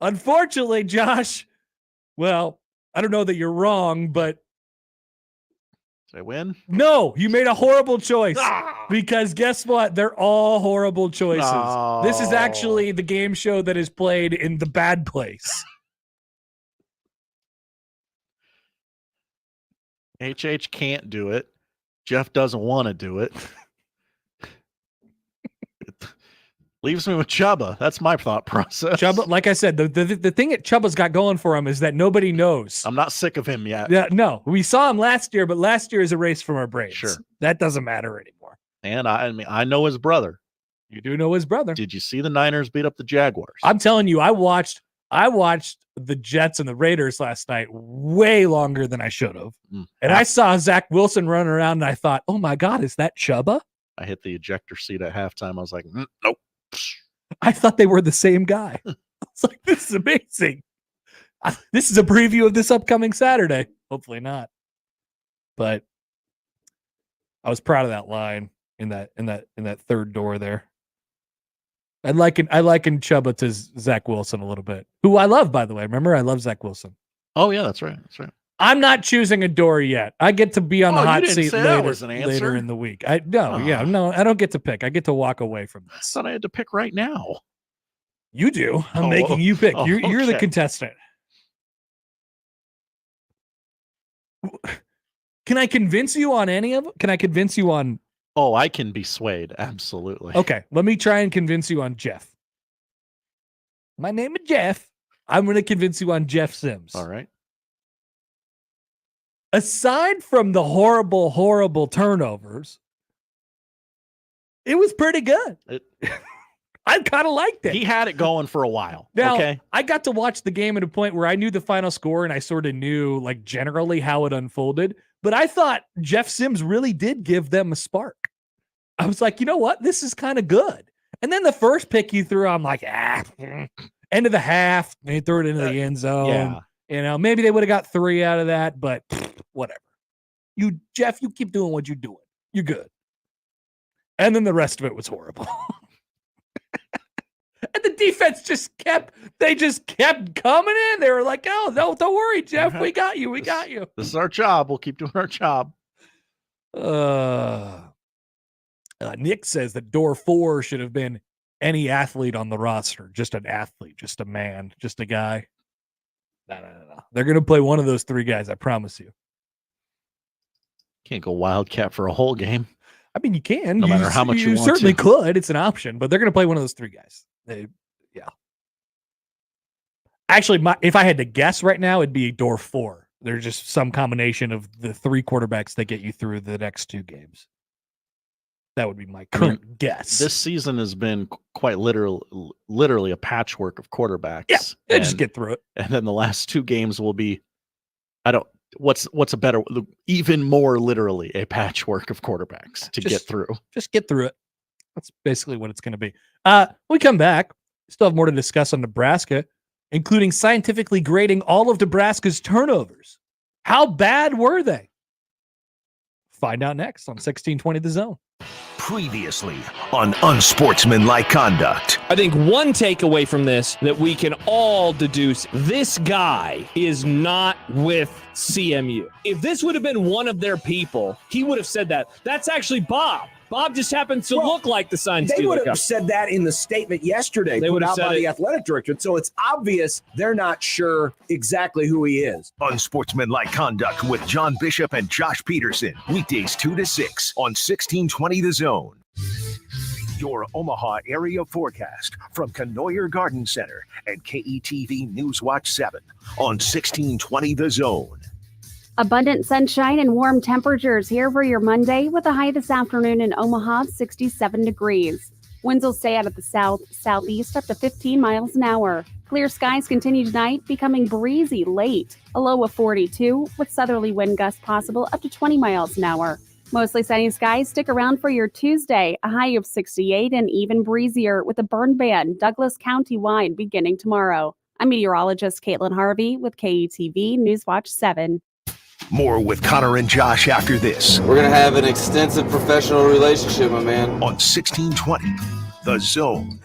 Unfortunately, Josh, well, I don't know that you're wrong, but... Did I win? No, you made a horrible choice. Because guess what? They're all horrible choices. No. This is actually the game show that is played in the bad place. HH can't do it. Jeff doesn't want to do it. Leaves me with Chubba. That's my thought process. Chubba, like I said, the thing that Chubba's got going for him is that nobody knows. I'm not sick of him yet. Yeah, no, we saw him last year, but last year is erased from our brains. Sure. That doesn't matter anymore. And I know his brother. You do know his brother. Did you see the Niners beat up the Jaguars? I'm telling you, I watched the Jets and the Raiders last night way longer than I should have. And I saw Zach Wilson running around and I thought, oh my God, is that Chubba? I hit the ejector seat at halftime. I was like, nope. I thought they were the same guy. I was like, this is amazing. This is a preview of this upcoming Saturday. Hopefully not. But I was proud of that line in that third door there. I liken Chubba to Zach Wilson a little bit, who I love, by the way. Remember, I love Zach Wilson. Oh yeah, that's right. That's right. I'm not choosing a door yet. I get to be on the hot seat later in the week. I don't get to pick. I get to walk away from this. I thought I had to pick right now. You do. I'm making you pick. You're the okay. contestant. Can I convince you on any of them? Can I convince you on? Oh, I can be swayed. Absolutely. Okay, let me try and convince you on Jeff. My name is Jeff. I'm going to convince you on Jeff Sims. All right. Aside from the horrible, horrible turnovers, it was pretty good. I kind of liked it. He had it going for a while. Now, okay. I got to watch the game at a point where I knew the final score and I sort of knew like generally how it unfolded. But I thought Jeff Sims really did give them a spark. I was like, you know what? This is kind of good. And then the first pick he threw, I'm like, end of the half. They threw it into the end zone. Yeah. You know, maybe they would have got 3 out of that, but whatever. Jeff, you keep doing what you're doing. You're good. And then the rest of it was horrible. And the defense just kept coming in. They were like, oh, no, don't worry, Jeff. We got you. We got you. This is our job. We'll keep doing our job. Nick says that door 4 should have been any athlete on the roster. Just an athlete, just a man, just a guy. No. They're going to play one of those 3 guys, I promise you. Can't go Wildcat for a whole game. I mean, you can. No matter how much you want certainly to. could. It's an option, but they're going to play one of those 3 guys. Actually, if I had to guess right now, it'd be door 4. They're just some combination of the 3 quarterbacks that get you through the next 2 games. That would be my current guess. This season has been quite literally a patchwork of quarterbacks. Yeah, they just get through it. And then the last 2 games will be, what's a better, even more literally, a patchwork of quarterbacks to get through. Just get through it. That's basically what it's going to be. We come back. Still have more to discuss on Nebraska, including scientifically grading all of Nebraska's turnovers. How bad were they? Find out next on 1620 The Zone. Previously on Unsportsmanlike Conduct. I think one takeaway from this that we can all deduce, this guy is not with CMU. If this would have been one of their people, he would have said that. That's actually Bob. Bob just happens to look like the sign stealer. They would have said that in the statement yesterday put out by the athletic director. So it's obvious they're not sure exactly who he is. Unsportsmanlike Conduct with John Bishop and Josh Peterson. Weekdays 2 to 6 on 1620 The Zone. Your Omaha area forecast from Canoyer Garden Center and KETV Newswatch 7 on 1620 The Zone. Abundant sunshine and warm temperatures here for your Monday with a high this afternoon in Omaha, 67 degrees. Winds will stay out of the southeast up to 15 miles an hour. Clear skies continue tonight, becoming breezy late. A low of 42 with southerly wind gusts possible up to 20 miles an hour. Mostly sunny skies stick around for your Tuesday, a high of 68 and even breezier with a burn ban Douglas County wide beginning tomorrow. I'm meteorologist Caitlin Harvey with KETV Newswatch 7. More with Connor and Josh after this. We're going to have an extensive professional relationship, my man. On 1620, The Zone.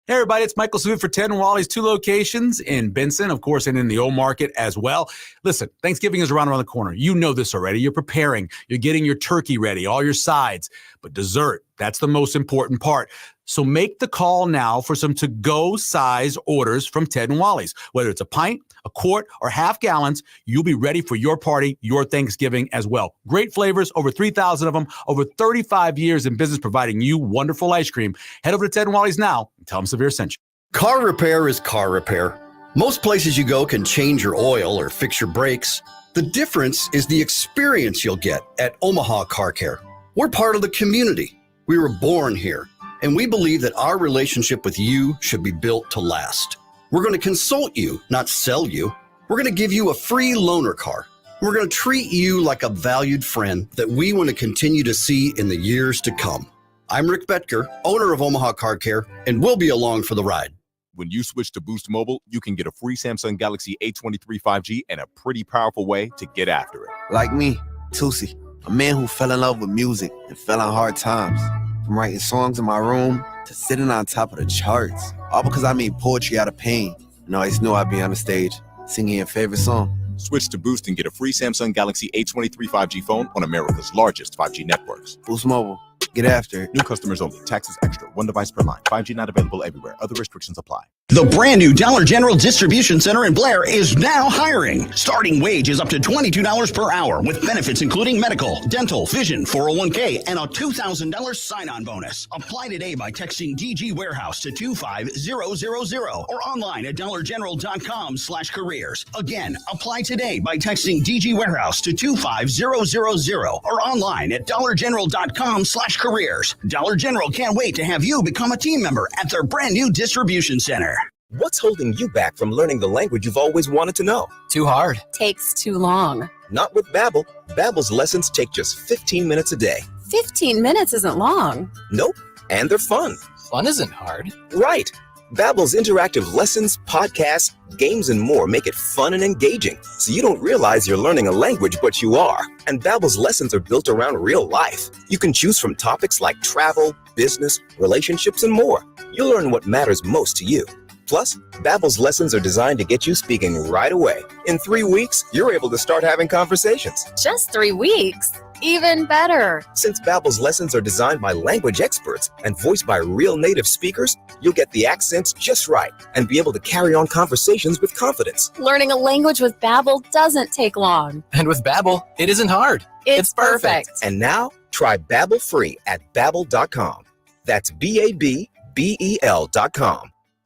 Hey, everybody, it's Michael Smith for Ted and Wally's 2 locations in Benson, of course, and in the old market as well. Listen, Thanksgiving is around the corner. You know this already. You're preparing. You're getting your turkey ready, all your sides. But dessert, that's the most important part. So make the call now for some to-go size orders from Ted and Wally's. Whether it's a pint, a quart, or half gallons, you'll be ready for your party, your Thanksgiving as well. Great flavors, over 3,000 of them, over 35 years in business providing you wonderful ice cream. Head over to Ted and Wally's now and tell them Severe sent you. Car repair is car repair. Most places you go can change your oil or fix your brakes. The difference is the experience you'll get at Omaha Car Care. We're part of the community. We were born here, and we believe that our relationship with you should be built to last. We're going to consult you, not sell you. We're going to give you a free loaner car. We're going to treat you like a valued friend that we want to continue to see in the years to come. I'm Rick Betker, owner of Omaha Car Care, and we'll be along for the ride. When you switch to Boost Mobile, you can get a free Samsung Galaxy A23 5G and a pretty powerful way to get after it. Like me, Tusi, a man who fell in love with music and fell on hard times. From writing songs in my room to sitting on top of the charts. All because I made poetry out of pain and always knew I'd be on the stage singing your favorite song. Switch to Boost and get a free Samsung Galaxy A23 5G phone on America's largest 5G networks. Boost Mobile. Get after it. New customers only. Taxes extra. 1 device per line. 5G not available everywhere. Other restrictions apply. The brand new Dollar General Distribution Center in Blair is now hiring. Starting wage is up to $22 per hour with benefits including medical, dental, vision, 401k, and a $2,000 sign-on bonus. Apply today by texting DG Warehouse to 25000 or online at dollargeneral.com/careers. Again, apply today by texting DG Warehouse to 25000 or online at dollargeneral.com/careers. Dollar General can't wait to have you become a team member at their brand new distribution center. What's holding you back from learning the language you've always wanted to know? Too hard. Takes too long. Not with Babbel. Babbel's lessons take just 15 minutes a day. 15 minutes isn't long. Nope. And they're fun. Fun isn't hard. Right. Babbel's interactive lessons, podcasts, games, and more make it fun and engaging, so you don't realize you're learning a language, but you are. And Babbel's lessons are built around real life. You can choose from topics like travel, business, relationships, and more. You'll learn what matters most to you. Plus, Babbel's lessons are designed to get you speaking right away. In 3 weeks, you're able to start having conversations. Just 3 weeks? Even better. Since Babbel's lessons are designed by language experts and voiced by real native speakers, you'll get the accents just right and be able to carry on conversations with confidence. Learning a language with Babbel doesn't take long. And with Babbel, it isn't hard. It's perfect. And now, try Babbel free at Babbel.com. That's BABBEL.com.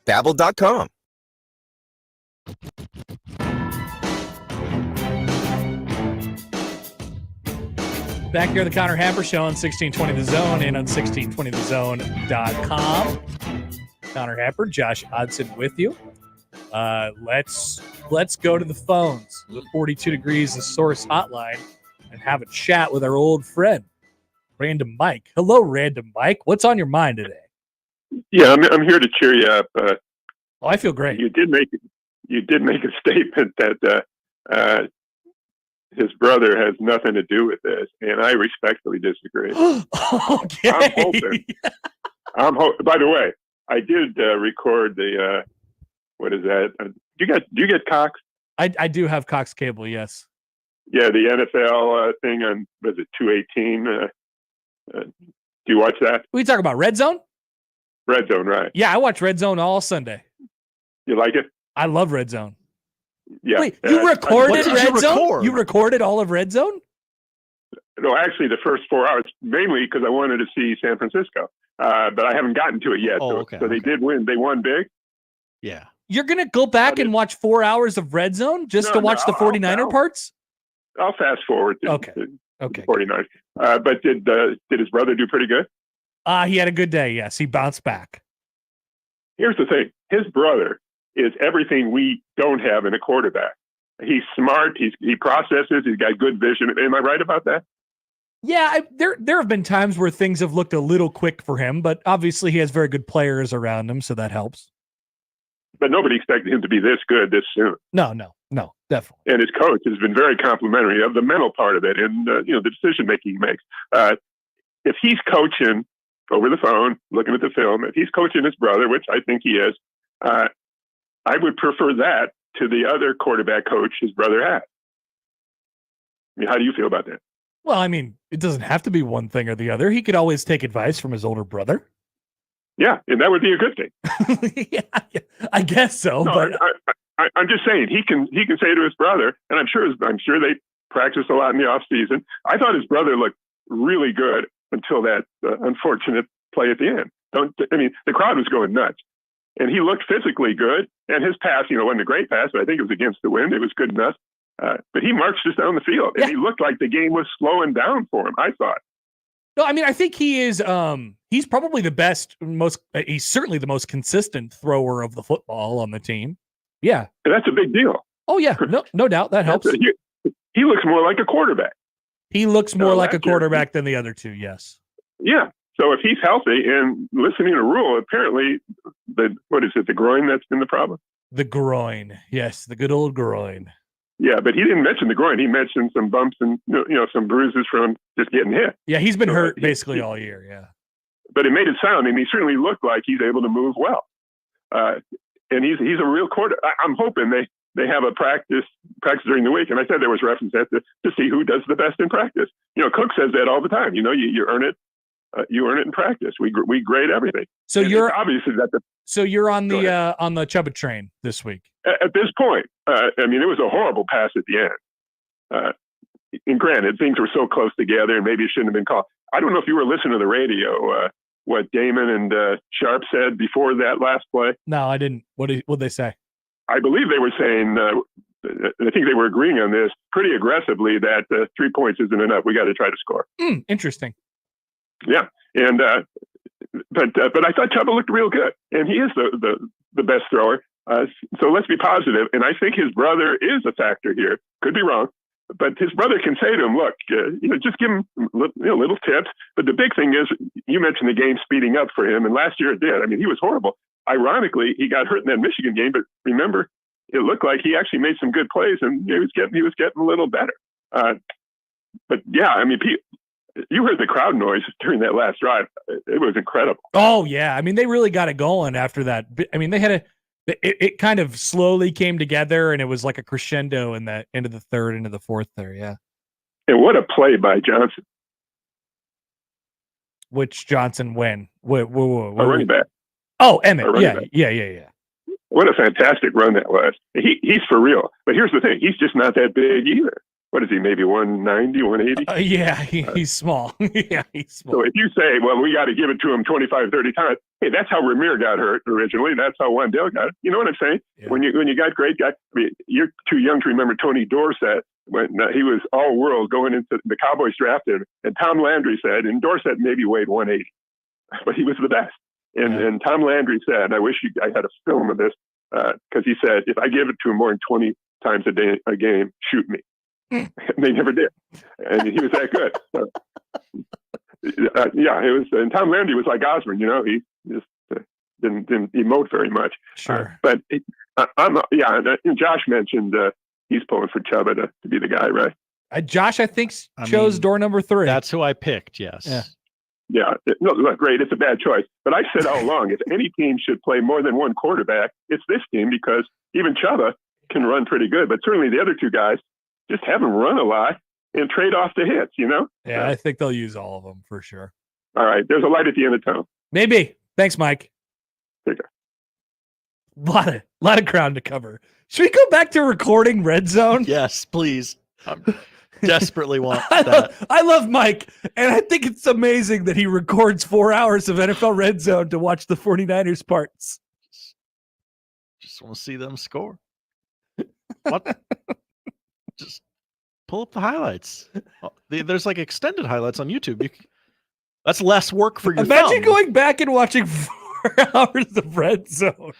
Babbel.com. Back here at the Connor Happer Show on 1620 The Zone and on 1620thezone.com. Connor Happer, Josh Hodson with you. Let's let's go to the phones, the 42 Degrees the Source hotline, and have a chat with our old friend, Random Mike. Hello, Random Mike. What's on your mind today? Yeah, I'm here to cheer you up. I feel great. You did make a statement that his brother has nothing to do with this, and I respectfully disagree. Okay. I'm hoping. By the way, I did record the what is that? Do you get Cox? I do have Cox cable. Yes. Yeah, the NFL thing on, was it 218? Do you watch that? We talk about Red Zone. Red Zone, right? Yeah, I watch Red Zone all Sunday. You like it? I love Red Zone. Yeah. Wait, you recorded Red Zone? Record? You recorded all of Red Zone? No, actually, the first 4 hours, mainly because I wanted to see San Francisco, but I haven't gotten to it yet. So they did win. They won big. Yeah. You're going to go back and watch 4 hours of Red Zone just to watch the 49er parts? I'll fast forward to, Okay. to the 49ers. But did his brother do pretty good? He had a good day, yes. He bounced back. Here's the thing. His brother is everything we don't have in a quarterback. He's smart. He processes. He's got good vision. Am I right about that? Yeah, there have been times where things have looked a little quick for him, but obviously he has very good players around him, so that helps. But nobody expected him to be this good this soon. No, definitely. And his coach has been very complimentary of the mental part of it and the decision making he makes. If he's coaching over the phone, looking at the film, if he's coaching his brother, which I think he is, I would prefer that to the other quarterback coach his brother had. I mean, how do you feel about that? Well, I mean, it doesn't have to be one thing or the other. He could always take advice from his older brother. Yeah, and that would be a good thing. Yeah, I guess so. No, but I'm just saying he can say to his brother, and I'm sure they practice a lot in the off season. I thought his brother looked really good until that unfortunate play at the end. The crowd was going nuts, and he looked physically good. And his pass, wasn't a great pass, but I think it was against the wind. It was good enough. But he marched us down the field, and he looked like the game was slowing down for him, I thought. No, I mean, I think he is. He's probably the best, he's certainly the most consistent thrower of the football on the team. Yeah, and that's a big deal. Oh yeah, no doubt that helps. He looks more like a quarterback. He looks more like a quarterback than the other two. Yes. Yeah. So if he's healthy and listening to Rhule, apparently the groin that's been the problem. The groin, yes, the good old groin. Yeah, but he didn't mention the groin. He mentioned some bumps and some bruises from just getting hit. Yeah, he's been hurt basically all year. Yeah, but it made it sound, and he certainly looked like he's able to move well. And he's a real quarter. I'm hoping they have a practice during the week. And I said there was reference to see who does the best in practice. Cook says that all the time. You earn it. You earn it in practice. We grade everything. So you're obviously you're on the Chubba train this week. At this point, it was a horrible pass at the end. And granted, things were so close together, and maybe it shouldn't have been called. I don't know if you were listening to the radio. What Damon and Sharp said before that last play. No, I didn't. What'd they say? I believe they were saying. I think they were agreeing on this pretty aggressively that 3 points isn't enough. We got to try to score. Interesting. Yeah, and but I thought Chubba looked real good, and he is the best thrower. So let's be positive, and I think his brother is a factor here. Could be wrong, but his brother can say to him, "Look, just give him little tips." But the big thing is, you mentioned the game speeding up for him, and last year it did. He was horrible. Ironically, he got hurt in that Michigan game, but remember, it looked like he actually made some good plays, and he was getting a little better. But yeah, you heard the crowd noise during that last drive. It was incredible. Oh yeah, they really got it going after that. They had it kind of slowly came together, and it was like a crescendo in the end of the third, into the fourth there. Yeah. And what a play by Johnson. Which Johnson when? Whoa. A running back. Oh, Emmett. Yeah. What a fantastic run that was. He's for real. But here's the thing. He's just not that big either. What is he, maybe 190, 180? Yeah, he's small. Yeah, he's small. So if you say, well, we got to give it to him 25, 30 times, hey, that's how Ramir got hurt originally. That's how Wandale got it. You know what I'm saying? Yeah. When you got great guys, you're too young to remember Tony Dorsett when he was all-world going into the Cowboys drafted, and Tom Landry said, and Dorsett maybe weighed 180, but he was the best. And Tom Landry said, I wish I had a film of this, because he said, if I give it to him more than 20 times a game, shoot me. And they never did. And he was that good. So, yeah, it was. And Tom Landy was like Osborne, he just didn't emote very much. Sure. But and Josh mentioned he's pulling for Chubba to be the guy, right? Josh, I think, chose door number 3. That's who I picked, yes. Yeah. No, look, great. It's a bad choice. But I said all along, if any team should play more than one quarterback, it's this team, because even Chubba can run pretty good. But certainly the other two guys just have him run a lot and trade off the hits, Yeah, I think they'll use all of them for sure. All right. There's a light at the end of tunnel. Maybe. Thanks, Mike. Take care. Lot of ground to cover. Should we go back to recording Red Zone? Yes, please. Desperately want that. I love Mike, and I think it's amazing that he records 4 hours of NFL Red Zone to watch the 49ers parts. Just want to see them score. What? Just pull up the highlights. There's like extended highlights on YouTube. That's less work for your Imagine thumb. going back and watching 4 hours of Red Zone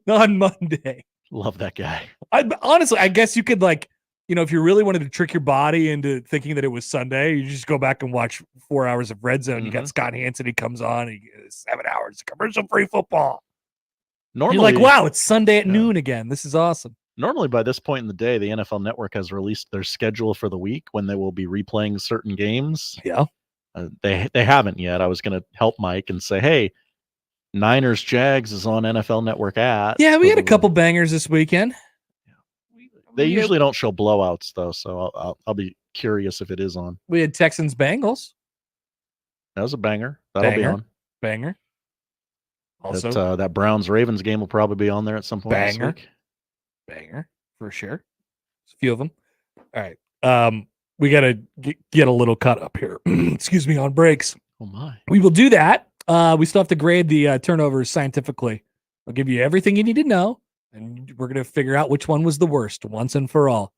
on Monday. Love that guy. Honestly, I guess you could, like, if you really wanted to trick your body into thinking that it was Sunday, you just go back and watch 4 hours of Red Zone. You got Scott Hansen, he comes on, he gets 7 hours of commercial-free football. Normally, you're like, wow, it's Sunday at noon again. This is awesome. Normally, by this point in the day, the NFL Network has released their schedule for the week when they will be replaying certain games. Yeah. They haven't yet. I was going to help Mike and say, hey, Niners Jags is on NFL Network at. Yeah, we had a couple bangers this weekend. They usually don't show blowouts, though, so I'll be curious if it is on. We had Texans Bengals. That was a banger. That'll be on. Banger. Also, that Browns Ravens game will probably be on there at some point this week. Banger for sure. There's a few of them. All right. We got to get a little cut up here. Excuse me, on breaks. Oh my. We will do that. We still have to grade the turnovers scientifically. I'll give you everything you need to know, and we're going to figure out which one was the worst once and for all.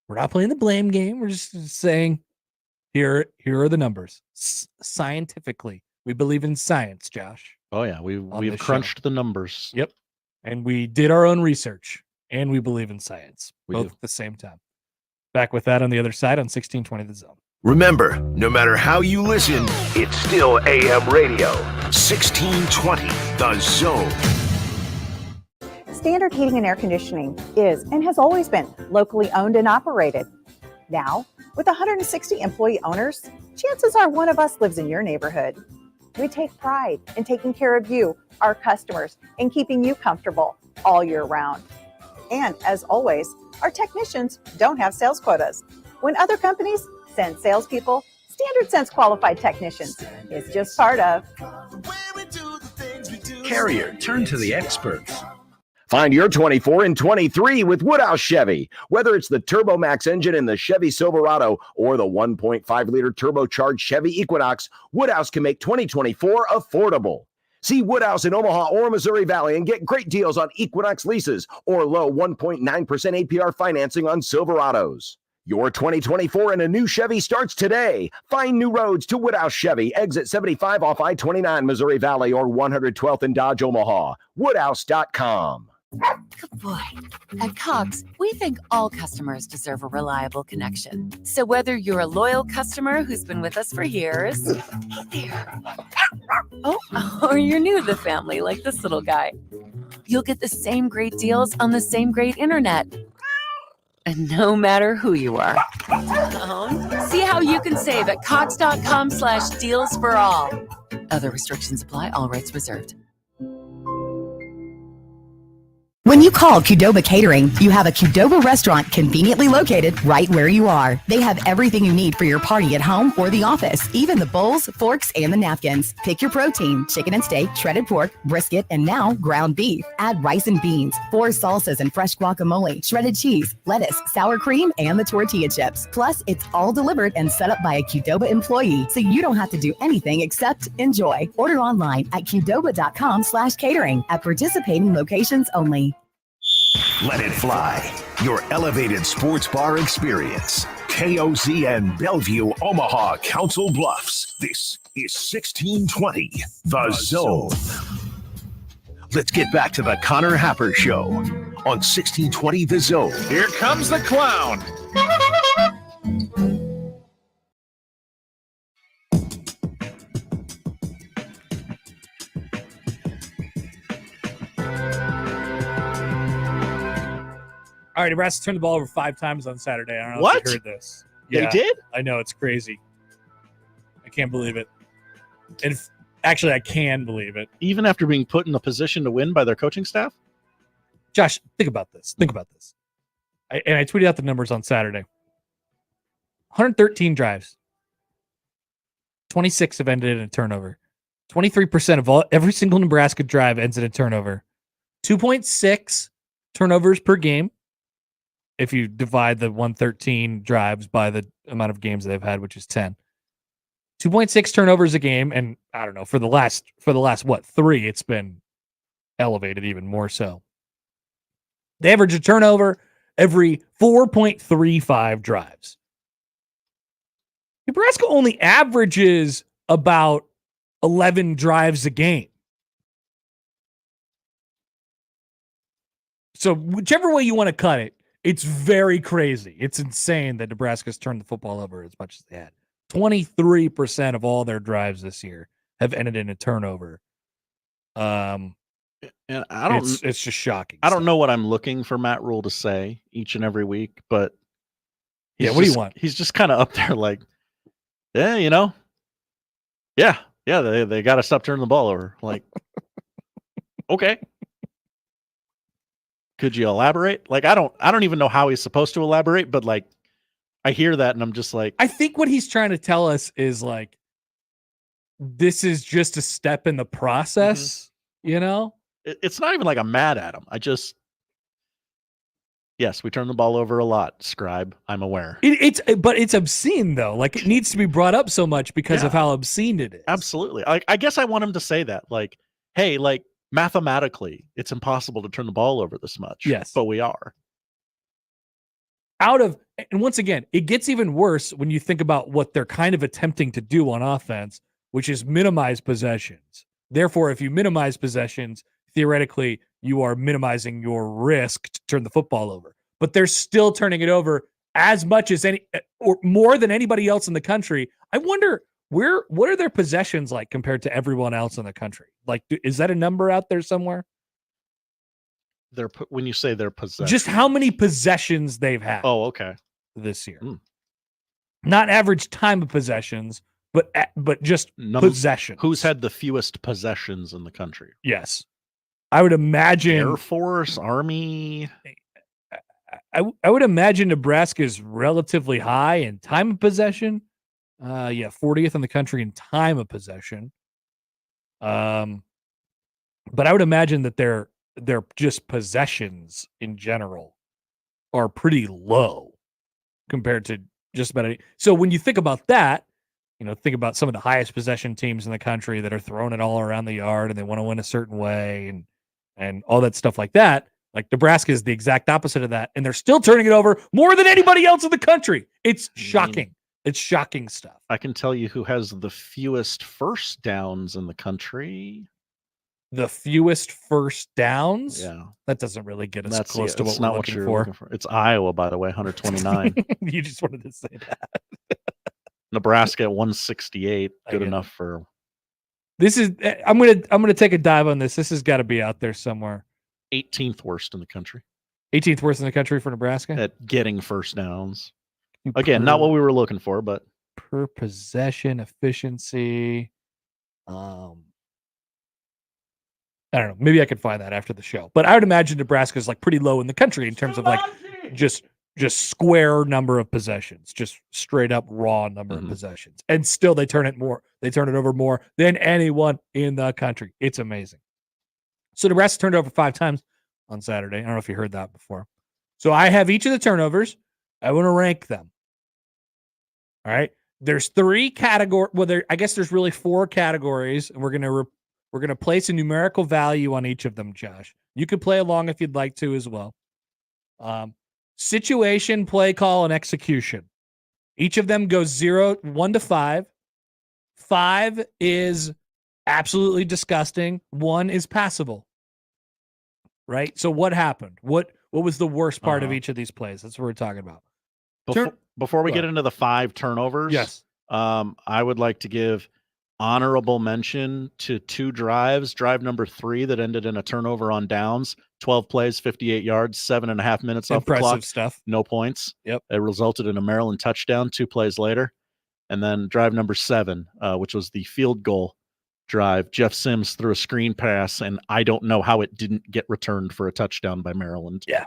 We're not playing the blame game. We're just saying, here are the numbers. Scientifically, we believe in science, Josh. Oh yeah, we've crunched the numbers. Yep, and we did our own research, and we believe in science both at the same time. Back with that on the other side on 1620 The Zone. Remember, no matter how you listen, it's still AM radio. 1620 The Zone. Standard Heating and Air Conditioning is and has always been locally owned and operated. Now, with 160 employee owners, chances are one of us lives in your neighborhood. We take pride in taking care of you, our customers, and keeping you comfortable all year round. And as always, our technicians don't have sales quotas. When other companies send salespeople, Standard sends qualified technicians. It's just part of. Carrier, turn to the experts. Find your 24 and 23 with Woodhouse Chevy. Whether it's the Turbo Max engine in the Chevy Silverado or the 1.5-liter turbocharged Chevy Equinox, Woodhouse can make 2024 affordable. See Woodhouse in Omaha or Missouri Valley and get great deals on Equinox leases or low 1.9% APR financing on Silverados. Your 2024 in a new Chevy starts today. Find new roads to Woodhouse Chevy, exit 75 off I-29 Missouri Valley or 112th in Dodge, Omaha. Woodhouse.com. Good boy. At Cox, we think all customers deserve a reliable connection. So whether you're a loyal customer who's been with us for years, or you're new to the family like this little guy, you'll get the same great deals on the same great internet. And no matter who you are. See how you can save at Cox.com/deals for all. Other restrictions apply. All rights reserved. When you call Qdoba Catering, you have a Qdoba restaurant conveniently located right where you are. They have everything you need for your party at home or the office, even the bowls, forks, and the napkins. Pick your protein, chicken and steak, shredded pork, brisket, and now ground beef. Add rice and beans, 4 salsas and fresh guacamole, shredded cheese, lettuce, sour cream, and the tortilla chips. Plus, it's all delivered and set up by a Qdoba employee, so you don't have to do anything except enjoy. Order online at qdoba.com/catering at participating locations only. Let it fly. Your elevated sports bar experience. KOZN Bellevue, Omaha, Council Bluffs. This is 1620 The Zone. Let's get back to the Connor Happer Show on 1620 The Zone. Here comes the clown. All right, Nebraska turned the ball over 5 times on Saturday. I don't know What? if you heard this. They did? I know, it's crazy. I can't believe it. And actually, I can believe it. Even after being put in a position to win by their coaching staff? Josh, think about this. Think about this. I tweeted out the numbers on Saturday. 113 drives. 26 have ended in a turnover. 23% of every single Nebraska drive ends in a turnover. 2.6 turnovers per game. If you divide the 113 drives by the amount of games they've had, which is 10. 2.6 turnovers a game, and I don't know, for the last 3, it's been elevated even more so. They average a turnover every 4.35 drives. Nebraska only averages about 11 drives a game. So whichever way you want to cut it, it's very crazy. It's insane that Nebraska's turned the football over as much as they had. 23% of all their drives this year have ended in a turnover. And I don't. It's just shocking. I don't know what I'm looking for Matt Rhule to say each and every week, but what do you want? He's just kind of up there, like, yeah, they got to stop turning the ball over. Like, okay. Could you elaborate? Like, I don't even know how he's supposed to elaborate, but like, I hear that and I'm just like, I think what he's trying to tell us is like, this is just a step in the process, It's not even like I'm mad at him. Yes, we turn the ball over a lot, Scribe. I'm aware. But it's obscene though. Like, it needs to be brought up so much because of how obscene it is. Absolutely. I guess I want him to say that. Like, hey, like, mathematically, it's impossible to turn the ball over this much. Yes. But we are. And once again, it gets even worse when you think about what they're kind of attempting to do on offense, which is minimize possessions. Therefore, if you minimize possessions, theoretically, you are minimizing your risk to turn the football over. But they're still turning it over as much as or more than anybody else in the country. I wonder what are their possessions like compared to everyone else in the country? Like, is that a number out there somewhere? When you say their possessions, just how many possessions they've had. Oh, okay. This year, not average time of possessions, but just possessions. Who's had the fewest possessions in the country? Yes, I would imagine Air Force, Army. I would imagine Nebraska is relatively high in time of possession. 40th in the country in time of possession. But I would imagine that their just possessions in general are pretty low compared to just about any. So when you think about that, think about some of the highest possession teams in the country that are throwing it all around the yard and they want to win a certain way and all that stuff like that. Like, Nebraska is the exact opposite of that, and they're still turning it over more than anybody else in the country. It's shocking. It's shocking stuff. I can tell you who has the fewest first downs in the country. The fewest first downs? Yeah. That doesn't really get us close to what we're looking for. It's Iowa, by the way, 129. You just wanted to say that. Nebraska at 168. Good enough for. This is. I'm gonna take a dive on this. This has got to be out there somewhere. 18th worst in the country. 18th worst in the country for Nebraska at getting first downs. Again, not what we were looking for, but per possession efficiency. I don't know. Maybe I could find that after the show. But I would imagine Nebraska is like pretty low in the country in terms of like just square number of possessions, just straight up raw number of possessions. And still they turn it over more than anyone in the country. It's amazing. So Nebraska turned it over 5 times on Saturday. I don't know if you heard that before. So I have each of the turnovers. I want to rank them. All right. There's 3 categories. Well, I guess there's really 4 categories, and we're gonna place a numerical value on each of them, Josh. You could play along if you'd like to as well. Situation, play call, and execution. Each of them goes 1 to 5. 5 is absolutely disgusting. 1 is passable. right? So what happened? What was the worst part of each of these plays? That's what we're talking about. Before we Go get ahead. into the 5 turnovers, Yes. I would like to give honorable mention to 2 drives. Drive number 3 that ended in a turnover on downs, 12 plays, 58 yards, 7.5 minutes off the clock. Impressive stuff. No points. Yep. It resulted in a Maryland touchdown 2 plays later. And then drive number 7, which was the field goal drive. Jeff Sims threw a screen pass, and I don't know how it didn't get returned for a touchdown by Maryland. Yeah.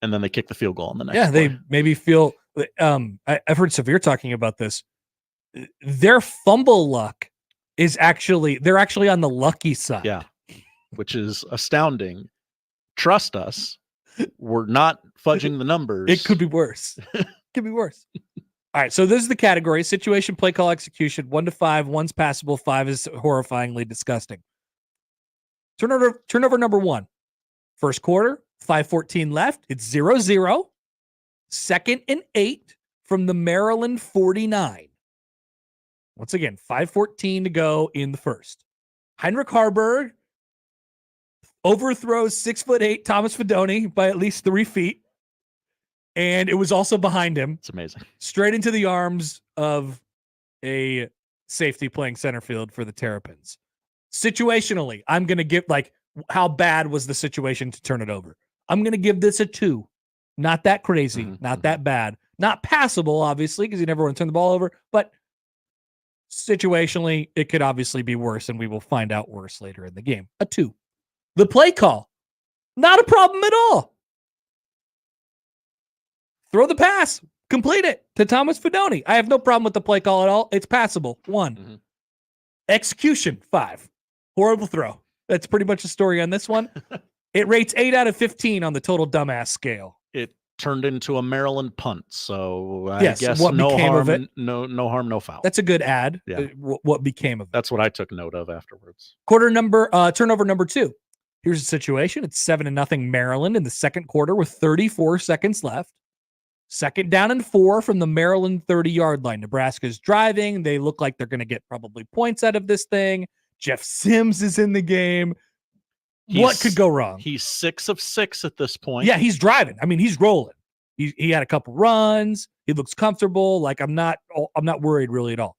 And then they kicked the field goal on the next Yeah, play. they maybe feel I've heard Severe talking about this. Their fumble luck is they're actually on the lucky side. Yeah. Which is astounding. Trust us. We're not fudging the numbers. It could be worse. Could be worse. All right, so this is the category: situation, play call, execution. 1 to 5, 1's passable, 5 is horrifyingly disgusting. Turnover number 1. First quarter, 5:14 left. It's 0-0. 2nd and 8 from the Maryland 49. Once again, 5:14 to go in the first. Heinrich Harburg overthrows 6'8" Thomas Fedoni by at least 3 feet. And it was also behind him. It's amazing. Straight into the arms of a safety playing center field for the Terrapins. Situationally, I'm going to give, how bad was the situation to turn it over? I'm going to give this a 2. Not that crazy. Not that bad. Not passable, obviously, because you never want to turn the ball over. But situationally, it could obviously be worse, and we will find out worse later in the game. A 2. The play call, not a problem at all. Throw the pass, complete it to Thomas Fedoni. I have no problem with the play call at all. It's passable. 1. Execution, 5. Horrible throw. That's pretty much the story on this one. It rates 8 out of 15 on the total dumbass scale. It turned into a Maryland punt, so I Yes, guess what no became harm, of it? no harm, no foul. That's a good ad. Yeah. What became of it? That's what I took note of afterwards. Turnover number 2. Here's the situation. It's 7-0 Maryland in the second quarter with 34 seconds left. 2nd down and 4 from the Maryland 30-yard line. Nebraska's driving. They look like they're going to get probably points out of this thing. Jeff Sims is in the game. What could go wrong? He's 6 of 6 at this point. Yeah, he's driving. I mean, he's rolling. He had a couple runs. He looks comfortable. I'm not worried really at all.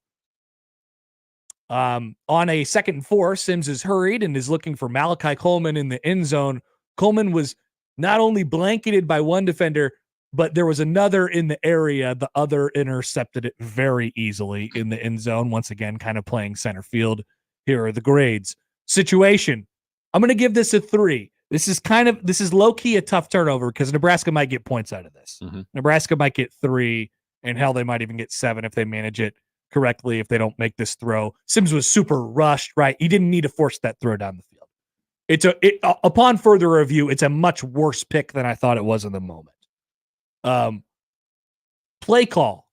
On a 2nd and 4, Sims is hurried and is looking for Malachi Coleman in the end zone. Coleman was not only blanketed by one defender, but there was another in the area. The other intercepted it very easily in the end zone. Once again, kind of playing center field. Here are the grades. Situation. I'm going to give this a 3. This is low-key a tough turnover because Nebraska might get points out of this. Nebraska might get 3, and hell, they might even get 7 if they manage it correctly, if they don't make this throw. Sims was super rushed, right? He didn't need to force that throw down the field. Upon further review, it's a much worse pick than I thought it was in the moment. Play call.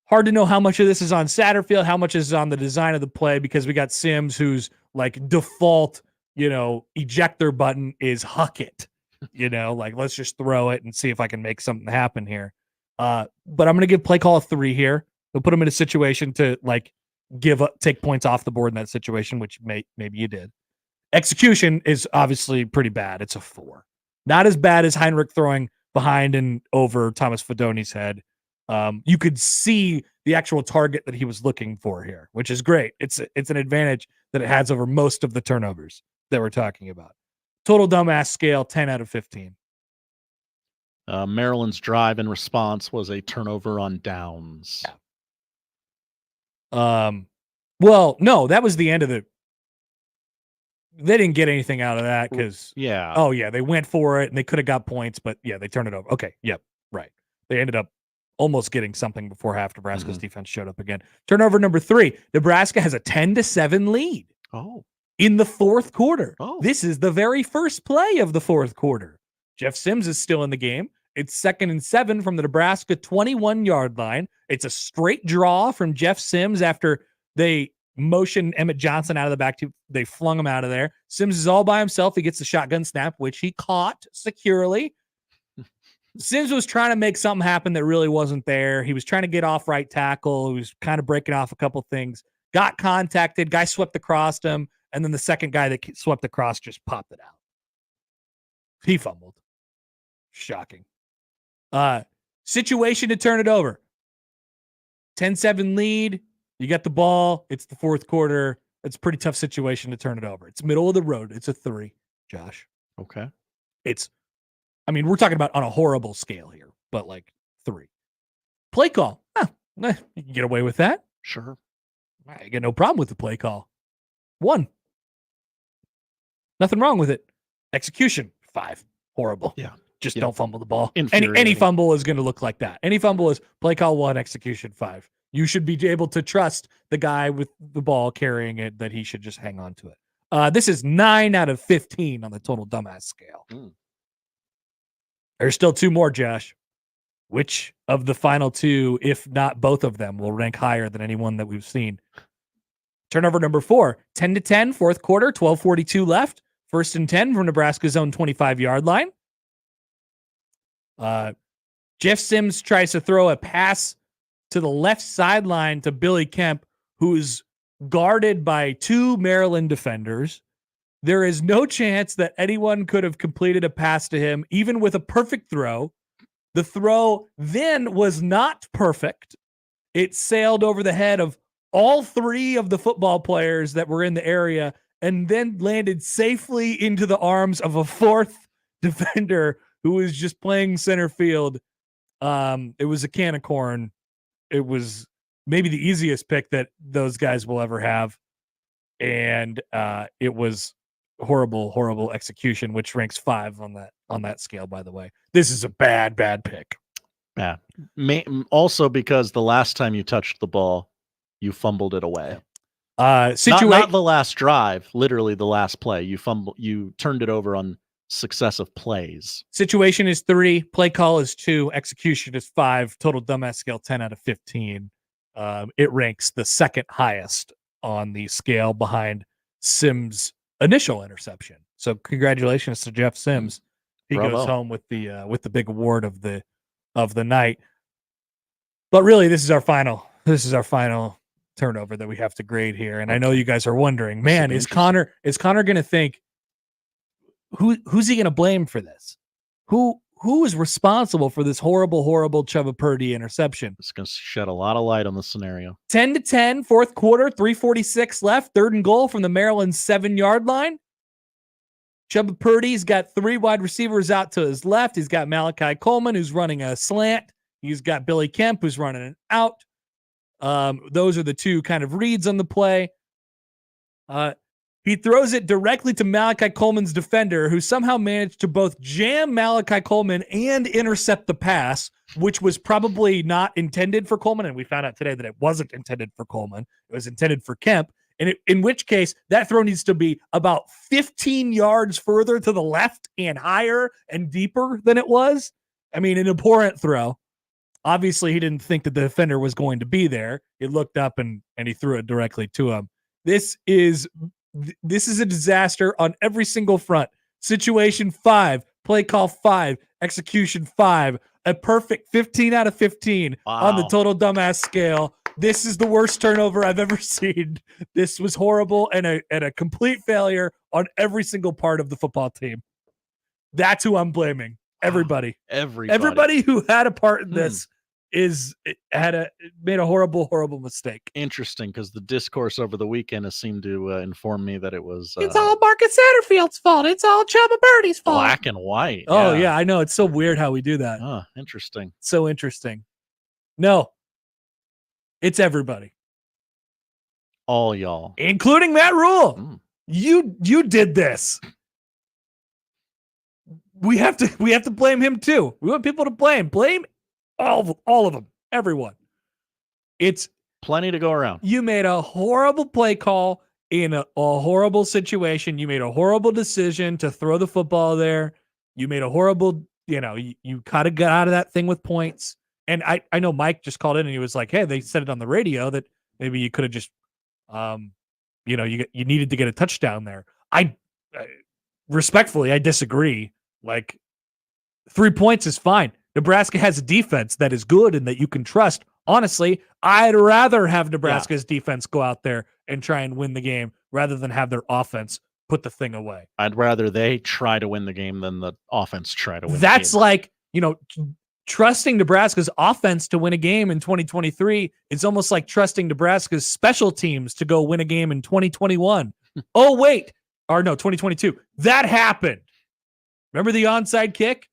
Hard to know how much of this is on Satterfield, how much is on the design of the play, because we got Sims who's default, ejector button is huck it. Let's just throw it and see if I can make something happen here. But I'm going to give play call a 3 here. We'll put him in a situation to take points off the board in that situation, which maybe you did. Execution is obviously pretty bad. It's a 4. Not as bad as Heinrich throwing behind and over Thomas Fedoni's head. You could see the actual target that he was looking for here, which is great. It's an advantage that it has over most of the turnovers that we're talking about. Total dumbass scale, 10 out of 15. Maryland's drive in response was a turnover on downs. Well, no, that was the end of the. They didn't get anything out of that because they went for it and they could have got points, but they turned it over. Okay, yep, right. They ended up almost getting something before half. Nebraska's defense showed up again. Turnover number 3. Nebraska has a 10-7 lead. In the fourth quarter. This is the very first play of the fourth quarter. Jeff Sims is still in the game. It's 2nd and 7 from the Nebraska 21-yard line. It's a straight draw from Jeff Sims after they motioned Emmett Johnson out of the back. They flung him out of there. Sims is all by himself. He gets the shotgun snap, which he caught securely. Sims was trying to make something happen that really wasn't there. He was trying to get off right tackle. He was kind of breaking off a couple things. Got contacted. Guy swept across him. And then the second guy that swept across just popped it out. He fumbled. Shocking. Situation to turn it over. 10-7 lead. You got the ball. It's the fourth quarter. It's a pretty tough situation to turn it over. It's middle of the road. It's a 3, Josh. Okay. We're talking about on a horrible scale here, but like 3. Play call. You can get away with that. Sure. I get no problem with the play call. 1. Nothing wrong with it. Execution. 5. Horrible. Yeah. Just don't fumble the ball. Any Infuriating. fumble is going to look like that. Any fumble is play call 1, execution 5. You should be able to trust the guy with the ball carrying it that he should just hang on to it. This is 9 out of 15 on the total dumbass scale. There's still 2 more, Josh. Which of the final 2, if not both of them, will rank higher than anyone that we've seen? Turnover number 4, 10-10, fourth quarter, 12:42 left. 1st and 10 from Nebraska's own 25-yard line. Jeff Sims tries to throw a pass to the left sideline to Billy Kemp, who's guarded by 2 Maryland defenders. There is no chance that anyone could have completed a pass to him, even with a perfect throw. The throw then was not perfect. It sailed over the head of all 3 of the football players that were in the area and then landed safely into the arms of a 4th defender who was just playing center field. It was a can of corn. It was maybe the easiest pick that those guys will ever have. And it was horrible execution, which ranks 5 on that scale, by the way. This is a bad pick. Bad. Also because the last time you touched the ball, you fumbled it away. Not the last drive, literally the last play. You turned it over on successive plays. Situation is 3, play call is 2, execution is 5, total dumbass scale 10 out of 15. It ranks the 2nd highest on the scale behind Sims' initial interception. So congratulations to Jeff Sims. He Bravo. goes home with the big award of the night. But really, this is our final turnover that we have to grade here. And I know you guys are wondering, man, is Connor going to think, who's he going to blame for this? Who is responsible for this horrible Chubba Purdy interception? It's going to shed a lot of light on the scenario. 10-10, fourth quarter, 3:46 left, 3rd and goal from the Maryland 7-yard line. Chubba Purdy's got 3 wide receivers out to his left. He's got Malachi Coleman, who's running a slant. He's got Billy Kemp, who's running an out. Those are the 2 kind of reads on the play. He throws it directly to Malachi Coleman's defender, who somehow managed to both jam Malachi Coleman and intercept the pass, which was probably not intended for Coleman. And we found out today that it wasn't intended for Coleman. It was intended for Kemp. And in which case, that throw needs to be about 15 yards further to the left and higher and deeper than it was. I mean, an abhorrent throw. Obviously, he didn't think that the defender was going to be there. He looked up and he threw it directly to him. This is a disaster on every single front. Situation 5, play call 5, execution 5, a perfect 15 out of 15 on the total dumbass scale. This is the worst turnover I've ever seen. This was horrible and a complete failure on every single part of the football team. That's who I'm blaming. Everybody. Everybody who had a part in this made a horrible mistake. Interesting, because the discourse over the weekend has seemed to inform me that it was it's all Marcus Satterfield's fault. It's all Chubba Purdy's fault. Black and white. Oh yeah, I know. It's so weird how we do that. Oh, interesting. So interesting. No, it's everybody. All y'all, including Matt Rhule. You did this. We have to blame him too. We want people to blame all of them, everyone. It's plenty to go around. You made a horrible play call in a horrible situation. You made a horrible decision to throw the football there. You made a horrible, you kind of got out of that thing with points. And I know Mike just called in and he was like, hey, they said it on the radio that maybe you could have just, you needed to get a touchdown there. Respectfully, I disagree. Like 3 points is fine. Nebraska has a defense that is good and that you can trust. Honestly, I'd rather have Nebraska's defense go out there and try and win the game rather than have their offense put the thing away. I'd rather they try to win the game than the offense try to win. That's the game. like, trusting Nebraska's offense to win a game in 2023. It's almost like trusting Nebraska's special teams to go win a game in 2021. Oh, wait. Or no, 2022. That happened. Remember the onside kick?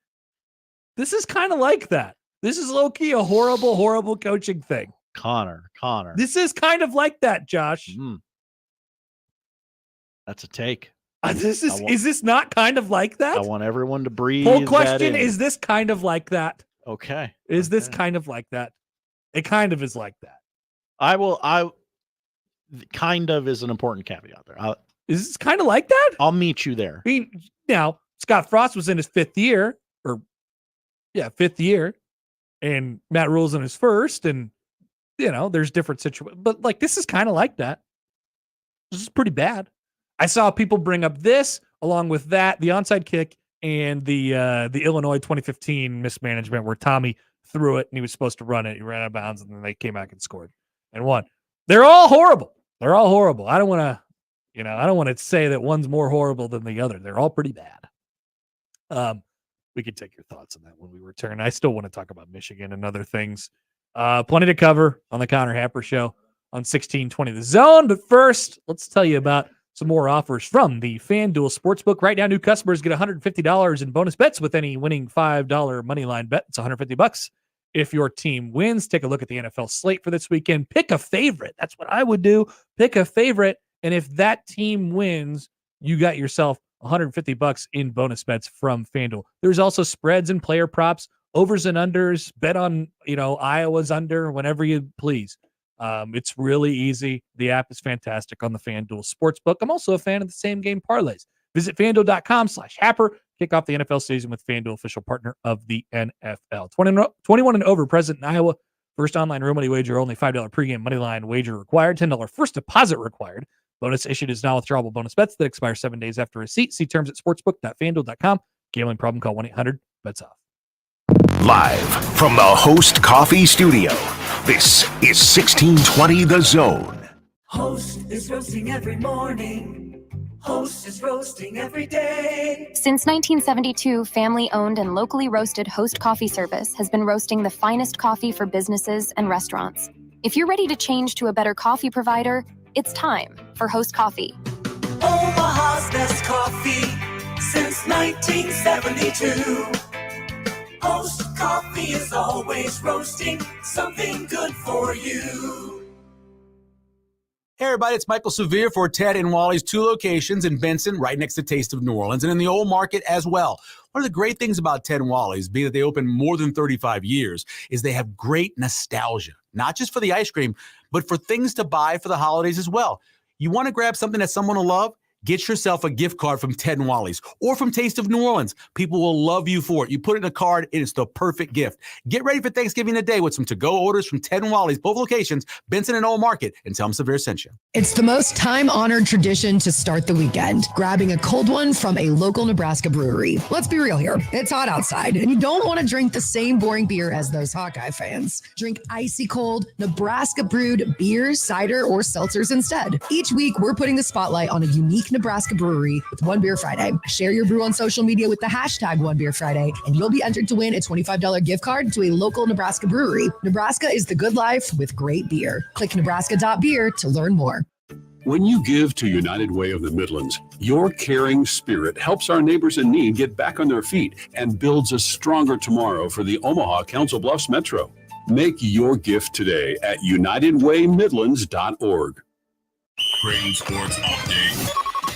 This is kind of like that. This is low-key a horrible, horrible coaching thing. Connor. This is kind of like that, Josh. That's a take. Is this not kind of like that? I want everyone to breathe. Whole question, is this kind of like that? Okay. Is this kind of like that? It kind of is like that. Kind of is an important caveat there. Is this kind of like that? I'll meet you there. I mean, now, Scott Frost was in his fifth year, and Matt Rhule's in his first, and, there's different situations. But, this is kind of like that. This is pretty bad. I saw people bring up this, along with that, the onside kick, and the Illinois 2015 mismanagement where Tommy threw it and he was supposed to run it. He ran out of bounds, and then they came back and scored and won. They're all horrible. I don't want to say that one's more horrible than the other. They're all pretty bad. We can take your thoughts on that when we return. I still want to talk about Michigan and other things. Plenty to cover on the Connor Happer Show on 1620 The Zone. But first, let's tell you about some more offers from the FanDuel Sportsbook. Right now, new customers get $150 in bonus bets with any winning $5 moneyline bet. It's $150 if your team wins. Take a look at the NFL slate for this weekend. Pick a favorite. That's what I would do. Pick a favorite, and if that team wins, you got yourself $150 in bonus bets from FanDuel. There's also spreads and player props, overs and unders. Bet on, Iowa's under whenever you please. It's really easy. The app is fantastic on the FanDuel Sportsbook. I'm also a fan of the same game parlays. Visit FanDuel.com/Happer. Kick off the NFL season with FanDuel, official partner of the NFL. 21 and over, present in Iowa. First online real money wager, only $5 pregame moneyline wager required. $10 first deposit required. Bonus issued is non-withdrawable bonus bets that expire 7 days after receipt. See terms at sportsbook.fanduel.com. Gambling problem, call 1-800-BETS-OFF. Live from the Host Coffee Studio, this is 1620 The Zone. Host is roasting every morning. Host is roasting every day. Since 1972, family-owned and locally roasted Host Coffee Service has been roasting the finest coffee for businesses and restaurants. If you're ready to change to a better coffee provider, it's time for Host Coffee. Omaha's best coffee since 1972. Host Coffee is always roasting something good for you. Hey everybody, it's Michael Severe for Ted and Wally's 2 locations in Benson, right next to Taste of New Orleans, and in the Old Market as well. One of the great things about Ted and Wally's, being that they open more than 35 years, is they have great nostalgia, not just for the ice cream, but for things to buy for the holidays as well. You want to grab something that someone will love? Get yourself a gift card from Ted and Wally's or from Taste of New Orleans. People will love you for it. You put it in a card, and it's the perfect gift. Get ready for Thanksgiving today with some to-go orders from Ted and Wally's, both locations, Benson and Old Market, and tell them Severe sent you. It's the most time-honored tradition to start the weekend, grabbing a cold one from a local Nebraska brewery. Let's be real here. It's hot outside, and you don't want to drink the same boring beer as those Hawkeye fans. Drink icy cold, Nebraska-brewed beers, cider, or seltzers instead. Each week, we're putting the spotlight on a unique Nebraska brewery with One Beer Friday. Share your brew on social media with the hashtag One Beer Friday, and you'll be entered to win a $25 gift card to a local Nebraska brewery. Nebraska is the good life with great beer. Click nebraska.beer to learn more. When you give to United Way of the Midlands, your caring spirit helps our neighbors in need get back on their feet and builds a stronger tomorrow for the Omaha Council Bluffs Metro. Make your gift today at UnitedWayMidlands.org. Creighton Sports Update.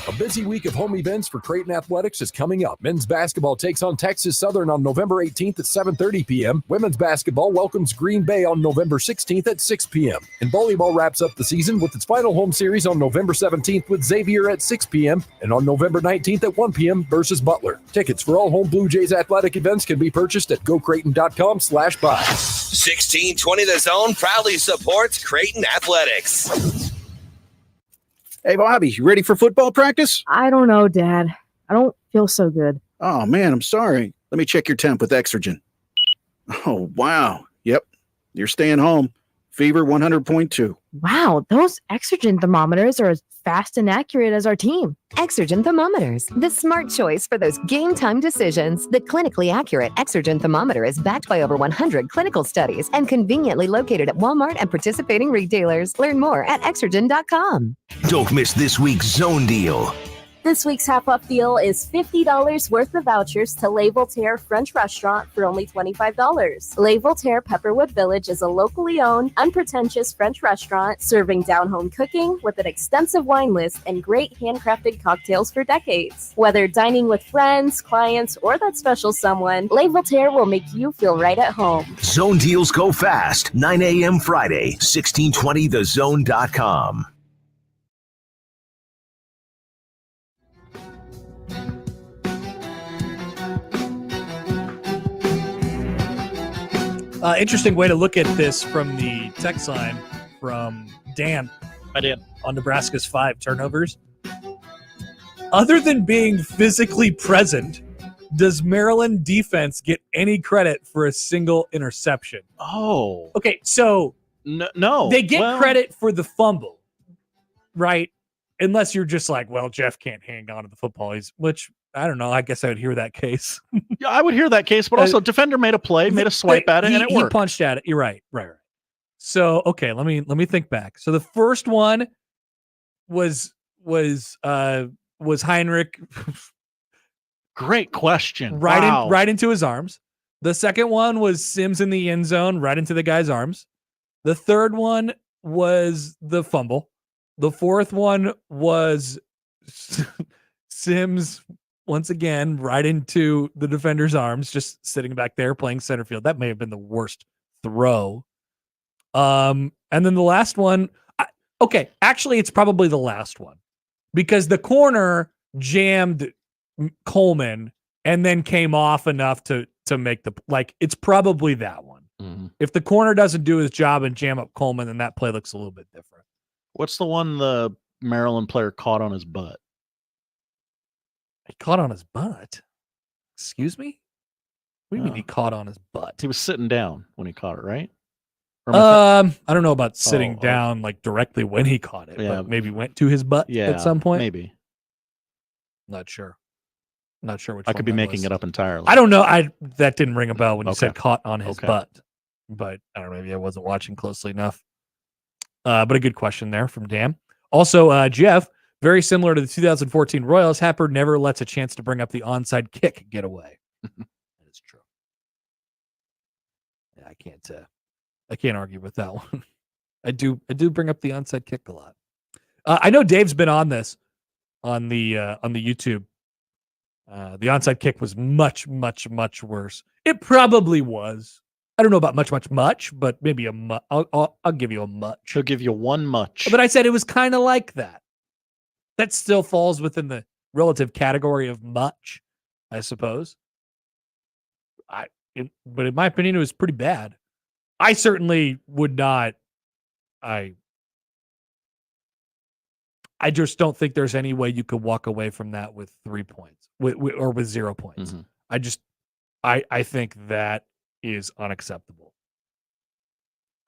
A busy week of home events for Creighton Athletics is coming up. Men's basketball takes on Texas Southern on November 18th at 7:30 p.m. Women's basketball welcomes Green Bay on November 16th at 6 p.m. And volleyball wraps up the season with its final home series on November 17th with Xavier at 6 p.m. and on November 19th at 1 p.m. versus Butler. Tickets for all home Blue Jays athletic events can be purchased at gocreighton.com/buy. 1620 The Zone proudly supports Creighton Athletics. Hey, Bobby, you ready for football practice? I don't know, Dad. I don't feel so good. Oh, man, I'm sorry. Let me check your temp with Exergen. Oh, wow. Yep, you're staying home. Fever 100.2. Wow, those Exergen thermometers are as fast and accurate as our team. Exergen thermometers, the smart choice for those game time decisions. The clinically accurate Exergen thermometer is backed by over 100 clinical studies and conveniently located at Walmart and participating retailers. Learn more at Exergen.com. Don't miss this week's Zone Deal. This week's half-off deal is $50 worth of vouchers to Le Voltaire French Restaurant for only $25. Le Voltaire Pepperwood Village is a locally owned, unpretentious French restaurant serving down-home cooking with an extensive wine list and great handcrafted cocktails for decades. Whether dining with friends, clients, or that special someone, Le Voltaire will make you feel right at home. Zone deals go fast. 9 a.m. Friday, 1620thezone.com. Interesting way to look at this from the text line from Dan. I did. On Nebraska's 5 turnovers. Other than being physically present, does Maryland defense get any credit for a single interception? Oh. Okay, so no. They get credit for the fumble, right? Unless you're just like, well, Jeff can't hang on to the football. Which, I don't know. I guess I would hear that case. Yeah, I would hear that case, but also defender made a play, made a swipe at it, and it worked. He punched at it. You're right. Right. So, okay, let me think back. So the first one was Heinrich. Great question. Right into his arms. The second one was Sims in the end zone, right into the guy's arms. The third one was the fumble. The fourth one was Sims once again right into the defender's arms, just sitting back there playing center field. That may have been the worst throw. And then the last one, actually it's probably the last one because the corner jammed Coleman and then came off enough to make it's probably that one. Mm-hmm. If the corner doesn't do his job and jam up Coleman, then that play looks a little bit different. What's the one the Maryland player caught on his butt? He caught on his butt? Excuse me? What do you mean he caught on his butt? He was sitting down when he caught it, right? I don't know about sitting down like directly when he caught it, but maybe went to his butt at some point. Maybe. Not sure which I could be making it up entirely. I don't know. That didn't ring a bell when you said caught on his butt. But I don't know, maybe I wasn't watching closely enough. But a good question there from Dan. Also, Jeff, very similar to the 2014 Royals, Happer never lets a chance to bring up the onside kick get away. That is true. Yeah, I can't argue with that one. I do bring up the onside kick a lot. I know Dave's been on this on the YouTube. The onside kick was much, much, much worse. It probably was. I don't know about much, but maybe a much. I'll give you a much. He'll give you one much. But I said it was kind of like that. That still falls within the relative category of much, I suppose. But in my opinion, it was pretty bad. I certainly would not. I just don't think there's any way you could walk away from that with 3 points or with 0 points. Mm-hmm. I think that is unacceptable.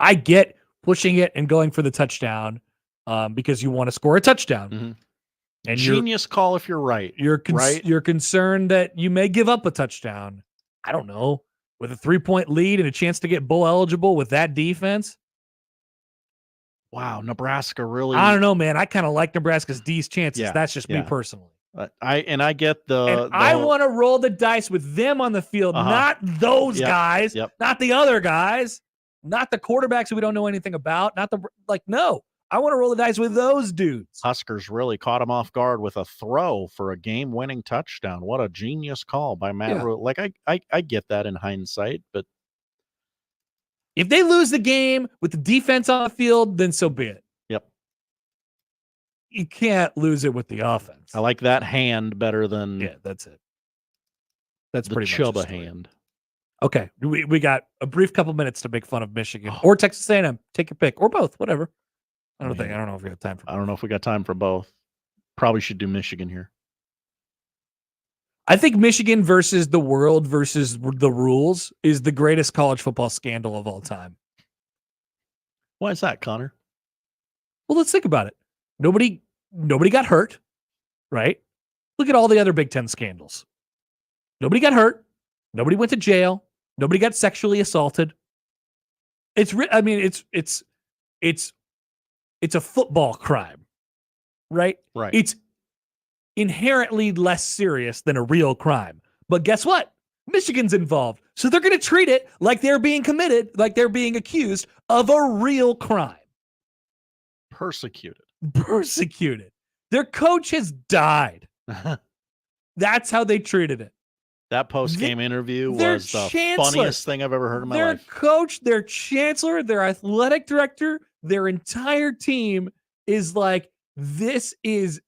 I get pushing it and going for the touchdown because you want to score a touchdown. Mm-hmm. And genius call if you're right. You're concerned that you may give up a touchdown. I don't know. With a 3-point lead and a chance to get bowl eligible with that defense. Wow, Nebraska really. I don't know, man. I kind of like Nebraska's D's chances. Yeah, That's just me personally. I get the. I want to roll the dice with them on the field, not those guys, not the other guys, not the quarterbacks who we don't know anything about, no. I want to roll the dice with those dudes. Huskers really caught him off guard with a throw for a game-winning touchdown. What a genius call by Matt Rhule. Like I get that in hindsight, but if they lose the game with the defense on the field, then so be it. Yep. You can't lose it with the offense. I like that hand better than that's it. That's the pretty Chubba much hand. Okay, we got a brief couple minutes to make fun of Michigan or Texas A&M. Take your pick or both, whatever. I don't know if we got time for both. I don't know if we got time for both. Probably should do Michigan here. I think Michigan versus the world versus the rules is the greatest college football scandal of all time. Why is that, Connor? Well, let's think about it. Nobody got hurt, right? Look at all the other Big Ten scandals. Nobody got hurt. Nobody went to jail. Nobody got sexually assaulted. It's a football crime, right? Right. It's inherently less serious than a real crime. But guess what? Michigan's involved. So they're going to treat it like they're being committed, like they're being accused of a real crime. Persecuted. Their coach has died. That's how they treated it. That post-game interview was the funniest thing I've ever heard in my life. Their coach, their chancellor, their athletic director, their entire team is like, this is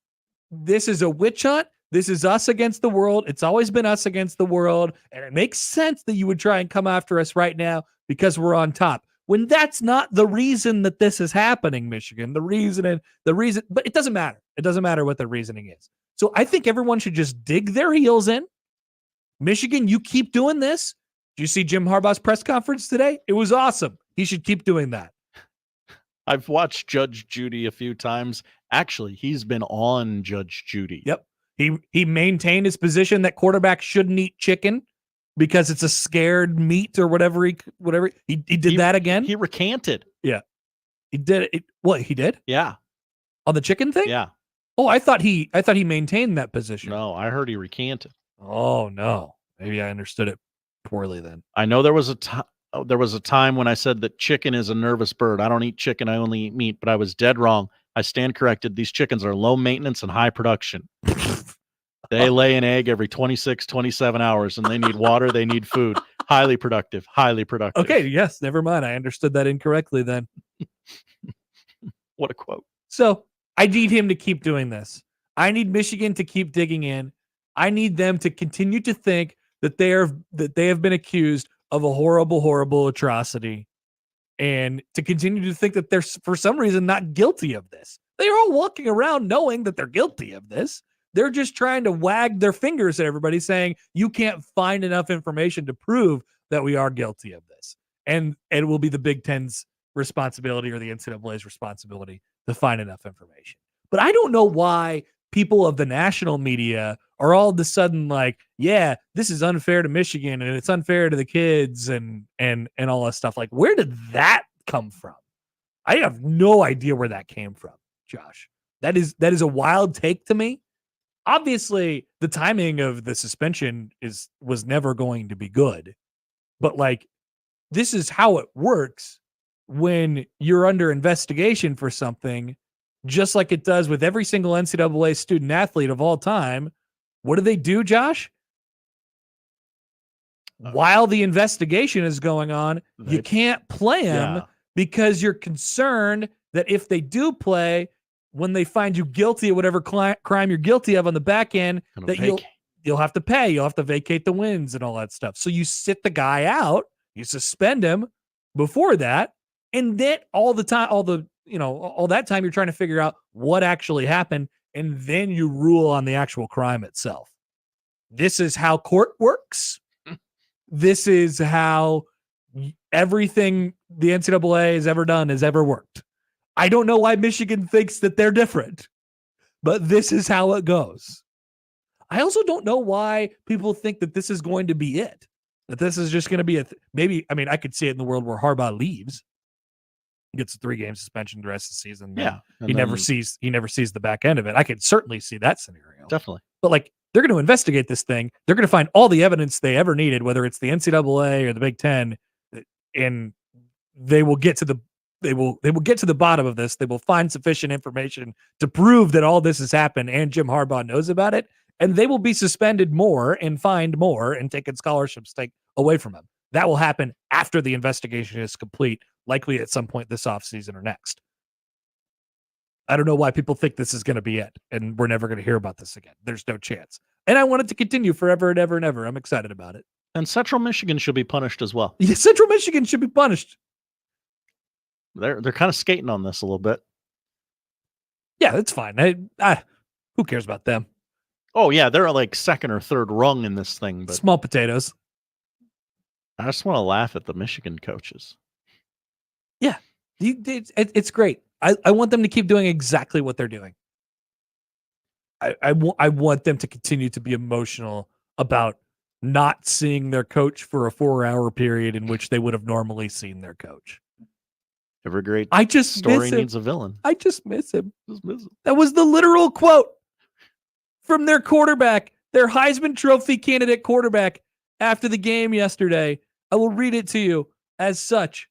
a witch hunt. This is us against the world. It's always been us against the world. And it makes sense that you would try and come after us right now because we're on top. When that's not the reason that this is happening, Michigan, the reason, but it doesn't matter. It doesn't matter what the reasoning is. So I think everyone should just dig their heels in. Michigan, you keep doing this. Did you see Jim Harbaugh's press conference today? It was awesome. He should keep doing that. I've watched Judge Judy a few times. Actually, he's been on Judge Judy. Yep. He maintained his position that quarterbacks shouldn't eat chicken because it's a scared meat or whatever. He did that again. He recanted. Yeah. He did it. What, he did? Yeah. On the chicken thing? Yeah. Oh, I thought he maintained that position. No, I heard he recanted. Oh no. Maybe I understood it poorly then. I know there was a time when I said that chicken is a nervous bird. I don't eat chicken, I only eat meat, but I was dead wrong. I stand corrected. These chickens are low maintenance and high production. They lay an egg every 26, 27 hours, and they need water. They need food. Highly productive. Highly productive. Okay, yes, never mind. I understood that incorrectly then. What a quote. So I need him to keep doing this. I need Michigan to keep digging in. I need them to continue to think that they have been accused of a horrible, horrible atrocity, and to continue to think that they're for some reason not guilty of this. They are all walking around knowing that they're guilty of this. They're just trying to wag their fingers at everybody saying, you can't find enough information to prove that we are guilty of this. And it will be the Big Ten's responsibility or the NCAA's responsibility to find enough information. But I don't know why people of the national media are all of a sudden like, yeah, this is unfair to Michigan and it's unfair to the kids and all that stuff. Like, where did that come from? I have no idea where that came from, Josh. That is a wild take to me. Obviously, the timing of the suspension was never going to be good. But like, this is how it works when you're under investigation for something, just like it does with every single NCAA student athlete of all time. What do, Josh? While the investigation is going on, you can't play them because you're concerned that if they do play, when they find you guilty of whatever crime you're guilty of on the back end, that you'll have to pay. You'll have to vacate the wins and all that stuff. So you sit the guy out, you suspend him before that, and then all that time you're trying to figure out what actually happened, and then you rule on the actual crime itself. This is how court works. This is how everything the NCAA has ever done has ever worked. I don't know why Michigan thinks that they're different, but this is how it goes. I also don't know why people think that this is going to be it, that this is just going to be maybe. I mean, I could see it in the world where Harbaugh leaves, gets a 3-game suspension the rest of the season. Yeah, he never sees the back end of it. I could certainly see that scenario. Definitely. But like, they're going to investigate this thing. They're going to find all the evidence they ever needed, whether it's the NCAA or the Big Ten, and they will get to the bottom of this. They will find sufficient information to prove that all this has happened and Jim Harbaugh knows about it, and they will be suspended more and fined more and taken scholarships away from him. That will happen after the investigation is complete, likely at some point this offseason or next. I don't know why people think this is going to be it, and we're never going to hear about this again. There's no chance. And I want it to continue forever and ever and ever. I'm excited about it. And Central Michigan should be punished as well. Yeah, Central Michigan should be punished. They're kind of skating on this a little bit. Yeah, that's fine. Who cares about them? Oh, yeah, they're like second or third rung in this thing. But small potatoes. I just want to laugh at the Michigan coaches. Yeah, it's great. I want them to keep doing exactly what they're doing. I want them to continue to be emotional about not seeing their coach for a 4-hour period in which they would have normally seen their coach. Every great story needs a villain. I just miss him. That was the literal quote from their quarterback, their Heisman Trophy candidate quarterback after the game yesterday. I will read it to you as such.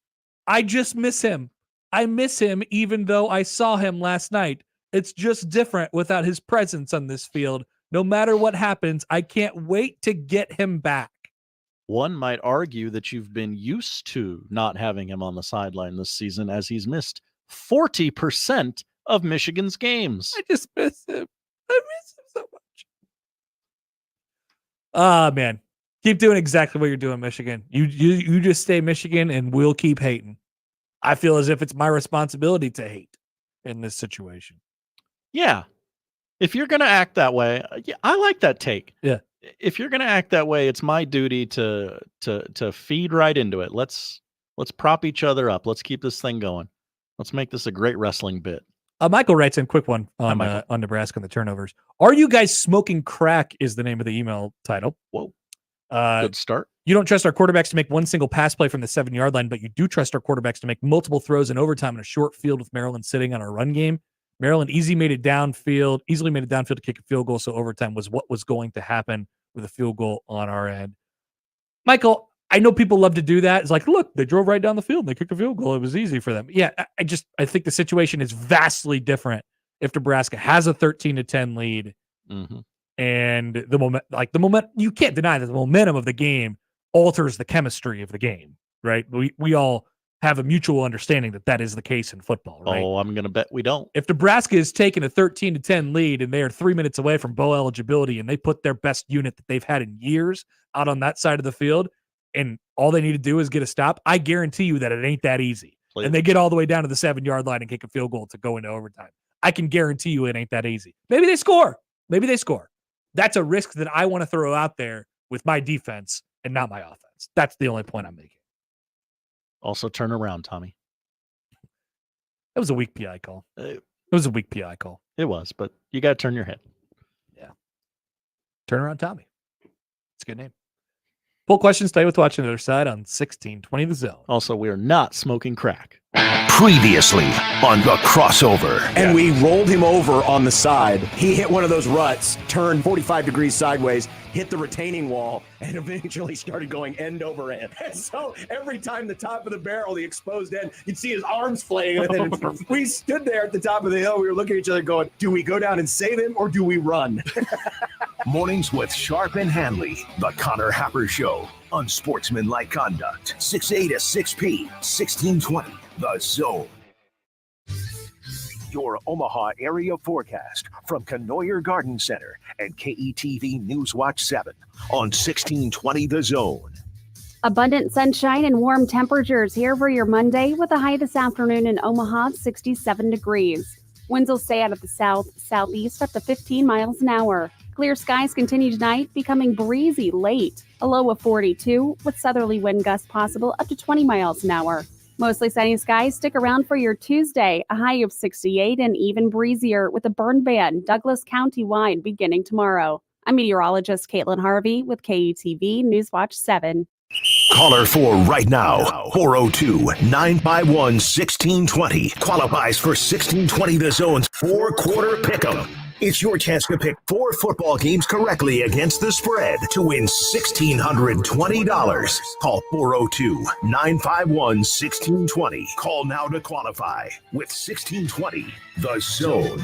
I just miss him. I miss him even though I saw him last night. It's just different without his presence on this field. No matter what happens, I can't wait to get him back. One might argue that you've been used to not having him on the sideline this season, as he's missed 40% of Michigan's games. I just miss him. I miss him so much. Ah, man. Keep doing exactly what you're doing, Michigan. You just stay Michigan, and we'll keep hating. I feel as if it's my responsibility to hate in this situation. Yeah. If you're going to act that way, I like that take. Yeah. If you're going to act that way, it's my duty to feed right into it. Let's prop each other up. Let's keep this thing going. Let's make this a great wrestling bit. Michael writes in, quick one on Nebraska and the turnovers. Are you guys smoking crack is the name of the email title. Whoa. Good start. You don't trust our quarterbacks to make one single pass play from the 7-yard line, but you do trust our quarterbacks to make multiple throws in overtime in a short field with Maryland sitting on our run game. Maryland easily made it downfield to kick a field goal, so overtime was what was going to happen with a field goal on our end. Michael, I know people love to do that. It's like, look, they drove right down the field and they kicked a field goal. It was easy for them. Yeah, I think the situation is vastly different if Nebraska has a 13-10 lead. Mm-hmm. And the moment, you can't deny that the momentum of the game alters the chemistry of the game, right? We all have a mutual understanding that is the case in football, right? Oh, I'm going to bet we don't. If Nebraska is taking a 13-10 lead and they are 3 minutes away from bowl eligibility and they put their best unit that they've had in years out on that side of the field and all they need to do is get a stop, I guarantee you that it ain't that easy. Please. And they get all the way down to the 7-yard line and kick a field goal to go into overtime. I can guarantee you it ain't that easy. Maybe they score. That's a risk that I want to throw out there with my defense and not my offense. That's the only point I'm making. Also turn around, Tommy. That was a weak PI call. It was, but you got to turn your head. Yeah. Turn around, Tommy. It's a good name. Poll question, stay with Watching the Other Side on 1620 The Zone. Also, we are not smoking crack. Previously on The Crossover. And we rolled him over on the side. He hit one of those ruts, turned 45 degrees sideways, hit the retaining wall, and eventually started going end over end. And so every time the top of the barrel, the exposed end, you'd see his arms flaying. And then we stood there at the top of the hill. We were looking at each other going, do we go down and save him or do we run? Mornings with Sharp and Hanley. The Connor Happer Show. Unsportsmanlike conduct. 6A to 6P. 1620. The Zone. Your Omaha area forecast from Canoyer Garden Center and KETV Newswatch 7 on 1620 The Zone. Abundant sunshine and warm temperatures here for your Monday with a high this afternoon in Omaha, 67 degrees. Winds will stay out of the south-southeast up to 15 miles an hour. Clear skies continue tonight, becoming breezy late. A low of 42 with southerly wind gusts possible up to 20 miles an hour. Mostly sunny skies stick around for your Tuesday, a high of 68 and even breezier with a burn ban Douglas County wide beginning tomorrow. I'm meteorologist Caitlin Harvey with KETV Newswatch 7. Caller 4 right now, 402-951-1620. Qualifies for 1620 The Zone's 4-quarter pick'em. It's your chance to pick 4 football games correctly against the spread to win $1,620. Call 402-951-1620. Call now to qualify with 1620 The Zone.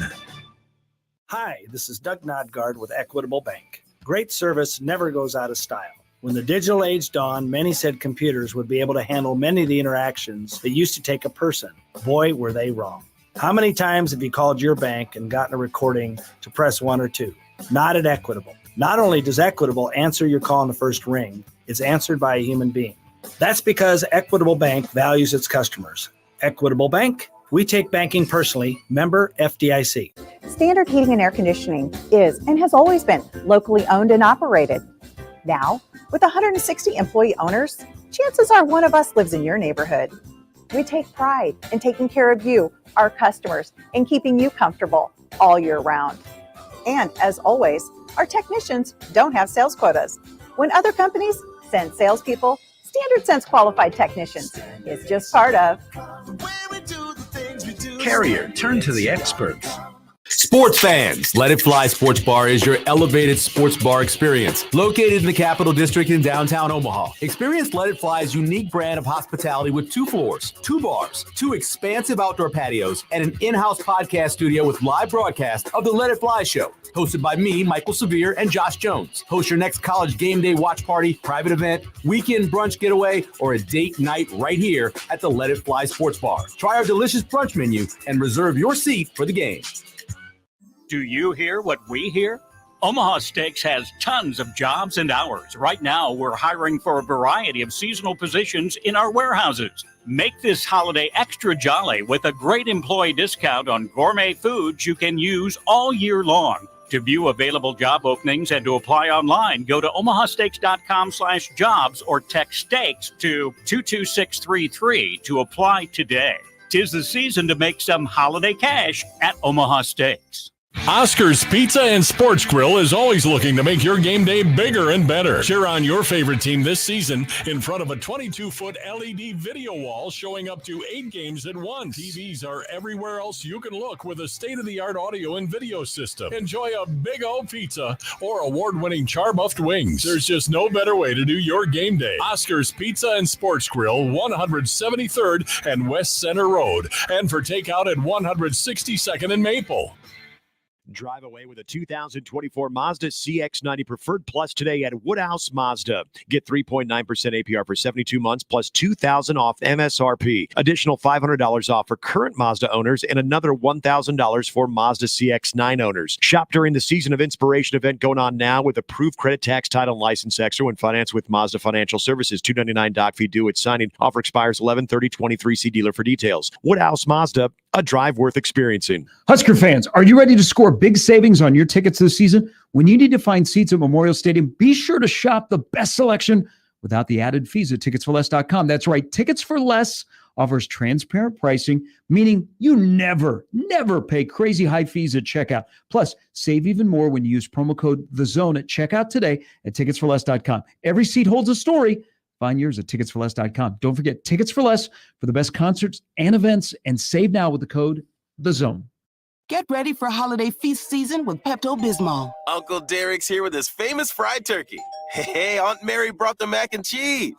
Hi, this is Doug Nodgard with Equitable Bank. Great service never goes out of style. When the digital age dawned, many said computers would be able to handle many of the interactions that used to take a person. Boy, were they wrong. How many times have you called your bank and gotten a recording to press 1 or 2? Not at Equitable. Not only does Equitable answer your call in the first ring, it's answered by a human being. That's because Equitable Bank values its customers. Equitable Bank, we take banking personally. Member FDIC. Standard Heating and Air Conditioning is and has always been locally owned and operated. Now, with 160 employee owners, chances are one of us lives in your neighborhood. We take pride in taking care of you, our customers, and keeping you comfortable all year round. And as always, our technicians don't have sales quotas. When other companies send salespeople, Standard Sense qualified technicians is just part of. Carrier, turn to the experts. Sports fans, Let It Fly Sports Bar is your elevated sports bar experience. Located in the Capital District in downtown Omaha. Experience Let It Fly's unique brand of hospitality with 2 floors, 2 bars, 2 expansive outdoor patios, and an in-house podcast studio with live broadcast of the Let It Fly show. Hosted by me, Michael Schaefer, and Josh Jones. Host your next college game day watch party, private event, weekend brunch getaway, or a date night right here at the Let It Fly Sports Bar. Try our delicious brunch menu and reserve your seat for the game. Do you hear what we hear? Omaha Steaks has tons of jobs and hours. Right now, we're hiring for a variety of seasonal positions in our warehouses. Make this holiday extra jolly with a great employee discount on gourmet foods you can use all year long. To view available job openings and to apply online, go to omahasteaks.com/jobs or text steaks to 22633 to apply today. 'Tis the season to make some holiday cash at Omaha Steaks. Oscar's Pizza and Sports Grill is always looking to make your game day bigger and better. Cheer on your favorite team this season in front of a 22-foot LED video wall showing up to 8 games at once. TVs are everywhere else you can look with a state-of-the-art audio and video system. Enjoy a big old pizza or award-winning char-buffed wings. There's just no better way to do your game day. Oscar's Pizza and Sports Grill, 173rd and West Center Road. And for takeout at 162nd and Maple. Drive away with a 2024 Mazda CX-90 Preferred Plus today at Woodhouse Mazda. Get 3.9% APR for 72 months plus $2,000 off MSRP. Additional $500 off for current Mazda owners and another $1,000 for Mazda CX-9 owners. Shop during the Season of Inspiration event going on now with approved credit, tax, title, and license extra when financed with Mazda Financial Services. $299 doc fee due at signing. Offer expires 11/30/23. See dealer for details. Woodhouse Mazda, a drive worth experiencing. Husker fans, are you ready to score big savings on your tickets this season? When you need to find seats at Memorial Stadium, be sure to shop the best selection without the added fees at ticketsforless.com. That's right. Tickets for Less offers transparent pricing, meaning you never pay crazy high fees at checkout. Plus, save even more when you use promo code THEZONE at checkout today at ticketsforless.com. Every seat holds a story. Find yours at ticketsforless.com. Don't forget Tickets for Less for the best concerts and events, and save now with the code THEZONE. Get ready for holiday feast season with Pepto-Bismol. Uncle Derek's here with his famous fried turkey. Hey, Aunt Mary brought the mac and cheese.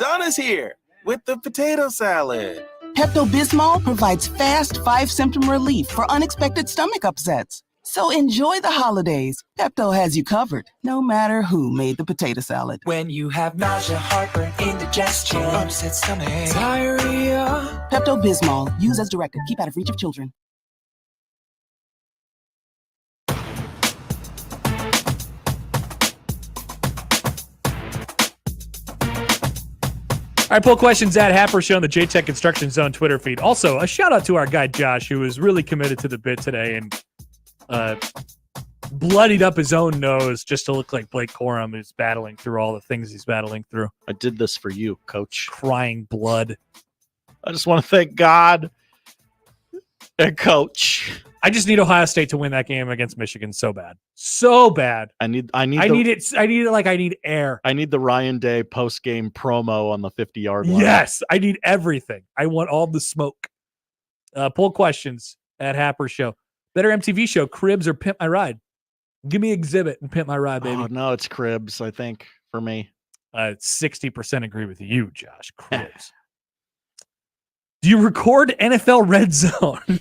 Donna's here with the potato salad. Pepto-Bismol provides fast 5-symptom relief for unexpected stomach upsets. So enjoy the holidays. Pepto has you covered, no matter who made the potato salad. When you have nausea, heartburn, indigestion, upset stomach, diarrhea. Pepto-Bismol. Use as directed. Keep out of reach of children. All right, poll questions at Happer Show on the JTech Construction Zone Twitter feed. Also, a shout out to our guy Josh, who was really committed to the bit today and bloodied up his own nose just to look like Blake Corum, who's battling through all the things he's battling through. I did this for you, Coach. Crying blood. I just want to thank God and Coach. I just need Ohio State to win that game against Michigan so bad. So bad. I need air. I need the Ryan Day post-game promo on the 50-yard line. Yes, I need everything. I want all the smoke. Poll questions at Happer Show. Better MTV show, Cribs or Pimp My Ride? Give me Exhibit and Pimp My Ride, baby. Oh, no, it's Cribs, I think, for me. 60% agree with you, Josh. Cribs. Do you record NFL Red Zone?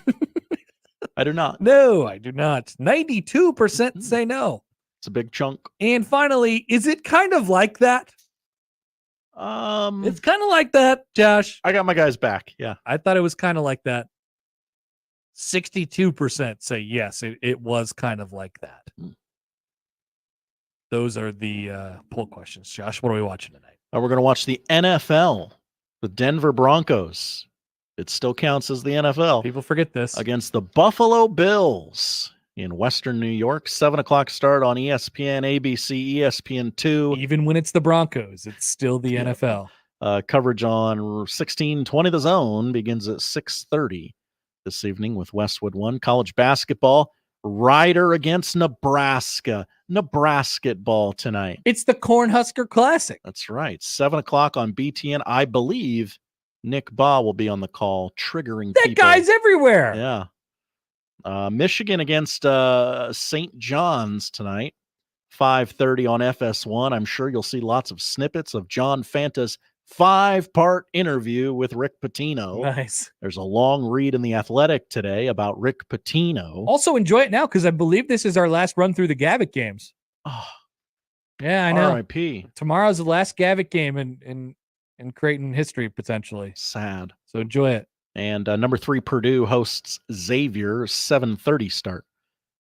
I do not. No, I do not. 92% say no. It's a big chunk. And finally, is it kind of like that? It's kind of like that, Josh. I got my guys back. Yeah. I thought it was kind of like that. 62% say yes, it was kind of like that. Those are the poll questions. Josh, what are we watching tonight? We're going to watch the NFL. The Denver Broncos. It still counts as the NFL. People forget this. Against the Buffalo Bills in Western New York. 7 o'clock start on ESPN, ABC, ESPN2. Even when it's the Broncos, it's still the NFL. Coverage on 1620 The Zone begins at 6:30 this evening with Westwood 1. College basketball, Rider against Nebraska. Nebraska ball tonight. It's the Cornhusker Classic. That's right. 7 o'clock on BTN. I believe Nick Baugh will be on the call, triggering That people. guy's everywhere. Yeah. Michigan against St. John's tonight. 5:30 on FS1. I'm sure you'll see lots of snippets of John Fanta's 5-part interview with Rick Pitino. Nice. There's a long read in The Athletic today about Rick Pitino. Also enjoy it now because I believe this is our last run through the Gavitt games. Oh, yeah, I know. R.I.P. Tomorrow's the last Gavitt game in Creighton history, potentially. Sad. So enjoy it. And number 3, Purdue hosts Xavier, 7:30 start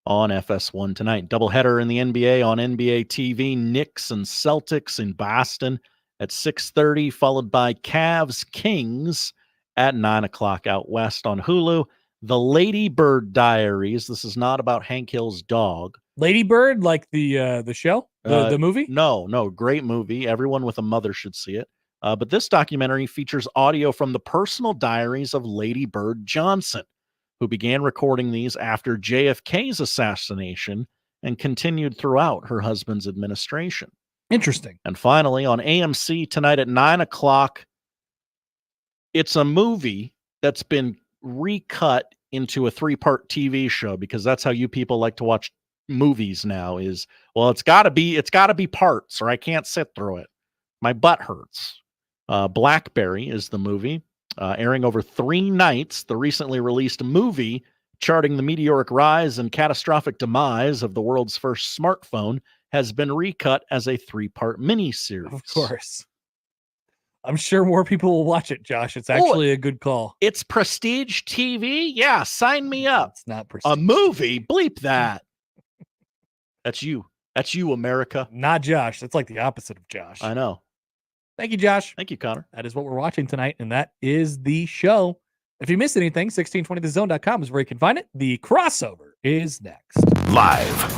on FS1 tonight. Doubleheader in the NBA on NBA TV. Knicks and Celtics in Boston at 6:30, followed by Cavs Kings at 9 o'clock out west on Hulu. The Lady Bird Diaries. This is not about Hank Hill's dog. Lady Bird, like the show, the movie? No, great movie. Everyone with a mother should see it. But this documentary features audio from the personal diaries of Lady Bird Johnson, who began recording these after JFK's assassination and continued throughout her husband's administration. Interesting. And finally, on AMC tonight at 9 o'clock, it's a movie that's been recut into a 3-part TV show, because that's how you people like to watch movies now is, well, it's got to be parts or I can't sit through it. My butt hurts. Blackberry is the movie, airing over 3 nights. The recently released movie charting the meteoric rise and catastrophic demise of the world's first smartphone has been recut as a 3-part miniseries. Of course. I'm sure more people will watch it, Josh. It's actually a good call. It's prestige TV? Yeah, sign me up. It's not prestige. A movie? Bleep that. That's you. That's you, America. Not Josh. That's like the opposite of Josh. I know. Thank you, Josh. Thank you, Connor. That is what we're watching tonight, and that is the show. If you missed anything, 1620thezone.com is where you can find it. The crossover is next. Live